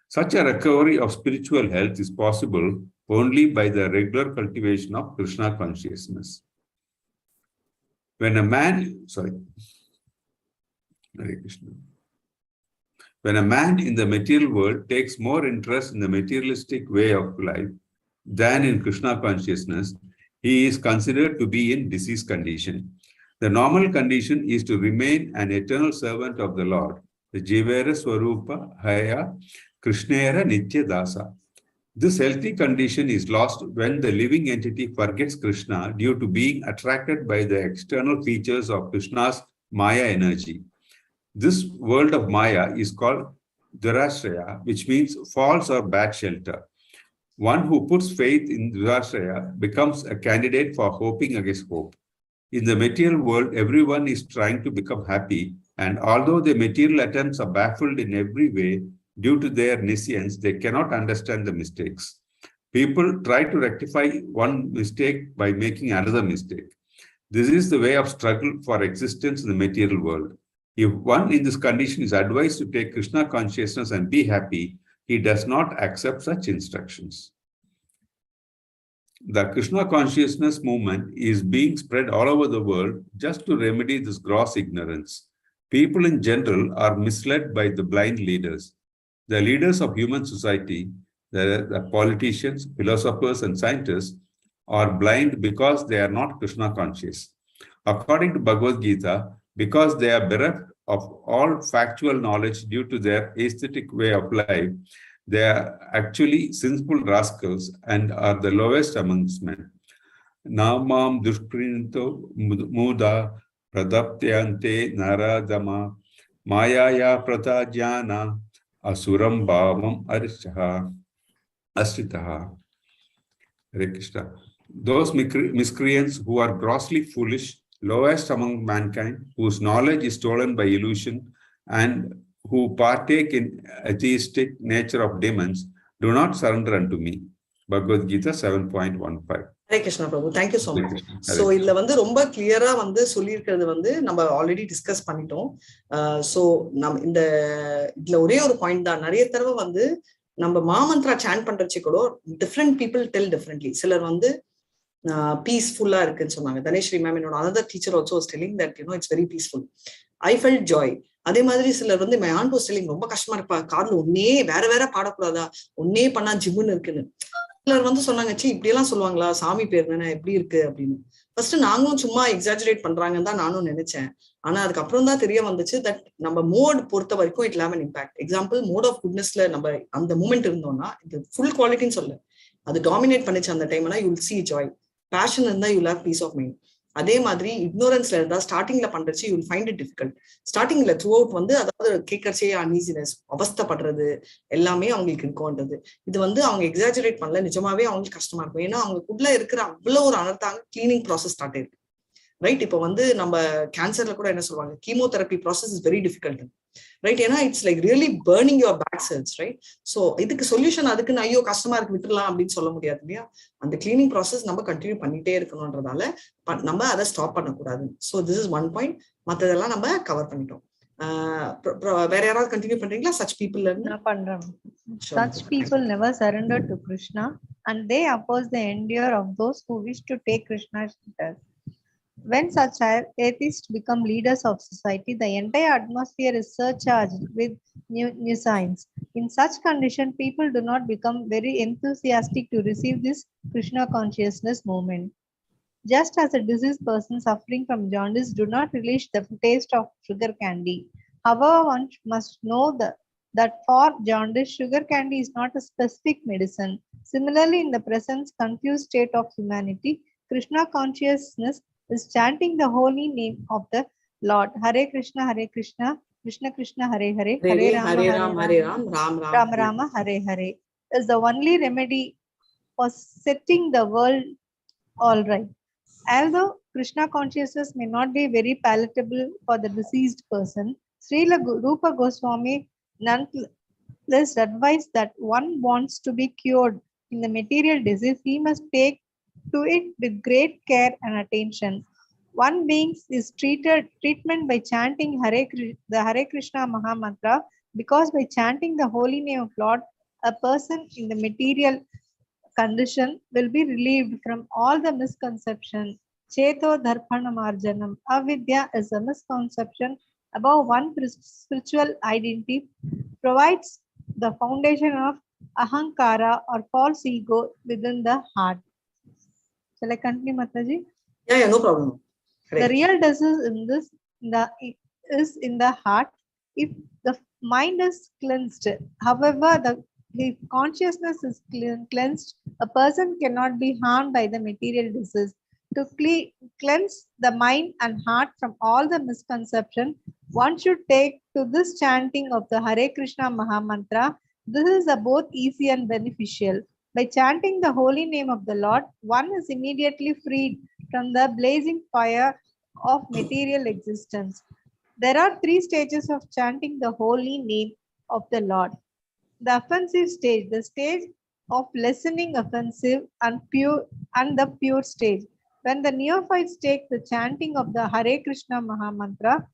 Such a recovery of spiritual health is possible only by the regular cultivation of Krishna consciousness. When a man, Hare Krishna. When a man in the material world takes more interest in the materialistic way of life than in Krishna consciousness, he is considered to be in disease condition. The normal condition is to remain an eternal servant of the Lord, the Jivera Swarupa Haya Krishnera Nitya Dasa. This healthy condition is lost when the living entity forgets Krishna due to being attracted by the external features of Krishna's Maya energy. This world of Maya is called Dhurashraya, which means false or bad shelter. One who puts faith in Dhurashraya becomes a candidate for hoping against hope. In the material world, everyone is trying to become happy, and although the material attempts are baffled in every way due to their nescience, they cannot understand the mistakes. People try to rectify one mistake by making another mistake. This is the way of struggle for existence in the material world. If one in this condition is advised to take Krishna consciousness and be happy, he does not accept such instructions. The Krishna consciousness movement is being spread all over the world just to remedy this gross ignorance. People in general are misled by the blind leaders. The leaders of human society, the politicians, philosophers, and scientists are blind because they are not Krishna conscious. According to Bhagavad Gita, because they are bereft of all factual knowledge due to their aesthetic way of life, they are actually sinful rascals and are the lowest amongst men. Namam dushprinto muda pradaptyante naradama mayaya pratajana asuram bhavam asritaha. Hare Krishna. Those miscreants who are grossly foolish, lowest among mankind, whose knowledge is stolen by illusion, and who partake in atheistic nature of demons, do not surrender unto me. Bhagavad Gita 7.15. Hare Krishna Prabhu, thank you so much. So இதுல வந்து ரொம்ப கிளியரா வந்து சொல்லியிருக்கிறது வந்து நம்ம already discuss பண்ணிட்டோம். So நம்ம இந்த இதுல ஒரே ஒரு பாயிண்ட் தான், நிறைய தடவை வந்து நம்ம மாமந்திரா சாண்ட் பண்றச்சு கூட டிஃப்ரெண்ட் பீப்புள் டெல் டிஃப்ரெண்ட்லி. சிலர் வந்து பீஸ்ஃபுல்லா இருக்குன்னு சொன்னாங்க. தனேஸ்வரி மேம், என்னோட another teacher also was telling that it's very peaceful. I felt joy. அதே மாதிரி சிலர் வந்து my aunt was telling ரொம்ப கஷ்டமா இருப்பா, கார்ல ஒன்னே வேற வேற பாடக்கூடாதா, ஒன்னே பண்ணா ஜிம்முன்னு இருக்குன்னு. சிலர் வந்து சொன்னாங்க, சி இப்படி எல்லாம் சொல்லுவாங்களா, சாமி பேர் தானே எப்படி இருக்கு அப்படின்னு. ஃபர்ஸ்ட் நாங்களும் சும்மா எக்ஸாஜரேட் பண்றாங்கன்னு தான் நானும் நினைச்சேன். ஆனா அதுக்கப்புறம் தான் தெரிய வந்துச்சு தட் நம்ம மோட் பொறுத்த வரைக்கும் it have an impact. Example, mode of குட்னஸ்ல நம்ம அந்த மூமெண்ட் இருந்தோம்னா, இது ஃபுல் குவாலிட்டின்னு சொல்ல, அது டாமினேட் பண்ணிச்சு அந்த டைம்னா, you will see joy. Passion இருந்தா you will have peace of mind. அதே மாதிரி இக்னோரன்ஸ்ல இருந்தா ஸ்டார்டிங்ல பண்றச்சு you will find it difficult. ஸ்டார்டிங்ல த்ரூ அவுட் வந்து அதாவது கேட்கறச்சே அன்ஈசினஸ், அவஸ்தப்படுறது எல்லாமே அவங்களுக்கு இருக்கும்ன்றது. இது வந்து அவங்க எக்ஸாஜரேட் பண்ணல, நிஜமாவே அவங்களுக்கு கஷ்டமா இருக்கும். ஏன்னா அவங்களுக்குள்ள இருக்கிற அவ்வளவு ஒரு அனர்த்தாங்க கிளீனிங் ப்ராசஸ் ஸ்டார்ட் ஆயிருக்கு. ரைட், இப்போ வந்து நம்ம கேன்சர்ல கூட என்ன சொல்லுவாங்க, chemotherapy process is very difficult. Right, ஏன்னா it's like really burning your bad cells. Right, so இதுக்கு சொல்யூஷன் அதுக்குன்னு ஐயோ கஷ்டமா இருக்கு விட்டுலாம் அப்படின்னு சொல்ல முடியாது இல்லையா. அந்த கிளீனிங் ப்ராசஸ் நம்ம கண்டினியூ பண்ணிட்டே இருக்கணும்ன்றதால நம்ம அதை ஸ்டாப் பண்ணக்கூடாது. So this is one point. மற்றதெல்லாம் நம்ம கவர் பண்ணிட்டோம். வேற யாராவது கண்டினியூ பண்றீங்களா? such people நான் பண்றேன். Such people never surrender to Krishna and they oppose the endeavor of those who wish to take Krishna's shelter. When such atheists become leaders of society, the entire atmosphere is surcharged with new signs. In such condition, people do not become very enthusiastic to receive this Krishna consciousness movement. Just as a diseased person suffering from jaundice do not relish the taste of sugar candy. However, one must know that for jaundice, sugar candy is not a specific medicine. Similarly, in the present confused state of humanity, Krishna consciousness is chanting the holy name of the Lord. Hare Krishna, Krishna Krishna, Hare Hare, Hare Rama, Rama Rama, Hare Hare is the only remedy for setting the world all right. Although Krishna consciousness may not be very palatable for the deceased person, Srila Rupa Goswami nonetheless advised that one wants to be cured in the material disease, he must take to it with great care and attention. One being is treatment by chanting the Hare Krishna Mahamantra, because by chanting the holy name of Lord, a person in the material condition will be relieved from all the misconception. Cheto Dharpana Marjanam. Avidya is a misconception above one spiritual identity, provides the foundation of ahankara or false ego within the heart. Shall I continue, Mataji? Yeah, no problem. The real disease is in the heart. If the mind is cleansed, however, if consciousness is cleansed, a person cannot be harmed by the material disease. To cleanse the mind and heart from all the misconception, one should take to this chanting of the Hare Krishna Mahamantra. This is both easy and beneficial. By chanting the holy name of the Lord, one is immediately freed from the blazing fire of material existence. There are 3 stages of chanting the holy name of the Lord. The offensive stage, the stage of lessening offensive and the pure stage. When the neophytes take the chanting of the Hare Krishna Mahamantra,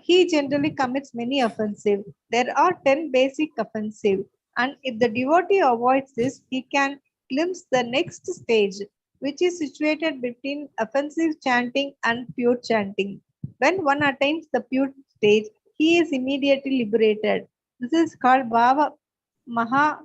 he generally commits many offensive. There are 10 basic offensive, and if the devotee avoids this, he can glimpse the next stage, which is situated between offensive chanting and pure chanting. When one attains the pure stage, he is immediately liberated. This is called Bhava Maha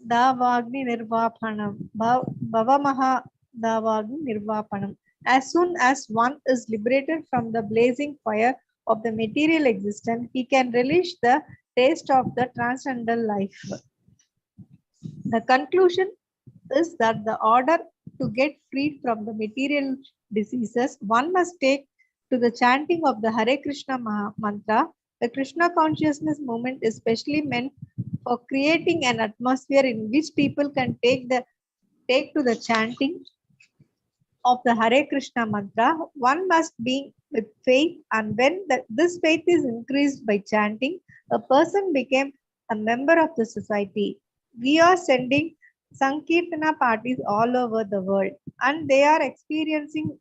Davagni Nirvapanam. Bhava Maha Davagni Nirvapanam. As soon as one is liberated from the blazing fire of the material existence, he can relish the taste of the transcendental life. The conclusion is that the order to get freed from the material diseases, one must take to the chanting of the Hare Krishna mantra. The Krishna consciousness movement is specially meant for creating an atmosphere in which people can take to the chanting of the Hare Krishna mantra. One must be with faith, and when this faith is increased by chanting, a person became a member of the society. We are sending Sankirtana parties all over the world, and they are experiencing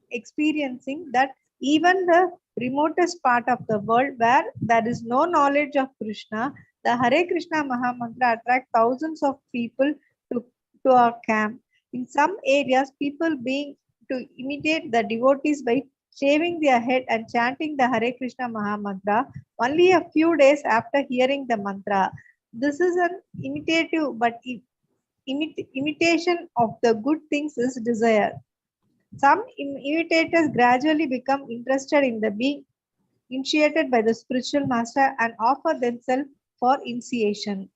that even the remotest part of the world where there is no knowledge of Krishna, the Hare Krishna Mahamantra attracts thousands of people to our camp. In some areas, people being to imitate the devotees by shaving their head and chanting the Hare Krishna Mahamantra only a few days after hearing the mantra. This is an imitative, but imitation of the good things is desire. Some imitators gradually become interested in the being initiated by the spiritual master and offer themselves for initiation.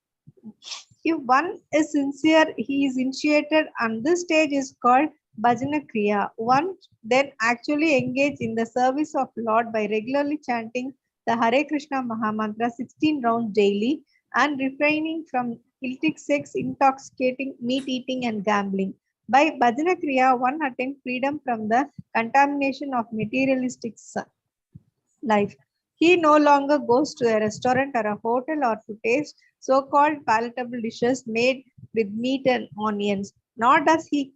If one is sincere, he is initiated, and this stage is called Bhajana Kriya. One then actually engage in the service of Lord by regularly chanting the Hare Krishna Mahamantra 16 rounds daily and refraining from illicit sex, intoxicating, meat eating and gambling. By Bhajana Kriya, one attains freedom from the contamination of materialistic life. He no longer goes to a restaurant or a hotel or to taste so-called palatable dishes made with meat and onions, nor does he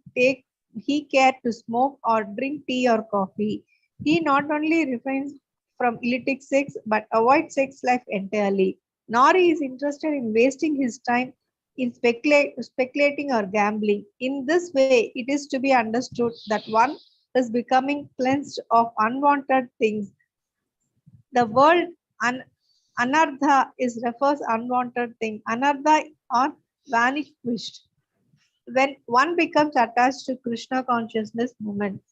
care to smoke or drink tea or coffee. He not only refrains from illicit sex but avoids sex life entirely, nor he is interested in wasting his time in speculating or gambling. In this way, it is to be understood that one is becoming cleansed of unwanted things. The word anartha is refers unwanted thing. Anartha or vanquished. When one becomes attached to Krishna consciousness movement.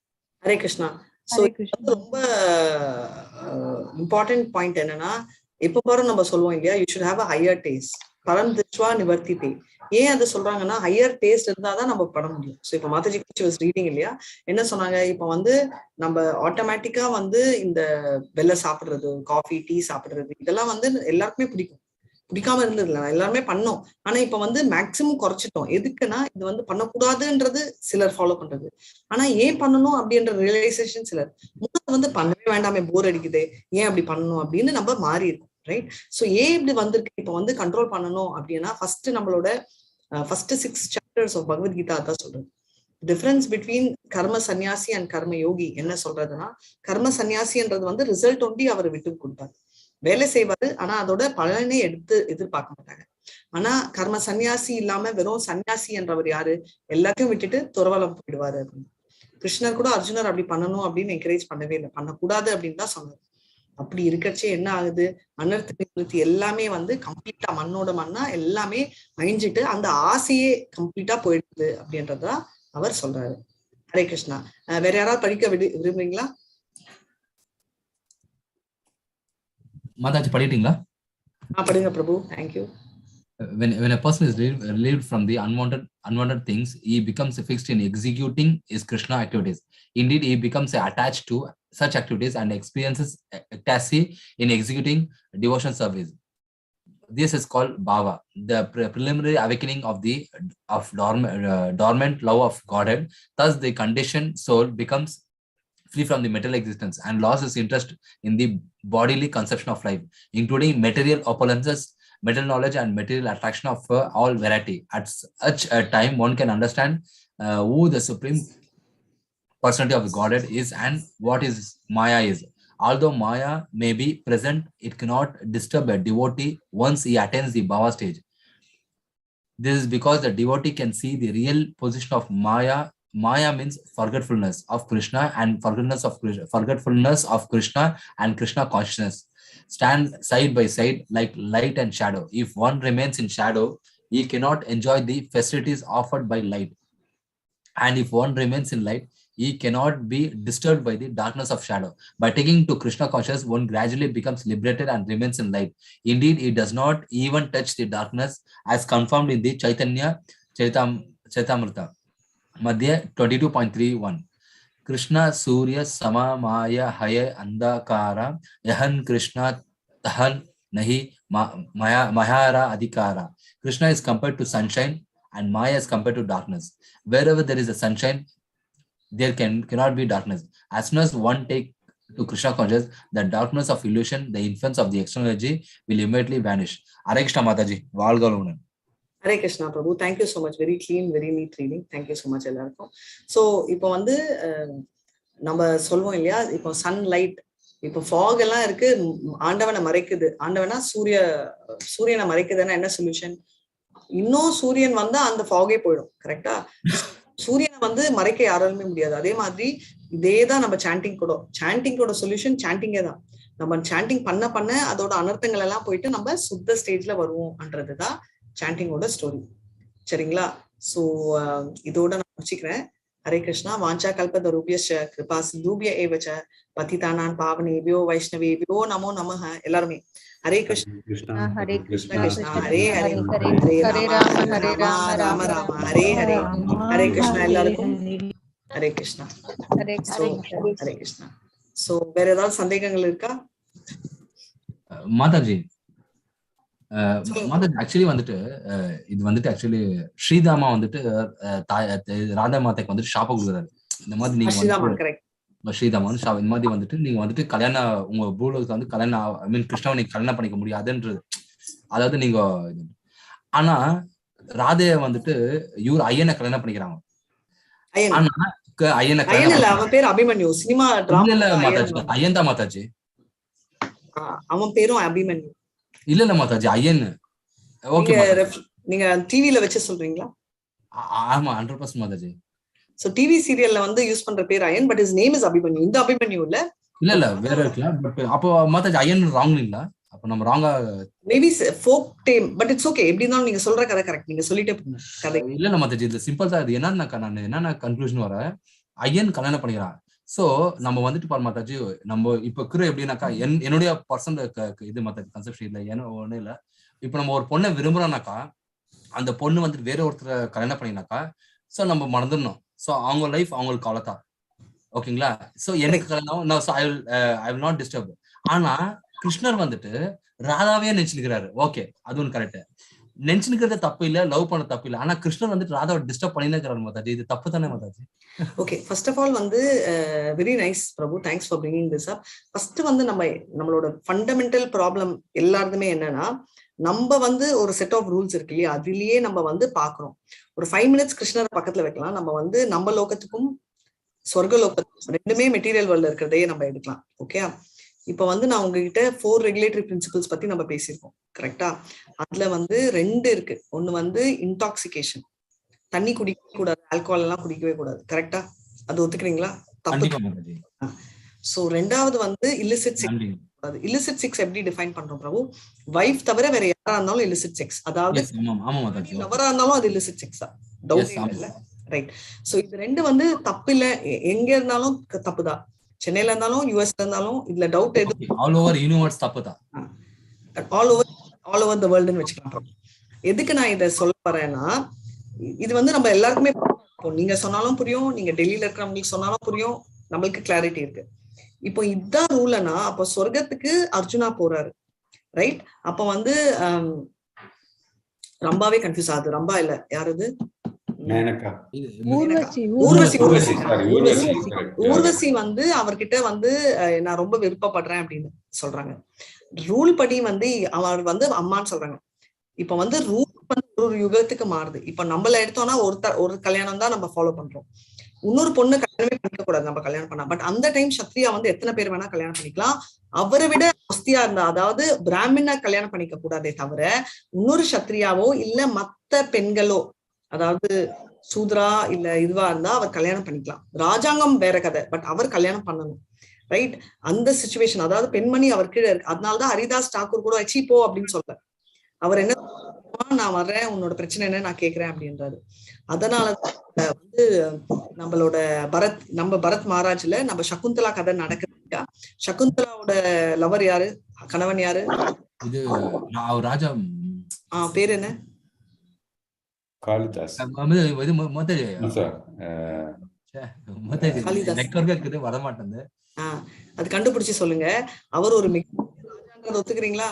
Hare Krishna. So ரொம்ப important point என்னன்னா, எப்ப பாரு நம்ம சொல்லுவோம் இல்லையா, you should have a higher taste. பரம் திருஷ்வா நிவர்த்திதே. ஏன் அதை சொல்றாங்கன்னா, ஹையர் டேஸ்ட் இருந்தாதான் நம்ம பட முடியும். ஸோ இப்ப மாதாஜி ரீடிங் இல்லையா, என்ன சொன்னாங்க, இப்ப வந்து நம்ம ஆட்டோமேட்டிக்கா வந்து இந்த வெள்ளை சாப்பிடுறது, காஃபி, டீ சாப்பிடுறது, இதெல்லாம் வந்து எல்லாருக்குமே பிடிக்கும். பிடிக்காம இருந்ததுல எல்லாருமே பண்ணோம். ஆனா இப்ப வந்து மேக்சிமம் குறைச்சிட்டோம். எதுக்குன்னா, இது வந்து பண்ணக்கூடாதுன்றது சிலர் ஃபாலோ பண்றது. ஆனா ஏன் பண்ணணும் அப்படின்ற ரியலைசேஷன் சிலர். முன்னாடி வந்து பண்ணவே வேண்டாமே, போர் அடிக்குது, ஏன் அப்படி பண்ணணும் அப்படின்னு நம்ம மாறி இருக்கோம். ரைட். ஸோ ஏன் இப்படி வந்திருக்கு, இப்ப வந்து கண்ட்ரோல் பண்ணணும் அப்படின்னா, ஃபர்ஸ்ட் நம்மளோட ஃபர்ஸ்ட் 6 சாப்டர்ஸ் ஆஃப் பகவத்கீதா தான் சொல்றது. டிஃபரன்ஸ் பிட்வீன் கர்ம சன்னியாசி அண்ட் கர்ம யோகி என்ன சொல்றதுன்னா, கர்ம சன்னியாசின்றது வந்து ரிசல்ட் ஒண்டி அவர் விட்டு கொடுப்பாரு, வேலை செய்வாரு, ஆனா அதோட பலனை எதிர்பார்க்க மாட்டாங்க. ஆனா கர்ம சன்னியாசி இல்லாம வெறும் சன்னியாசி என்றவர் யாரு, எல்லாத்தையும் விட்டுட்டு துறவலம் போயிடுவாரு அப்படின்னு. கிருஷ்ணர் கூட அர்ஜுனர் அப்படி பண்ணணும் அப்படின்னு என்கரேஜ் பண்ணவே இல்லை, பண்ணக்கூடாது அப்படின்னு தான் சொன்னார். அப்படி இருக்கச்சே என்ன ஆகுது, அனர்த்த நிவர்த்தி எல்லாமே வந்து கம்ப்ளீட்டா மண்ணோட மண்ணா எல்லாமே அழிஞ்சிட்டு அந்த ஆசையே கம்ப்ளீட்டா போயிடுது அப்படின்றதான் அவர் சொல்றாரு. ஹரே கிருஷ்ணா. வேற யாராவது படிக்க விரும்புறீங்களா? மாதாஜி படிட்டீங்களா? படிங்க பிரபு. Thank you. When a person is relieved from the unwanted things, he becomes fixed in executing his Krishna activities. Indeed, he becomes attached to such activities and experiences ecstasy in executing devotion service. This is called bhava, the preliminary awakening of dormant love of Godhead. Thus, the conditioned soul becomes free from the material existence and loses interest in the bodily conception of life, including material opulences, material knowledge, and material attraction of all variety. At such a time, one can understand who the supreme personality of the Godhead is and what is Maya is. Although Maya may be present, it cannot disturb a devotee once he attains the bhava stage. This is because the devotee can see the real position of Maya. Maya means forgetfulness of Krishna, and forgetfulness of Krishna and Krishna consciousness stand side by side like light and shadow. If one remains in shadow, he cannot enjoy the facilities offered by light. And if one remains in light, he cannot be disturbed by the darkness of shadow. By taking to Krishna consciousness, one gradually becomes liberated and remains in light. Indeed, he does not even touch the darkness, as confirmed in the Chaitanya Chaitamrita, Madhya 22.31. Krishna Surya Sama Maya Haya Andakara Yahan Krishna Tahan Nahi Mahara Adhikara. Krishna is compared to sunshine and Maya is compared to darkness. Wherever there is a sunshine, there cannot be darkness. As soon as one take to Krishna consciousness, the darkness of illusion, the influence of the external energy will immediately vanish. Hare Krishna Mataji. Valgalunan. Hare Krishna Prabhu. Thank you so much. Very clean, very neat reading. Thank you so much எல்லாருக்கும். So இப்போ வந்து நம்ம சொல்லுவோம் இல்லையா, இப்போ sunlight, இப்போ fog எல்லாம் இருக்கு, ஆண்டவனை மறைக்குது. ஆண்டவனா சூரியனை மறைக்குதுன்னா என்ன சொல்யூஷன்? இன்னும் சூரியன் வந்தா அந்த ஃபாகே போயிடும். கரெக்டா? சூரியனை வந்து மறைக்க யாராலுமே முடியாது. அதே மாதிரி இதேதான் நம்ம சாண்டிங்கோட சொல்யூஷன் சாண்டிங்கே தான். நம்ம சாண்டிங் பண்ண அதோட அனர்த்தங்கள் எல்லாம் போயிட்டு நம்ம சுத்த ஸ்டேஜ்ல வருவோம்ன்றதுதான் சாண்டிங்கோட ஸ்டோரி. சரிங்களா? சோ இதோட நான் முடிச்சுக்கிறேன். ஹரே கிருஷ்ணா. வாஞ்சா கல்பதருபியஸ்ச கிருபா சிந்தூபிய ஏவச பதிதானான் பாவனேபியோ வைஷ்ணவேபியோ நமோ நமஹ. எல்லாருமே ஹரே கிருஷ்ணா. ஹரே கிருஷ்ணா கிருஷ்ணா ஹரே ஹரே, ஹரே ராம ராம ராம ஹரே ஹரே. ஹரே கிருஷ்ணா எல்லாருக்கும். ஹரே கிருஷ்ணா. ஹரே ஹரே கிருஷ்ணா. சோ வேற ஏதாவது சந்தேகங்கள் இருக்கா? மாதாஜி, ஆக்சுவலி வந்துட்டு இது வந்துட்டு ஆக்சுவலி ஸ்ரீதாமா வந்துட்டு ராதா மாதாக்கு வந்துட்டு ஷாப்பை கொடுக்குறாரு. இந்த மாதிரி நீங்க ஸ்ரீதாமா இந்த மாதிரி வந்துட்டு நீங்க வந்துட்டு கல்யாணம் உங்க பூலோகத்துல வந்து கல்யாணம் ஐ மீன் கிருஷ்ணாவை நீங்க கல்யாணம் பண்ணிக்க முடியாதுன்றது. அதாவது நீங்க ஆனா ராதைய வந்துட்டு இவர் ஐயனை கல்யாணம் பண்ணிக்கிறாங்க. அவன் பேர் அபிமன்யு. சினிமா மாதாஜி ஐயன் தான் மாதாஜி. அவன் பேரும் அபிமன்யு. இல்ல மாதாஜி ஐயன். ஓகே, நீங்க டிவில வச்சு சொல்றீங்களா? ஆமா 100% மாதாஜி. சோ டிவி சீரியல்ல வந்து யூஸ் பண்ற பேர் ஐயன், but his name is Abhimanyu. இந்த அபிமன்யு இல்ல வேற இருக்கலாம். பட் அப்போ மாதாஜி ஐயன் ராங் இல்ல? அப்ப நம்ம ராங்கா மேபி ஃபோக் டேம், பட் இட்ஸ் ஓகே. எப்படி இருந்தாலும் நீங்க சொல்ற கதை கரெக்ட். நீங்க சொல்லிட்டே போங்க கதை. இல்ல மாதாஜி, இது சிம்பிள் தான். இது என்னன்னா கன்க்ளூஷன் வர ஐயன் கல்யாணம் பண்ணிக்கிறான். சோ நம்ம வந்துட்டு பாரு மாதாஜி, நம்ம இப்ப இருக்கிற எப்படின்னாக்கா என்னுடைய பர்சனல் இது மாதாஜி கன்செப்ஷன் இல்ல, ஏன்னா ஒண்ணு இல்ல. இப்ப நம்ம ஒரு பொண்ணை விரும்புறோம்னாக்கா அந்த பொண்ணு வந்துட்டு வேற ஒருத்தரை கல்யாணம் பண்ணினாக்கா சோ நம்ம மறந்துடணும். சோ அவங்க லைஃப் அவங்களுக்கு அவ்வளவுதான். ஓகேங்களா? சோ எனக்கு கல்யாணம் ஐ வில் நாட் டிஸ்டர்ப். ஆனா கிருஷ்ணர் வந்துட்டு ராதாவே நினைச்சுக்கிறாரு. ஓகே, அது ஒன்று கரெக்ட். நினைச்சுக்கிறது தப்பு இல்ல, லவ் பண்ண தப்பு இல்ல. ஆனா கிருஷ்ணர் வந்துட்டு ராதாவை டிஸ்டர்ப் பண்ணிருக்காரு மாதாஜி. இது தப்பு தானே Mataji? Okay, first of all வந்து very nice Prabhu, thanks for bringing this up. First வந்து நம்மளோட ஃபண்டமெண்டல் ப்ராப்ளம் எல்லாருமே என்னன்னா, நம்ம வந்து ஒரு செட் ஆஃப் ரூல்ஸ் இருக்கு இல்லையா, அதுலயே நம்ம வந்து பாக்குறோம். ஒரு 5 minutes கிருஷ்ணரை பக்கத்துல வைக்கலாம். நம்ம வந்து நம்ம லோகத்துக்கும் சொர்க்க லோகத்துக்கும் ரெண்டுமே மெட்டீரியல் வேர்ல்ட்ல இருக்கிறதையே நம்ம எடுக்கலாம். ஓகே, இப்ப வந்து நான் உங்ககிட்ட 4 ரெகுலேட்டரி பிரின்சிபல்ஸ் பத்தி நம்ம பேசியிருக்கோம். கரெக்டா? அதுல வந்து 2 இருக்கு. ஒண்ணு வந்து இன்டாக்சிகேஷன், தண்ணி குடிக்க கூடாது, ஆல்கஹால் எல்லாம் குடிக்கவே கூடாது. கரெக்டா? அது ஒத்துக்கிறீங்களா? தப்பு. சோ 2வது வந்து இல்லிசிட் செக்ஸ், இல்லிசிட் செக்ஸ் எப்படி டிஃபைன் பண்றோம் பிரபு? வைஃப் தவிர வேற யாரா இருந்தாலும் இல்லிசிட் செக்ஸ், அதாவது லவரா இருந்தாலும் அது இல்லிசிட் செக்ஸ் தான், டவுட் இல்ல. ரைட். சோ இது ரெண்டு வந்து தப்பு இல்ல, எங்க இருந்தாலும் தப்புதான். சென்னையில இருந்தாலும் யுஎஸ்ல இருந்தாலும் இதுல டவுட் எதுவும் ஆல் ஓவர் யூனிவர்ஸ் தப்புதான், ஆல் ஓவர் தி வேர்ல்டுன்னு வச்சுக்கலாம். எதுக்கு நான் இதை சொல்ல வரேன்னா, இது வந்து நம்ம எல்லாருக்குமே நீங்க சொன்னாலும் புரியும், நீங்க டெல்லியில இருக்கிறவங்களுக்கு சொன்னாலும் புரியும், நம்மளுக்கு கிளாரிட்டி இருக்கு. இப்போ இதுதான் ரூல்னா, அப்போ சொர்க்கத்துக்கு அர்ஜுனா போறாரு, ரைட்? அப்ப வந்து ரம்பாவே கன்ஃபியூஸ் ஆகுது. ரம்பா இல்ல, யாருது? ஊர்வசி வந்து அவர்கிட்ட வந்து நான் ரொம்ப விருப்பப்படுறேன் அப்படின்னு சொல்றாங்க. ரூல் படி வந்து அவர் வந்து அம்மான்னு சொல்றாங்க. இப்ப வந்து ரூல் ஒரு யுகத்துக்கு மாறுது. இப்ப நம்மள எடுத்தோம்னா ஒரு கல்யாணம் தான் நம்ம ஃபாலோ பண்றோம். இன்னொரு பொண்ணு கல்யாணமே பண்ணிக்க கூடாது நம்ம கல்யாணம் பண்ணா. பட் அந்த டைம் சத்ரியா வந்து எத்தனை பேர் வேணா கல்யாணம் பண்ணிக்கலாம். அவரை விட அஸ்தியா இருந்தா, அதாவது பிராமண கல்யாணம் பண்ணிக்க கூடாதே தவிர இன்னொரு சத்ரியாவோ இல்ல மத்த பெண்களோ, அதாவது சூத்ரா இல்ல இதுவா இருந்தா அவர் கல்யாணம் பண்ணிக்கலாம். ராஜாங்கம் வேற கதை, பட் அவர் கல்யாணம் பண்ணணும், ரைட்? அந்த சிச்சுவேஷன், அதாவது பெண்மணி அவர் கீழே இருக்கு. அதனாலதான் ஹரிதாஸ் தாக்கூர் கூட போ அப்படின்னு சொல்ற. அவர் என்ன, நான் வர்றேன், உன்னோட பிரச்சனை என்ன நான் கேக்குறேன் அப்படின்றாரு. அதனாலதான் வந்து நம்மளோட பரத் மகாராஜ்ல நம்ம சகுந்தலா கதை நடக்குது. சகுந்தலாவோட லவர் யாரு, கணவன் யாரு? இது ராஜா பேர் என்ன? காளிதாஸ். அது கண்டுபிடிச்சு சொல்லுங்க. அவர் ஒரு ஒத்துக்கிறீங்களா?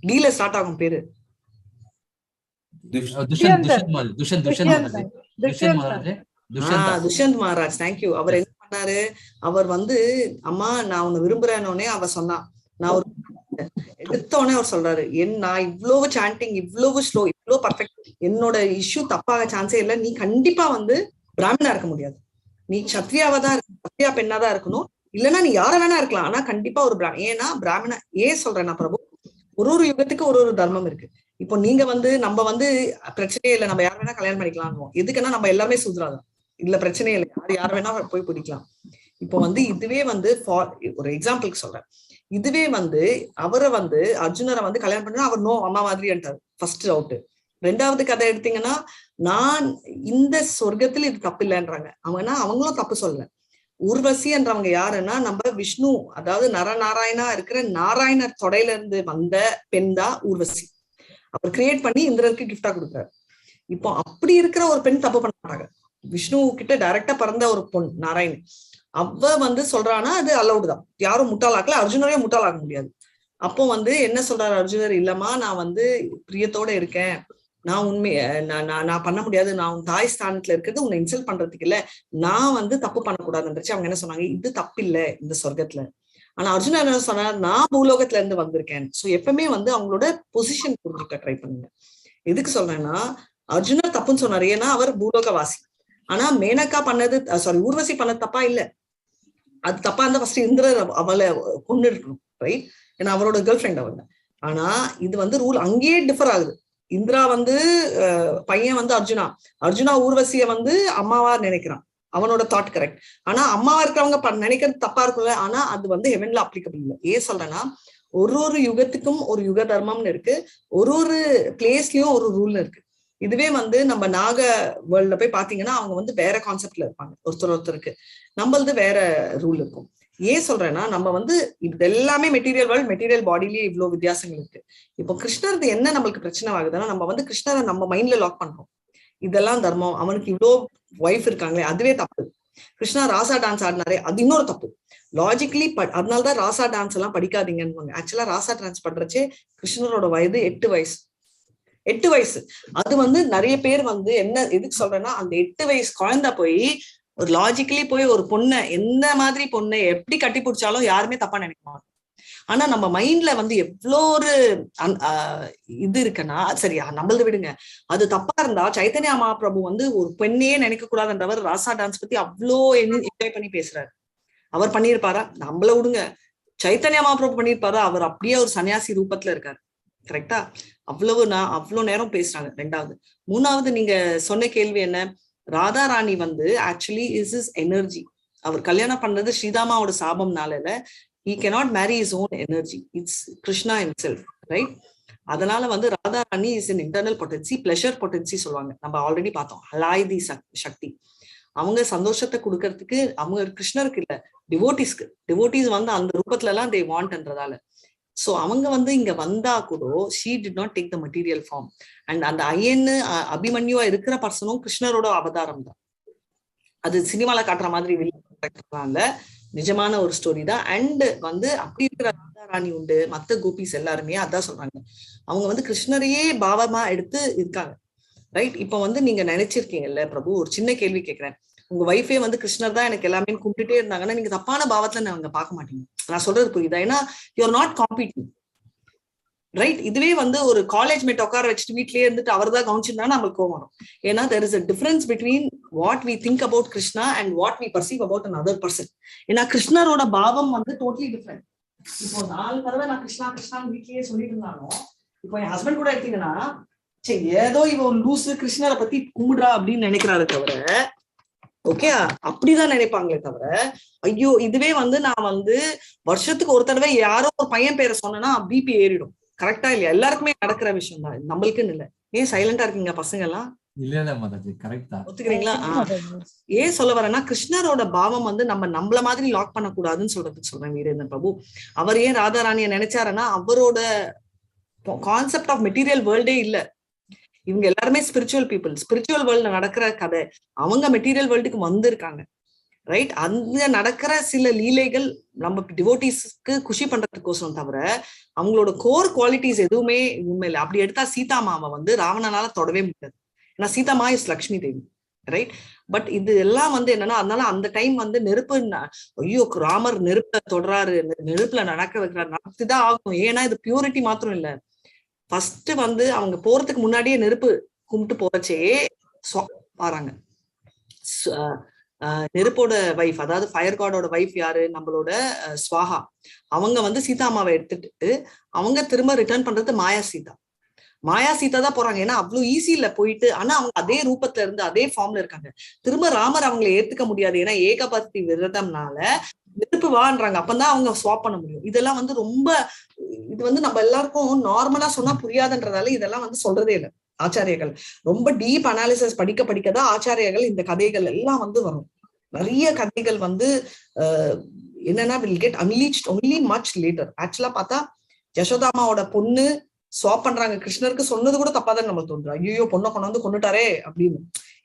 டீல ஸ்டார்ட் ஆகும் பேரு. துஷ்யந்த் மகாராஜ். தேங்க்யூ. அவர் என்ன பண்ணாரு, அவர் வந்து அம்மா நான் உன்னை விரும்புறேன்னே அவ சொன்னா. நான் ஒரு எடுத்தோடனே அவர் சொல்றாரு, நான் இவ்வளவு சாண்டிங், இவ்வளவு ஸ்லோ, இவ்வளவு பர்ஃபெக்ட், என்னோட இஷ்யூ தப்பாக சான்ஸே இல்லை. நீ கண்டிப்பா வந்து பிராமணா இருக்க முடியாது, நீ சத்ரியாவதான் சத்ரியா பெண்ணாதான் இருக்கணும், இல்லைன்னா நீ யார வேணா இருக்கலாம், ஆனா கண்டிப்பா ஒரு ஏன்னா பிராமண ஏன் சொல்றேன்னா பிரபு, ஒரு யுகத்துக்கு ஒரு தர்மம் இருக்கு. இப்போ நீங்க வந்து நம்ம வந்து பிரச்சனையே இல்லை, நம்ம யார வேணா கல்யாணம் பண்ணிக்கலாம். எதுக்குன்னா நம்ம எல்லாருமே சூத்ராதான், இதுல பிரச்சனையே இல்லை, யார் வேணா போய் பிடிக்கலாம். இப்போ வந்து இதுவே வந்து ஒரு எக்ஸாம்பிளுக்கு சொல்றேன். இதுவே வந்து அவரை வந்து அர்ஜுனரை வந்து கல்யாணம் பண்ணா அவர் நோ அம்மா மாதிரின்ட்டாரு, ஃபர்ஸ்ட் அவுட். ரெண்டாவது கதை எடுத்தீங்கன்னா, நான் இந்த சொர்க்கத்துல இது தப்பு இல்லைன்றாங்க. அவங்களும் தப்பு சொல்லல. ஊர்வசின்றவங்க யாருன்னா நம்ம விஷ்ணு, அதாவது நரநாராயணா இருக்கிற நாராயணர் தொடையில இருந்து வந்த பெண் தான் ஊர்வசி. அவர் கிரியேட் பண்ணி இந்திரருக்கு கிஃப்டா கொடுக்குறாரு. இப்போ அப்படி இருக்கிற ஒரு பெண் தப்பு பண்ண மாட்டாங்க. விஷ்ணு கிட்ட டைரக்டா பிறந்த ஒரு பொண்ணு நாராயண், அவ வந்து சொல்றான்னா அது அலௌடு தான், யாரும் முட்டாளாக்கல, அர்ஜுனரே முட்டாளாக்க முடியாது. அப்போ வந்து என்ன சொல்றாரு அர்ஜுனர், இல்லம்மா நான் வந்து பிரியத்தோட இருக்கேன், நான் நான் பண்ண முடியாது, நான் உன் தாய் ஸ்தானத்துல இருக்கிறது உன்னை இன்சல்ட் பண்றதுக்கு இல்ல, நான் வந்து தப்பு பண்ணக்கூடாதுன்றச்சு அவங்க என்ன சொன்னாங்க, இது தப்பு இல்லை இந்த சொர்க்கத்துல. ஆனா அர்ஜுனர் என்ன சொன்னார், நான் பூலோகத்துல இருந்து வந்திருக்கேன். சோ எப்பவுமே வந்து அவங்களோட பொசிஷன் புரிஞ்சுக்க ட்ரை பண்ணுங்க. எதுக்கு சொல்றேன்னா, அர்ஜுனர் தப்புன்னு சொன்னாரு, ஏன்னா அவர் பூலோகவாசி. ஆனா மேனகா பண்ணது, ஊர்வசி பண்ணது தப்பா இல்ல, அது தப்பா இருந்தா ஃபர்ஸ்ட் இந்திரர் அவளை கொண்டு இருக்கணும், ரைட்? ஏன்னா அவரோட கேர்ள் ஃப்ரெண்ட் அவள். ஆனா இது வந்து ரூல் அங்கேயே டிஃபர் ஆகுது. இந்திரா வந்து பையன் வந்து அர்ஜுனா ஊர்வசிய வந்து அம்மாவா நினைக்கிறான், அவனோட தாட் கரெக்ட். ஆனா அம்மாவா இருக்கிறவங்க நினைக்கிறது தப்பா இருக்கும்ல, ஆனா அது வந்து ஹெவன்ல அப்ளிகபிள் இல்லை. ஏன் சொல்றேன்னா, ஒரு யுகத்துக்கும் ஒரு யுக தர்மம்னு இருக்கு, ஒரு பிளேஸ்லயும் ஒரு ரூல்னு இருக்கு. இதுவே வந்து நம்ம நாக வேர்ல்ட்ல போய் பாத்தீங்கன்னா அவங்க வந்து வேற கான்செப்ட்ல இருப்பாங்க, ஒருத்தருக்கு நம்மளது வேற ரூல் இருக்கும். ஏன் சொல்றேன்னா, நம்ம வந்து இது எல்லாமே மெட்டீரியல் வேர்ல்ட், மெட்டீரியல் பாடியிலேயே இவ்வளவு வித்தியாசங்கள் இருக்கு. இப்போ கிருஷ்ணருக்கு என்ன நம்மளுக்கு பிரச்சனை ஆகுதுன்னா, நம்ம வந்து கிருஷ்ணரை நம்ம மைண்ட்ல லாக் பண்றோம், இதெல்லாம் தர்மம், அவனுக்கு இவ்வளோ ஒய்ஃப் இருக்காங்களே அதுவே தப்பு. கிருஷ்ணா ராசா டான்ஸ் ஆடினாரே அது இன்னொரு தப்பு. லாஜிக்கலி அதனாலதான் ராசா டான்ஸ் எல்லாம் படிக்காதீங்கன்னு. ஆக்சுவலா ராசா டான்ஸ் பண்றச்சே கிருஷ்ணரோட வயது 8 வயசு. அது வந்து நிறைய பேர் வந்து என்ன எதுக்கு சொல்றேன்னா, அந்த 8 வயசு குழந்தை போய் ஒரு லாஜிக்கலி போய் ஒரு பொண்ணை, எந்த மாதிரி பொண்ணை எப்படி கட்டி பிடிச்சாலும் யாருமே தப்பா நினைப்பாங்க. ஆனா நம்ம மைண்ட்ல வந்து எவ்வளோ ஒரு இது இருக்குன்னா, சரியா நம்மளது விடுங்க, அது தப்பா இருந்தா சைத்தன்யா மகாபிரபு வந்து ஒரு பெண்ணையே நினைக்க கூடாதுன்றவர் ராசா டான்ஸ் பத்தி அவ்வளோ என்ஜாய் பண்ணி பேசுறாரு. அவர் பண்ணியிருப்பாரா? நம்மள விடுங்க, சைத்தன்யா மகாபிரபு பண்ணியிருப்பாரா? அவர் அப்படியே ஒரு சன்னியாசி ரூபத்துல இருக்காரு, கரெக்டா? அவ்வளவு நேரம் பேசுறாங்க. ரெண்டாவது. மூணாவது, நீங்க சொன்ன கேள்வி என்ன, ராதா ராணி வந்து ஆக்சுவலி இஸ் இஸ் எனர்ஜி. அவர் கல்யாணம் பண்றது ஸ்ரீதாமாவோட சாபம்னால, he cannot marry his own energy. It's Krishna himself, right? அதனால வந்து Radha Rani is in internal potency, pleasure potency சொல்லுவாங்க. நம்ம ஆல்ரெடி பார்த்தோம், ஹலாய்தி சக்தி. அவங்க சந்தோஷத்தை கொடுக்கறதுக்கு அவங்க கிருஷ்ணருக்கு இல்ல, டிவோட்டிஸ்க்கு. டிவோட்டிஸ் வந்து அந்த ரூபத்துல எல்லாம் தே வாண்ட்ன்றதால. சோ அவங்க வந்து இங்க வந்தா கூட she did not take the material form. And அந்த ஐயன்னு அபிமன்யுவா இருக்கிற பர்சனும் கிருஷ்ணரோட அவதாரம் தான். அது சினிமால காட்டுற மாதிரி இல்ல, நிஜமான ஒரு ஸ்டோரி தான். அண்ட் வந்து அப்படி இருக்கிற ராதா ராணி உண்டு, மத்த கோபிஸ் எல்லாருமே அதான் சொல்றாங்க, அவங்க வந்து கிருஷ்ணரையே பாவமா எடுத்து இருக்காங்க, ரைட்? இப்ப வந்து நீங்க நினைச்சிருக்கீங்கல்ல பிரபு, ஒரு சின்ன கேள்வி கேட்கிறேன். உங்க வைஃபே வந்து கிருஷ்ணர் தான் எனக்கு எல்லாமே கும்பிட்டுட்டே இருந்தாங்கன்னா நீங்க தப்பான பாவத்துல நாங்க பார்க்க மாட்டீங்க. நான் சொல்றது புரியுதா? ஏன்னா you are not competing, right? இதுவே வந்து ஒரு காலேஜ் மேட் உட்கார வச்சுட்டு வீட்லயே இருந்துட்டு அவர் தான் கவனிச்சிருந்தா நம்மளுக்கு கோவம் வரும். ஏன்னா there is a difference between what we think about Krishna and what we perceive about another person. ஏன்னா கிருஷ்ணரோட பாவம் வந்து டோட்டலி டிஃப்ரெண்ட். இப்போ 4 தடவை நான் கிருஷ்ணா கிருஷ்ணான்னு வீட்லயே சொல்லிட்டு இருந்தாலும், இப்போ என் ஹஸ்பண்ட் கூட எடுத்தீங்கன்னா சரி ஏதோ இவ ஒரு லூசு கிருஷ்ணரை பத்தி கும்பிடுறா அப்படின்னு நினைக்கிறாரு தவிர, ஓகே அப்படிதான் நினைப்பாங்களே தவிர, ஐயோ இதுவே வந்து நான் வந்து வருஷத்துக்கு ஒரு தடவை யாரோ ஒரு பையன் பேரை சொன்னேன்னா பிபி ஏறிடும். கரெக்டா இல்லையா? எல்லாருக்குமே நடக்கிற விஷயம் தான், நம்மளுக்குன்னு இல்ல. ஏன் சைலண்டா இருக்கீங்க பசங்க எல்லாம்? ஒத்துக்கிறீங்களா? ஏன் சொல்ல வரேன்னா, கிருஷ்ணரோட பாவம் வந்து நம்மள மாதிரி லாக் பண்ணக்கூடாதுன்னு சொல்றதுக்கு சொல்றேன் வீரேந்திரன் பிரபு. அவர் ஏன் ராதா ராணிய நினைச்சாருன்னா, அவரோட கான்செப்ட் ஆஃப் மெட்டீரியல் வேர்ல்டே இல்ல. இவங்க எல்லாருமே ஸ்பிரிச்சுவல் பீப்புள், ஸ்பிரிச்சுவல் வேர்ல்ட்ல நடக்கிற கதை, அவங்க மெட்டீரியல் வேர்ல்டுக்கு வந்திருக்காங்க, ரைட்? அங்க நடக்கிற சில லீலைகள் நம்ம டிவோட்டிஸ்க்கு குஷி பண்றதுக்கோசரம் தவிர அவங்களோட கோர் குவாலிட்டிஸ் எதுவுமே உண்மையில. அப்படி எடுத்தா சீதாமாவை வந்து ராவணனால தொடவே முடியாது, ஏன்னா சீதாமா is Lakshmi Devi, right? But இது எல்லாம் வந்து என்னன்னா, அதனால அந்த டைம் வந்து நெருப்பு, ஐயோ ராமர் நெருப்ப தொடராரு, நெருப்புல நடக்க வைக்கிறாரு, நடத்திதான் ஆகும். ஏன்னா இது பியூரிட்டி மாத்திரம் இல்ல, ஃபர்ஸ்ட் வந்து அவங்க போறதுக்கு முன்னாடியே நெருப்பு கும்பிட்டு போறச்சே பாருங்க. நெருப்போட வைஃப், அதாவது ஃபயர் காடோட வைஃப் யாரு? நம்மளோட ஸ்வாஹா. அவங்க வந்து சீதாமாவை எடுத்துட்டு அவங்க திரும்ப ரிட்டர்ன் பண்றது மாயா சீதா. மாயா சீதா தான் போறாங்க, ஏன்னா அவ்வளவு ஈஸி இல்ல போயிட்டு. ஆனா அவங்க அதே ரூபத்துல இருந்து அதே ஃபார்ம்ல இருக்காங்க. திரும்ப ராமர் அவங்களை ஏத்துக்க முடியாது, ஏன்னா ஏகபக்தி விரதம்னால நெருப்பு வான்றாங்க, அப்பதான் அவங்க ஸ்வாப் பண்ண முடியும். இதெல்லாம் வந்து ரொம்ப, இது வந்து நம்ம எல்லாருக்கும் நார்மலா சொன்னா புரியாதுன்றதால இதெல்லாம் வந்து சொல்றதே இல்லை. ஆச்சாரியர்கள் ரொம்ப டீப் அனாலிசிஸ் படிக்கதான் ஆச்சாரியர்கள் இந்த கதைகள் எல்லாம் வந்து வரும். நிறைய கதைகள் வந்து என்னன்னா will get unleashed only much later. ஆக்சுவலா பார்த்தா யசோதாமாவோட பொண்ணு ஸ்வாப் பண்றாங்க கிருஷ்ணருக்கு சொன்னது கூட தப்பாதான் நம்ம தோன்று, ஐயோ பொண்ணை கொண்டு வந்து கொண்டுட்டாரே அப்படின்னு.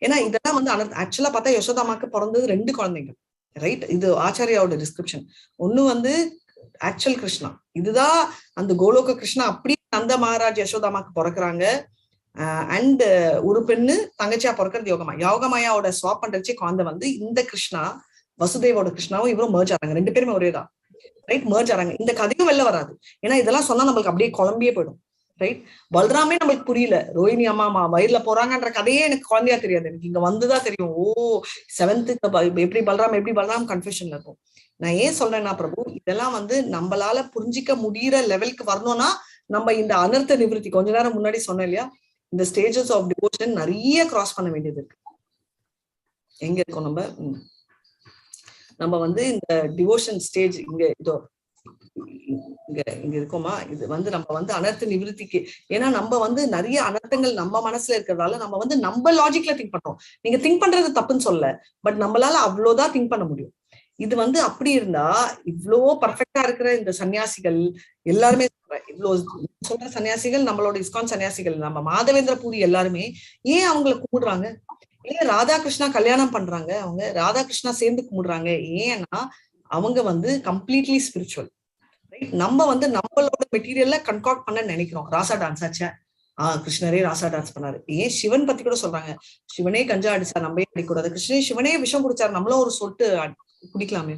ஏன்னா இதெல்லாம் வந்து ஆக்சுவலா பார்த்தா யசோதாமாக்கு பிறந்தது 2 குழந்தைங்க, ரைட்? இது ஆச்சாரியாவோட டிஸ்கிரிப்ஷன். ஒண்ணு வந்து ஆக்சுவல் கிருஷ்ணா, இதுதான் அந்த கோலோக கிருஷ்ணா. அப்படி நந்த மகாராஜ் யசோதாமாக்கு பிறக்கிறாங்க. அண்ட் ஒரு பெண்ணு தங்கச்சியா பிறக்கிறது யோகமாயாவோட ஸ்வாப் பண்றச்சே குழந்தை வந்து இந்த கிருஷ்ணா, வசுதேவோட கிருஷ்ணாவும் இவரும் மர்ஜ் ஆறாங்க, 2 பேருமே ஒரேதான், ரைட்? மர்ஜ் ஆறாங்க. இந்த கதையும் வெளில வராது, ஏன்னா இதெல்லாம் சொன்னா நம்மளுக்கு அப்படியே குழம்பியே போயிடும், ரைட்? பல்ராமே நம்மளுக்கு புரியல, ரோஹிணி அம்மா வயிறுல போறாங்கன்ற கதையே எனக்கு குழந்தையா தெரியாது, எனக்கு இங்க வந்துதான் தெரியும். ஓ 7th எப்படி பல்ராம் கன்ஃபியூஷன்ல இருக்கும். நான் ஏன் சொல்றேன்னா பிரபு, இதெல்லாம் வந்து நம்மளால புரிஞ்சிக்க முடியற லெவலுக்கு வரணும்னா நம்ம இந்த அனர்த்த நிவர்த்தி, கொஞ்ச நேரம் முன்னாடி சொன்னேன் இல்லையா, இந்த ஸ்டேஜஸ் ஆஃப் டிவோஷன் நிறைய கிராஸ் பண்ண வேண்டியது இருக்கு. எங்க இருக்கோம் நம்ம வந்து இந்த டிவோஷன் ஸ்டேஜ் இங்க இதோ இங்க இருக்கோமா? இது வந்து நம்ம வந்து அனர்த்த நிவர்த்திக்கு, ஏன்னா நம்ம வந்து நிறைய அனர்த்தங்கள் நம்ம மனசுல இருக்கிறதால நம்ம வந்து நம்ம லாஜிக்ல திங்க் பண்றோம். நீங்க திங்க் பண்றது தப்புன்னு சொல்ல, பட் நம்மளால அவ்வளவுதான் திங்க் பண்ண முடியும். இது வந்து அப்படி இருந்தா இவ்வளோ பர்ஃபெக்டா இருக்கிற இந்த சன்னியாசிகள் எல்லாருமே, இவ்வளவு சொல்ற சன்னியாசிகள், நம்மளோட இஸ்கான் சன்னியாசிகள், நம்ம மாதவேந்திர பூரி எல்லாருமே ஏன் அவங்களை கும்பிடுறாங்க? ஏன் ராதாகிருஷ்ணா கல்யாணம் பண்றாங்க? அவங்க ராதாகிருஷ்ணா சேர்ந்து கும்பிடுறாங்க. ஏன்னா அவங்க வந்து கம்ப்ளீட்லி ஸ்பிரிச்சுவல், ரைட்? நம்ம வந்து நம்மளோட மெட்டீரியல்ல கன்காக்ட் பண்ண நினைக்கிறோம். ராசா டான்ஸ் ஆச்சா, கிருஷ்ணரே ராசா டான்ஸ் பண்ணாரு. ஏன் சிவன் பத்தி கூட சொல்றாங்க, சிவனே கஞ்சா அடிச்சார், நம்ம அடிக்கூடாது. கிருஷ்ணரே சிவனே விஷம் குடிச்சாரு, நம்மளும் ஒரு சொட்டு குடிக்கலாமே.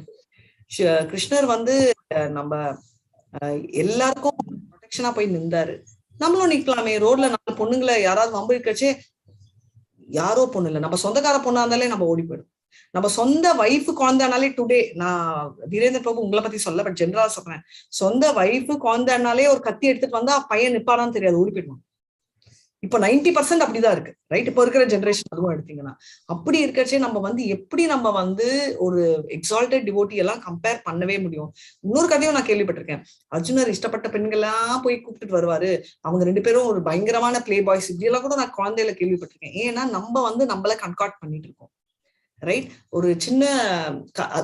கிருஷ்ணர் வந்து நம்ம எல்லாருக்கும் ப்ரொடெக்ஷனா போய் நின்றாரு, நம்மளும் நிக்கலாமே. ரோட்ல 4 பொண்ணுங்களை யாராவது வம்பு இழுக்கச்சே, யாரோ பொண்ணு இல்லை, நம்ம சொந்தக்கார பொண்ணா இருந்தாலே நம்ம ஓடி போயிடும். நம்ம சொந்த வைஃபு குழந்தைனாலே, டுடே நான் வீரேந்திர பிரபு உங்களை பத்தி சொல்ல, பட் ஜென்ரலா சொல்றேன், சொந்த வைஃபு குழந்தைனாலே ஒரு கத்தி எடுத்துட்டு வந்தா பையன் நிப்பானான்னு தெரியாது, ஓடி போயிடுவான். இப்போ 90% அப்படிதான் இருக்கு, ரைட்? இப்போ இருக்கிற ஜென்ரேஷன் அதுவும் எடுத்தீங்கன்னா அப்படி இருக்கச்சே நம்ம வந்து எப்படி நம்ம வந்து ஒரு எக்ஸால்டட் டிவோட்டி எல்லாம் கம்பேர் பண்ணவே முடியும்? இன்னொரு கதையும் நான் கேள்விப்பட்டிருக்கேன். அர்ஜுனர் இஷ்டப்பட்ட பெண்கள்லாம் போய் கூப்பிட்டுட்டு வருவாரு, அவங்க 2 பேரும் ஒரு பயங்கரமான பிளே பாய்ஸ், இப்படி எல்லாம் கூட நான் குழந்தையில கேள்விப்பட்டிருக்கேன். ஏன்னா நம்ம வந்து நம்மள கன்கார்ட் பண்ணிட்டு இருக்கோம், ரைட்? ஒரு சின்ன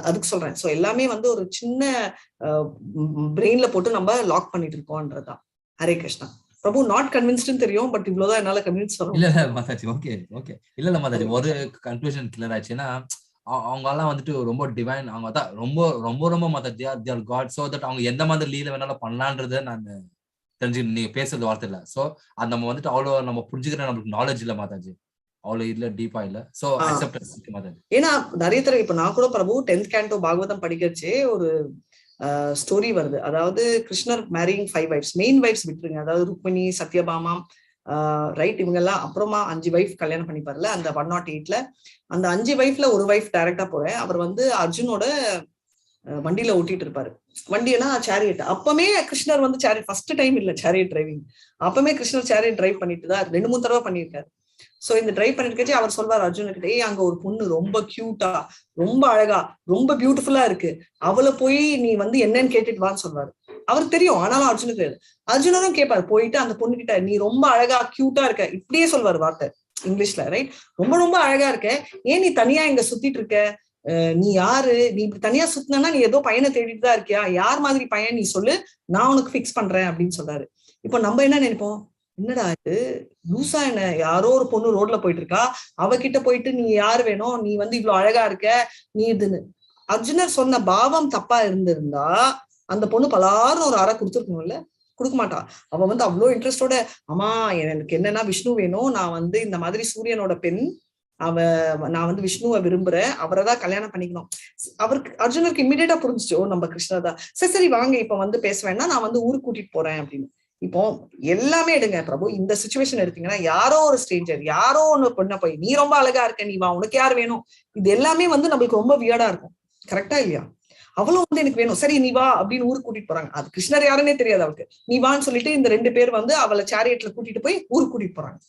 அதுக்கு சொல்றேன். சோ எல்லாமே வந்து ஒரு சின்ன பிரெயின்ல போட்டு நம்ம லாக் பண்ணிட்டு இருக்கோம்ன்றதுதான். ஹரே கிருஷ்ணா. பிரபு நாட் கன்வின்ஸ்ட்னு தெரியும், பட் இவ்வளவுதான் என்னால கன்வின்ஸ் பண்ண. இல்ல மாதாஜி, ஓகே ஓகே. இல்ல மாதாஜி, ஒரு கன்க்ளூஷன் கிளியர் ஆச்சுன்னா அவங்க எல்லாம் வந்துட்டு ரொம்ப டிவைன், அவங்க தான் ரொம்ப ரொம்ப ரொம்ப மாதாஜி தேர் காட். சோ தட் அவங்க எந்த மாதிரி லீல வேணாலும் பண்ணலான்றத நான் தெரிஞ்சு நீங்க பேசுறது வார்த்தை இல்ல. சோ அது நம்ம வந்துட்டு அவ்வளவு நம்ம புரிஞ்சுக்கிற நம்மளுக்கு நாலேஜ் இல்ல மாதாஜி, அவ்வளவு இல்ல டீப்பா இல்ல. So accept Mataji. ஏன்னா நிறைய தடவை இப்ப நான் கூட பிரபு 10th canto பாகவதம் படிக்கச்சே ஒரு ஸ்டோரி வருது. அதாவது கிருஷ்ணர் மேரிங் 5 wives, மெயின் வைஃப்ஸ் விட்டுருங்க, அதாவது ருக்மிணி, சத்யபாமா, ரைட், இவங்க எல்லாம் அப்புறமா 5 வைஃப் கல்யாணம் பண்ணிப்பார்ல அந்த 108ல. அந்த 5 வைஃப்ல ஒரு வைஃப் டைரக்டா போறேன், அவர் வந்து அர்ஜுனோட வண்டியில ஓட்டிட்டு இருப்பாரு. வண்டினா சேரியட். அப்பமே கிருஷ்ணர் வந்து சேரியட், ஃபர்ஸ்ட் டைம் இல்ல சேரியட் டிரைவிங், அப்பமே கிருஷ்ணர் சேரியட் டிரைவ் பண்ணிட்டு தான் 2-3 தடவை பண்ணியிருக்காரு. சோ இந்த டிரைவ் பண்ணிருக்கே அவர் சொல்வார் அர்ஜுனுக்கிட்ட, அங்க ஒரு பொண்ணு ரொம்ப கியூட்டா, ரொம்ப அழகா, ரொம்ப பியூட்டிஃபுல்லா இருக்கு, அவளை போய் நீ வந்து என்னன்னு கேட்டுட்டு வான்னு சொல்வாரு. அவருக்கு தெரியும், ஆனாலும் அர்ஜுனுக்கு தெரியாது. அர்ஜுனரும் கேட்பாரு, போயிட்டு அந்த பொண்ணு கிட்ட நீ ரொம்ப அழகா கியூட்டா இருக்க, இப்படியே சொல்வாரு வார்த்தை இங்கிலீஷ்ல, ரைட்? ரொம்ப ரொம்ப அழகா இருக்க, ஏன் நீ தனியா இங்க சுத்திட்டு இருக்க, நீ யாரு, நீ இப்படி தனியா சுத்தினா நீ ஏதோ பையனை தேடிட்டு தான் இருக்கியா, யார் மாதிரி பையன் நீ சொல்லு, நான் உனக்கு பிக்ஸ் பண்றேன் அப்படின்னு சொல்றாரு. இப்போ நம்ம என்ன நினைப்போம், என்னடா இது லூசா, என்ன யாரோ ஒரு பொண்ணு ரோட்ல போயிட்டு இருக்கா, அவகிட்ட போயிட்டு நீ யாரு வேணும், நீ வந்து இவ்வளவு அழகா இருக்க, நீ இதுன்னு. அர்ஜுனர் சொன்ன பாவம் தப்பா இருந்திருந்தா அந்த பொண்ணு பலாரும் ஒரு அறை கொடுத்துருக்கணும்ல, கொடுக்க மாட்டா. அவ வந்து அவ்வளோ இன்ட்ரெஸ்டோட, அம்மா எனக்கு என்னன்னா விஷ்ணு வேணும், நான் வந்து இந்த மாதிரி சூரியனோட பெண், நான் வந்து விஷ்ணுவை விரும்புறேன், அவரை தான் கல்யாணம் பண்ணிக்கணும். அவருக்கு அர்ஜுனருக்கு இம்மிடியேட்டா புரிஞ்சுச்சு, ஓ நம்ம கிருஷ்ணர் தான், சரி வாங்க இப்ப வந்து பேச வேண்டாம், நான் வந்து ஊருக்கு கூட்டிட்டு போறேன் அப்படின்னு. இப்போ எல்லாமே எடுங்க பிரபு, இந்த சிச்சுவேஷன் எடுத்தீங்கன்னா யாரோ ஒரு ஸ்ட்ரேஞ்சர், யாரோ ஒண்ணு பொண்ண போய் நீ ரொம்ப அழகா இருக்க, நீ வா, உனக்கு யார் வேணும், இது எல்லாமே வந்து நம்மளுக்கு ரொம்ப வியர்டா இருக்கும், கரெக்டா இல்லையா? அவளும் வந்து எனக்கு வேணும், சரி நீ வா அப்படின்னு ஊருக்கு கூட்டிட்டு போறாங்க. அது கிருஷ்ணர் யாருன்னே தெரியாது அவளுக்கு, நீ வான்னு சொல்லிட்டு இந்த 2 பேர் வந்து அவளை சேரியட்ல கூட்டிட்டு போய் ஊருக்கு கூட்டிட்டு போறாங்க,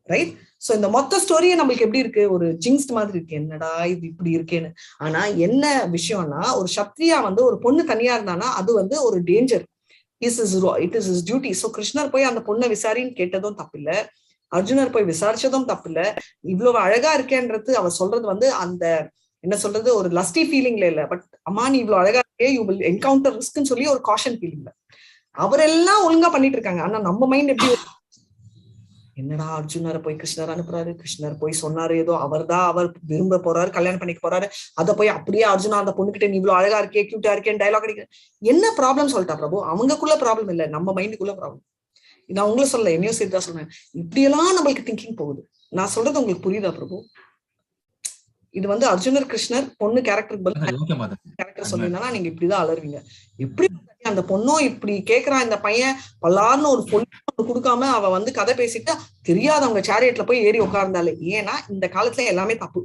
ரைட்? சோ இந்த மொத்த ஸ்டோரியே நம்மளுக்கு எப்படி இருக்கு, ஒரு ஜிங்ஸ்ட் மாதிரி இருக்கு, என்னடா இது இப்படி இருக்கேன்னு. ஆனா என்ன விஷயம்னா, ஒரு சத்ரியா வந்து ஒரு பொண்ணு தனியா இருந்தானா அது வந்து ஒரு danger, it is his duty. So கிருஷ்ணர் போய் அந்த பொண்ணை விசாரின்னு கேட்டதும் தப்பில்ல, அர்ஜுனர் போய் விசாரிச்சதும் தப்பில்ல. இவ்வளவு அழகா இருக்கேன்றது அவர் சொல்றது வந்து அந்த என்ன சொல்றது, ஒரு லஸ்டி ஃபீலிங்ல இல்ல, பட் அம்மா நீ இவ்வளவு அழகா இருக்கே, யூ வில் என்கவுண்டர் ரிஸ்க்னு சொல்லி ஒரு காஷன் ஃபீலிங்ல அவரெல்லாம் ஒழுங்கா பண்ணிட்டு இருக்காங்க. ஆனா நம்ம மைண்ட் எப்படி, என்னடா அர்ஜுனரை போய் கிருஷ்ணர் அனுப்புறாரு, கிருஷ்ணர் போய் சொன்னாரு ஏதோ அவர்தான் அவர் விரும்ப போறாரு, கல்யாணம் பண்ணிக்க போறாரு, அதை போய் அப்படியே அர்ஜுனா அந்த பொண்ணுகிட்ட நீ இவ்வளவு அழகா இருக்கே, கியூட்டா இருக்கேன்னு டைலாக் அடிக்க. என்ன ப்ராப்ளம் சொல்லிட்டா பிரபு, அவங்களுக்குள்ள ப்ராப்ளம் இல்ல, நம்ம மைண்டுக்குள்ள ப்ராப்ளம். நான் உங்களை சொல்ல என்னையும் சேர்த்து தான் சொன்னேன், இப்படியெல்லாம் நம்மளுக்கு திங்கிங் போகுது. நான் சொல்றது உங்களுக்கு புரியுதா பிரபு? இது வந்து அர்ஜுனர் கிருஷ்ணர் பொண்ணு கேரக்டர் சொல்லியிருந்தா நீங்க இப்படிதான் அலறுவீங்க. எப்படி அந்த பொண்ணும் இப்படி கேக்குறான், இந்த பையன் பல்லாருன்னு ஒரு பொண்ணு கொடுக்காம அவ வந்து கதை பேசிட்டு தெரியாதவங்க சேரியட்ல போய் ஏறி உட்கார்ந்தாலே. ஏன்னா இந்த காலத்துல எல்லாமே தப்பு.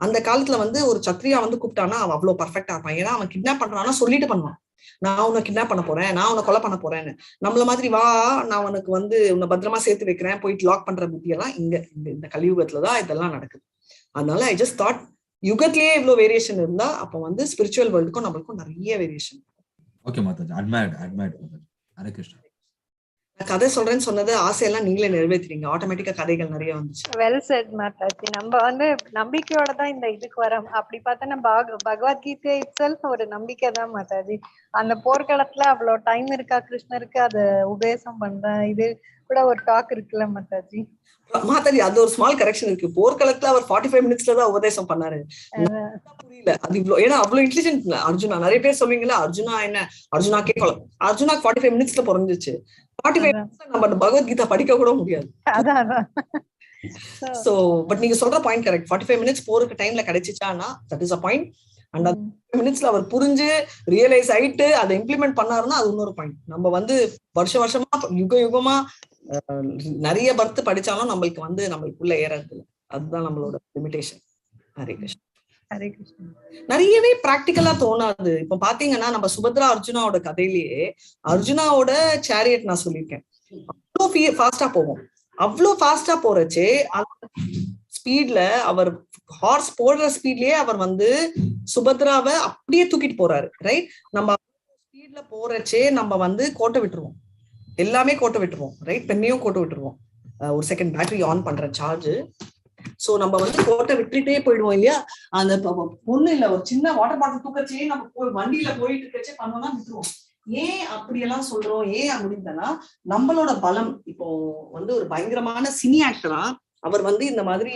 அந்த காலத்துல வந்து ஒரு சத்ரியா வந்து கூப்பிட்டானா அவன் அவ்வளவு பர்ஃபெக்டா இருப்பான். ஏன்னா அவன் கிட்னாப் பண்றான்னா சொல்லிட்டு பண்ணுவான், நான் உன்னை கிட்னாப் பண்ண போறேன், நான் உன்னை கொலை பண்ண போறேன்னு. நம்மள மாதிரி வா நான் உனக்கு வந்து உன்னை பத்திரமா சேர்த்து வைக்கிறேன் போயிட்டு லாக் பண்ற புத்தி எல்லாம் இந்த கலியுகத்துலதான் இதெல்லாம் நடக்குது. அதனால ஐ ஜஸ்ட் தாட் யுகத்திலேயே இவ்வளவு வேரியேஷன் இருந்தா அப்ப வந்து ஸ்பிரிச்சுவல் வேர்ல்டுக்கும் நம்மளுக்கும் நிறைய variation. Okay Mataji, admired Mataji. Hare Krishna. கதை சொல்றேன்னு சொன்னது ஆசையெல்லாம் நீங்களே நிறைவேற்றுறீங்க, ஆட்டோமேட்டிக்கா கதைகள் நிறைய வந்துச்சு. Well set Mataji. நம்ம வந்து நம்பிக்கையோட தான் இந்த இதுக்கு வரோம். அப்படி பார்த்தா பகவத்கீதை இட்செல்ஃப் ஒரு நம்பிக்கை தான் மாதாஜி. அந்த போர்க்களத்துல அவ்வளவு டைம் இருக்கா கிருஷ்ணருக்கு அது உபதேசம் பண்றேன், இது கூட ஒரு டாக் இருக்குல்ல மாதாஜி? மாதாஜி அது ஒரு ஸ்மால் கரெக்ஷன் இருக்கு, போர்க்களத்துல அவர் 45 மினிட்ஸ்ல தான் உபதேசம் பண்ணாரு. புரியல அது இவ்வளவு, ஏன்னா அவ்வளவு இன்டெலிஜென்ட் அர்ஜுனா. நிறைய பேர் சொல்லுவீங்களா அர்ஜுனா என்ன, அர்ஜுனா கேட்கலாம், அர்ஜுனா 45 மினிட்ஸ்ல பிறந்துச்சு. 45 மினிட்ஸ்ல நம்ம பகவத்கீதா படிக்க கூட முடியாது. சோ பட் நீங்க சொல்ற பாயிண்ட் கரெக்ட். 45 மினிட்ஸ் போருக்கு டைம்ல கிடைச்சிச்சானா that is a point. And அந்த 45 மினிட்ஸ்ல அவர் புரிஞ்சு ரியலைஸ் ஆயிட்டு அதை இம்ப்ளிமெண்ட் பண்ணாருன்னா அது இன்னொரு பாயிண்ட். நம்ம வந்து வருஷமா யுகமா நிறைய பர்த் படிச்சாலும் நம்மளுக்கு வந்து நம்மளுக்குள்ள ஏறது இல்லை. அதுதான் நம்மளோட லிமிடேஷன். ஹரே கிருஷ்ணா. ஹரே கிருஷ்ணா. நிறையவே பிராக்டிக்கலா தோணாது. இப்ப பாத்தீங்கன்னா நம்ம சுபத்ரா அர்ஜுனாவோட கதையிலேயே அர்ஜுனாவோட சேரியட் நான் சொல்லியிருக்கேன், அவ்வளோ ஃபாஸ்டா போகும். அவ்வளவு ஃபாஸ்டா போறச்சே ஸ்பீட்ல அவர் ஹார்ஸ் போடுற ஸ்பீட்லயே அவர் வந்து சுபத்ராவை அப்படியே தூக்கிட்டு போறாரு. ரைட்? நம்ம ஸ்பீட்ல போறச்சே நம்ம வந்து கோட்டை விட்டுருவோம், எல்லாமே கோட்டை விட்டுருவோம். ரைட்? பெண்ணையும் கோட்டை விட்டுருவோம். ஒரு செகண்ட் பேட்டரி ஆன் பண்றேன், சார்ஜ். சோ நம்ம வந்து கோட்டை விட்டுட்டே போயிடுவோம் இல்லையா? அந்த பொண்ணு இல்ல, ஒரு சின்ன வாட்டர் பாட்டில் தூக்கச்சே நம்ம வண்டியில போயிட்டு இருக்கச்சே பண்ணோம்னா விட்டுருவோம். ஏன் அப்படியெல்லாம் சொல்றோம், ஏன் அப்படின்னா நம்மளோட பலம். இப்போ வந்து ஒரு பயங்கரமான சினி ஆக்டரா அவர் வந்து இந்த மாதிரி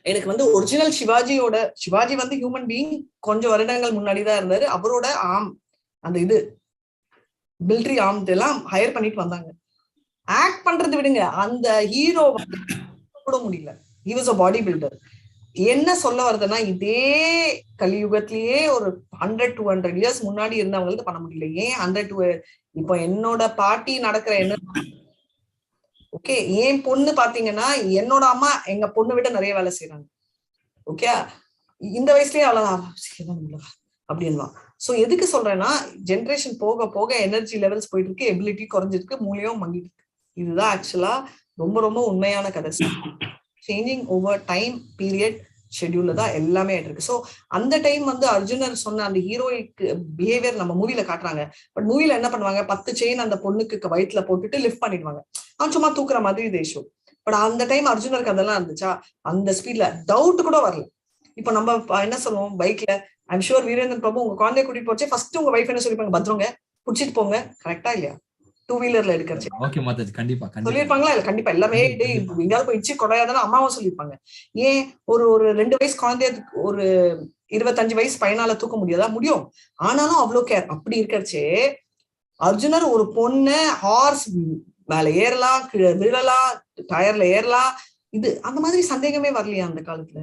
எனக்கு வந்து ஒரிஜினல் சிவாஜி வந்து ஹியூமன் பீயிங் கொஞ்சம் வருடங்கள் முன்னாடிதான் இருந்தாரு. அவரோட அந்த இது மிலிட்டரி எல்லாம் ஹையர் பண்ணிட்டு வந்தாங்க. ஆக்ட் பண்றது விடுங்க, அந்த ஹீரோ கூட முடியல. He was a body builder. என்ன சொல்ல வருதுன்னா, இதே கலியுகத்திலேயே ஒரு 100-200 இயர்ஸ் முன்னாடி இருந்தவங்களுக்கு பண்ண முடியல. ஏன் 100 இப்போ என்னோட பாட்டி நடக்கிற என்ன, ஓகே, என் பொண்ணு பாத்தீங்கன்னா என்னோட அம்மா எங்க பொண்ணு விட நிறைய வேலை செய்யறாங்க. ஓகே, இந்த வயசுலயே அவ்வளவுதான் அப்படின்னா. சோ எதுக்கு சொல்றேன்னா, ஜென்ரேஷன் போக போக எனர்ஜி லெவல்ஸ் போயிட்டு இருக்கு, எபிலிட்டி குறைஞ்சிருக்கு, மூளையும் மங்கிட்டு இருக்கு. இதுதான் ஆக்சுவலா ரொம்ப ரொம்ப உண்மையான கதை. சேஞ்சிங் ஓவர் டைம் பீரியட் ஷெட்யூல்ல தான் எல்லாமே இருக்கு. சோ அந்த டைம் வந்து அர்ஜுனர் சொன்ன அந்த ஹீரோயிக் பிஹேவியர் நம்ம மூவில காட்டுறாங்க. பட் மூவில என்ன பண்ணுவாங்க, 10 செயின் அந்த பொண்ணுக்கு வயிற்றுல போட்டுட்டு லிஃப்ட் பண்ணிடுவாங்க. அவன் சும்மா தூக்குற மாதிரி இது இஷ்யூ. பட் அந்த டைம் அர்ஜுனருக்கு அதெல்லாம் இருந்துச்சா? அந்த ஸ்பீட்ல டவுட் கூட வரல. இப்ப நம்ம என்ன சொல்லுவோம், பைக்ல ஐம் ஷூர் வீரேந்திரன் பிரபு உங்க குழந்தைய கூட்டிட்டு போச்சு, ஃபர்ஸ்ட் உங்க வைஃப் என்ன சொல்லிருப்பாங்க, பத்திரங்க புடிச்சிட்டு போங்க. கரெக்டா இல்லையா? 2 வீலர்ல எடுக்கிறச்சு சொல்லிருப்பாங்களா? இல்ல கண்டிப்பா எல்லாமே எங்கேயாவது போயிடுச்சு கொடையாதான அம்மாவும் சொல்லியிருப்பாங்க. ஏன் ஒரு 2 வயசு குழந்தைய ஒரு 25 வயசு பையனால தூக்க முடியாதா? முடியும். ஆனாலும் அவ்வளவு கேர். அப்படி இருக்கிறச்சே அர்ஜுனர் ஒரு பொண்ணு ஹார்ஸ் மேல ஏறலாம், கீழே விழலாம், டயர்ல ஏறலாம், இது அந்த மாதிரி சந்தேகமே வரலையா அந்த காலத்துல?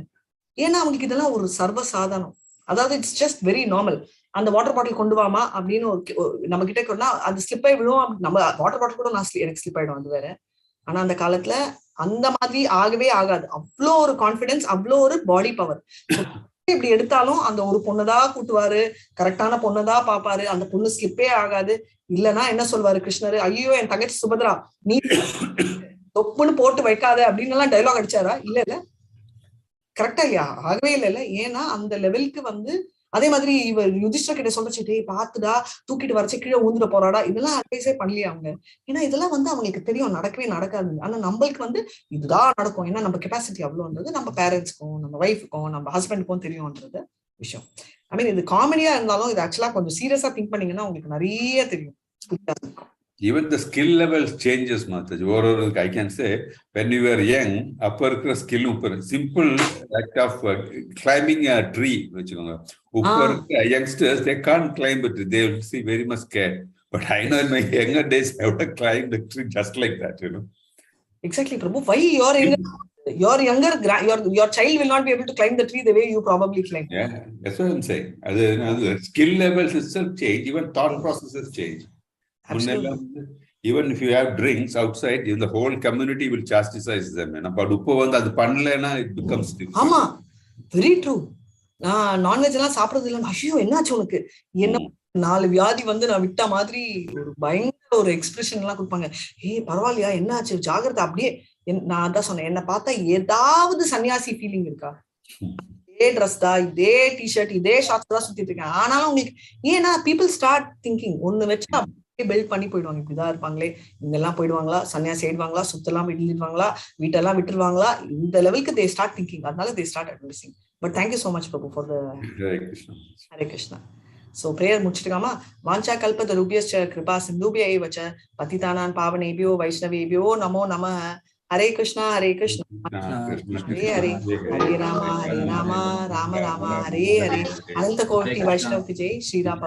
ஏன்னா அவங்களுக்கு இதெல்லாம் ஒரு சர்வசாதாரணம். அதாவது இட்ஸ் ஜஸ்ட் வெரி நார்மல். அந்த வாட்டர் பாட்டில் கொண்டு வாமா அப்படின்னு நம்ம கிட்ட கொண்டா அது ஸ்லிப் ஆகி விழுவோம். நம்ம வாட்டர் பாட்டில் கூட எனக்கு ஸ்லிப் ஆயிடும், அது வேற. ஆனா அந்த காலத்துல அந்த மாதிரி ஆகவே ஆகாது. அவ்வளோ ஒரு கான்பிடன்ஸ், அவ்வளோ ஒரு பாடி பவர். இப்படி எடுத்தாலும் அந்த ஒரு பொண்ணுதான் கூட்டுவாரு, கரெக்டான பொண்ணுதான் பாப்பாரு, அந்த பொண்ணு ஸ்லிப்பே ஆகாது. இல்லைன்னா என்ன சொல்வாரு கிருஷ்ணரு, ஐயோ என் தங்கச்சி சுபத்ரா நீ தொப்புன்னு போட்டு வைக்காத அப்படின்னு எல்லாம் டைலாக் அடிச்சாரா? இல்ல இல்ல, கரெக்டா இல்லையா? ஆகவே இல்ல. ஏன்னா அந்த லெவலுக்கு வந்து அதே மாதிரி இவர் யுதிஷ்டர் கிட்ட சொல்றச்சு, டேய் பாத்துடா தூக்கிட்டு வரச்சு கீழே ஊந்துட போறாடா, இதெல்லாம் அட்வைஸே பண்ணலையா அவங்க? ஏன்னா இதெல்லாம் வந்து அவங்களுக்கு தெரியும் நடக்கவே நடக்காது. ஆனா நம்மளுக்கு வந்து இதுதான் நடக்கும். ஏன்னா நம்ம கெப்பாசிட்டி அவ்வளவுன்றது நம்ம பேரண்ட்ஸ்க்கும் நம்ம ஒய்ஃபுக்கும் நம்ம ஹஸ்பண்டுக்கும் தெரியும்ன்றது விஷயம். ஐ மீன் இது காமெடியா இருந்தாலும் இது ஆக்சுவலா கொஞ்சம் சீரியஸா திங்க் பண்ணீங்கன்னா உங்களுக்கு நிறைய தெரியும். Even the skill levels changes, Mataji. Or I can say, when you were young, upper skill, simple act of climbing a tree, which youngsters, they can't climb it. They will see very much scared. But I know in my younger days, I would have climbed the tree just like that, Exactly, Prabhu. Why your child will not be able to climb the tree the way you probably climb? Yeah, that's what I'm saying. Skill levels itself change, even thought processes change. Absolutely. Even if you have drinks outside, the whole community will chastise them. But it becomes difficult. Ama, very true. Non veg எல்லாம் சாப்பிடுறது இல்ல, ஐயோ என்னாச்சு உனக்கு, என்ன 4 வியாதி வந்து நான் விட்ட மாதிரி ஒரு பயங்கர ஒரு எக்ஸ்பிரஷன் எல்லாம் கொடுப்பாங்க. பரவாயில்லையா, என்னாச்சு, ஜாகிரதை. அப்படியே நான் அதான் சொன்னேன், என்ன பார்த்தா ஏதாவது சன்னியாசி ஃபீலிங் இருக்கா? இதே ட்ரெஸ் தான், இதே டிஷர்ட், இதே ஷார்ட்ஸ் தான் சுத்திட்டு இருக்கேன். ஆனாலும் உங்களுக்கு ஏன்னா பீப்புள் ஸ்டார்ட் திங்கிங் ஒண்ணு வச்சு பில்ட் பண்ணி போயிடுவாங்க. இப்படிதான் இருப்பாங்களே, இங்கெல்லாம் போயிடுவாங்களா, சன்னியாசி ஆயிடுவாங்களா, சுத்தெல்லாம் விட்டுருவாங்களா, வீட்டெல்லாம் விட்டுருவாங்களா, இந்த லெவலுக்கு தே ஸ்டார்ட் திங்கிங். அதனால they start advising. But thank you so much Prabhu for the Hare Krishna. So prayer முடிச்சுட்டுக்காமா. வாஞ்சா கல்பத ரூபியஸ்ச கிருபா சிந்துபிய ஏவச்ச பதிதானான் பாவனேபியோ வைஷ்ணவேபியோ நமோ நமः. ஹரே கிருஷ்ணா ஹரே கிருஷ்ணா ஹரே ஹரே, ஹரே ராமா ராம ராம ஹரே ஹரே. அனந்த கோட்டி வைஷ்ணவ் ஜெய். ஸ்ரீராம்.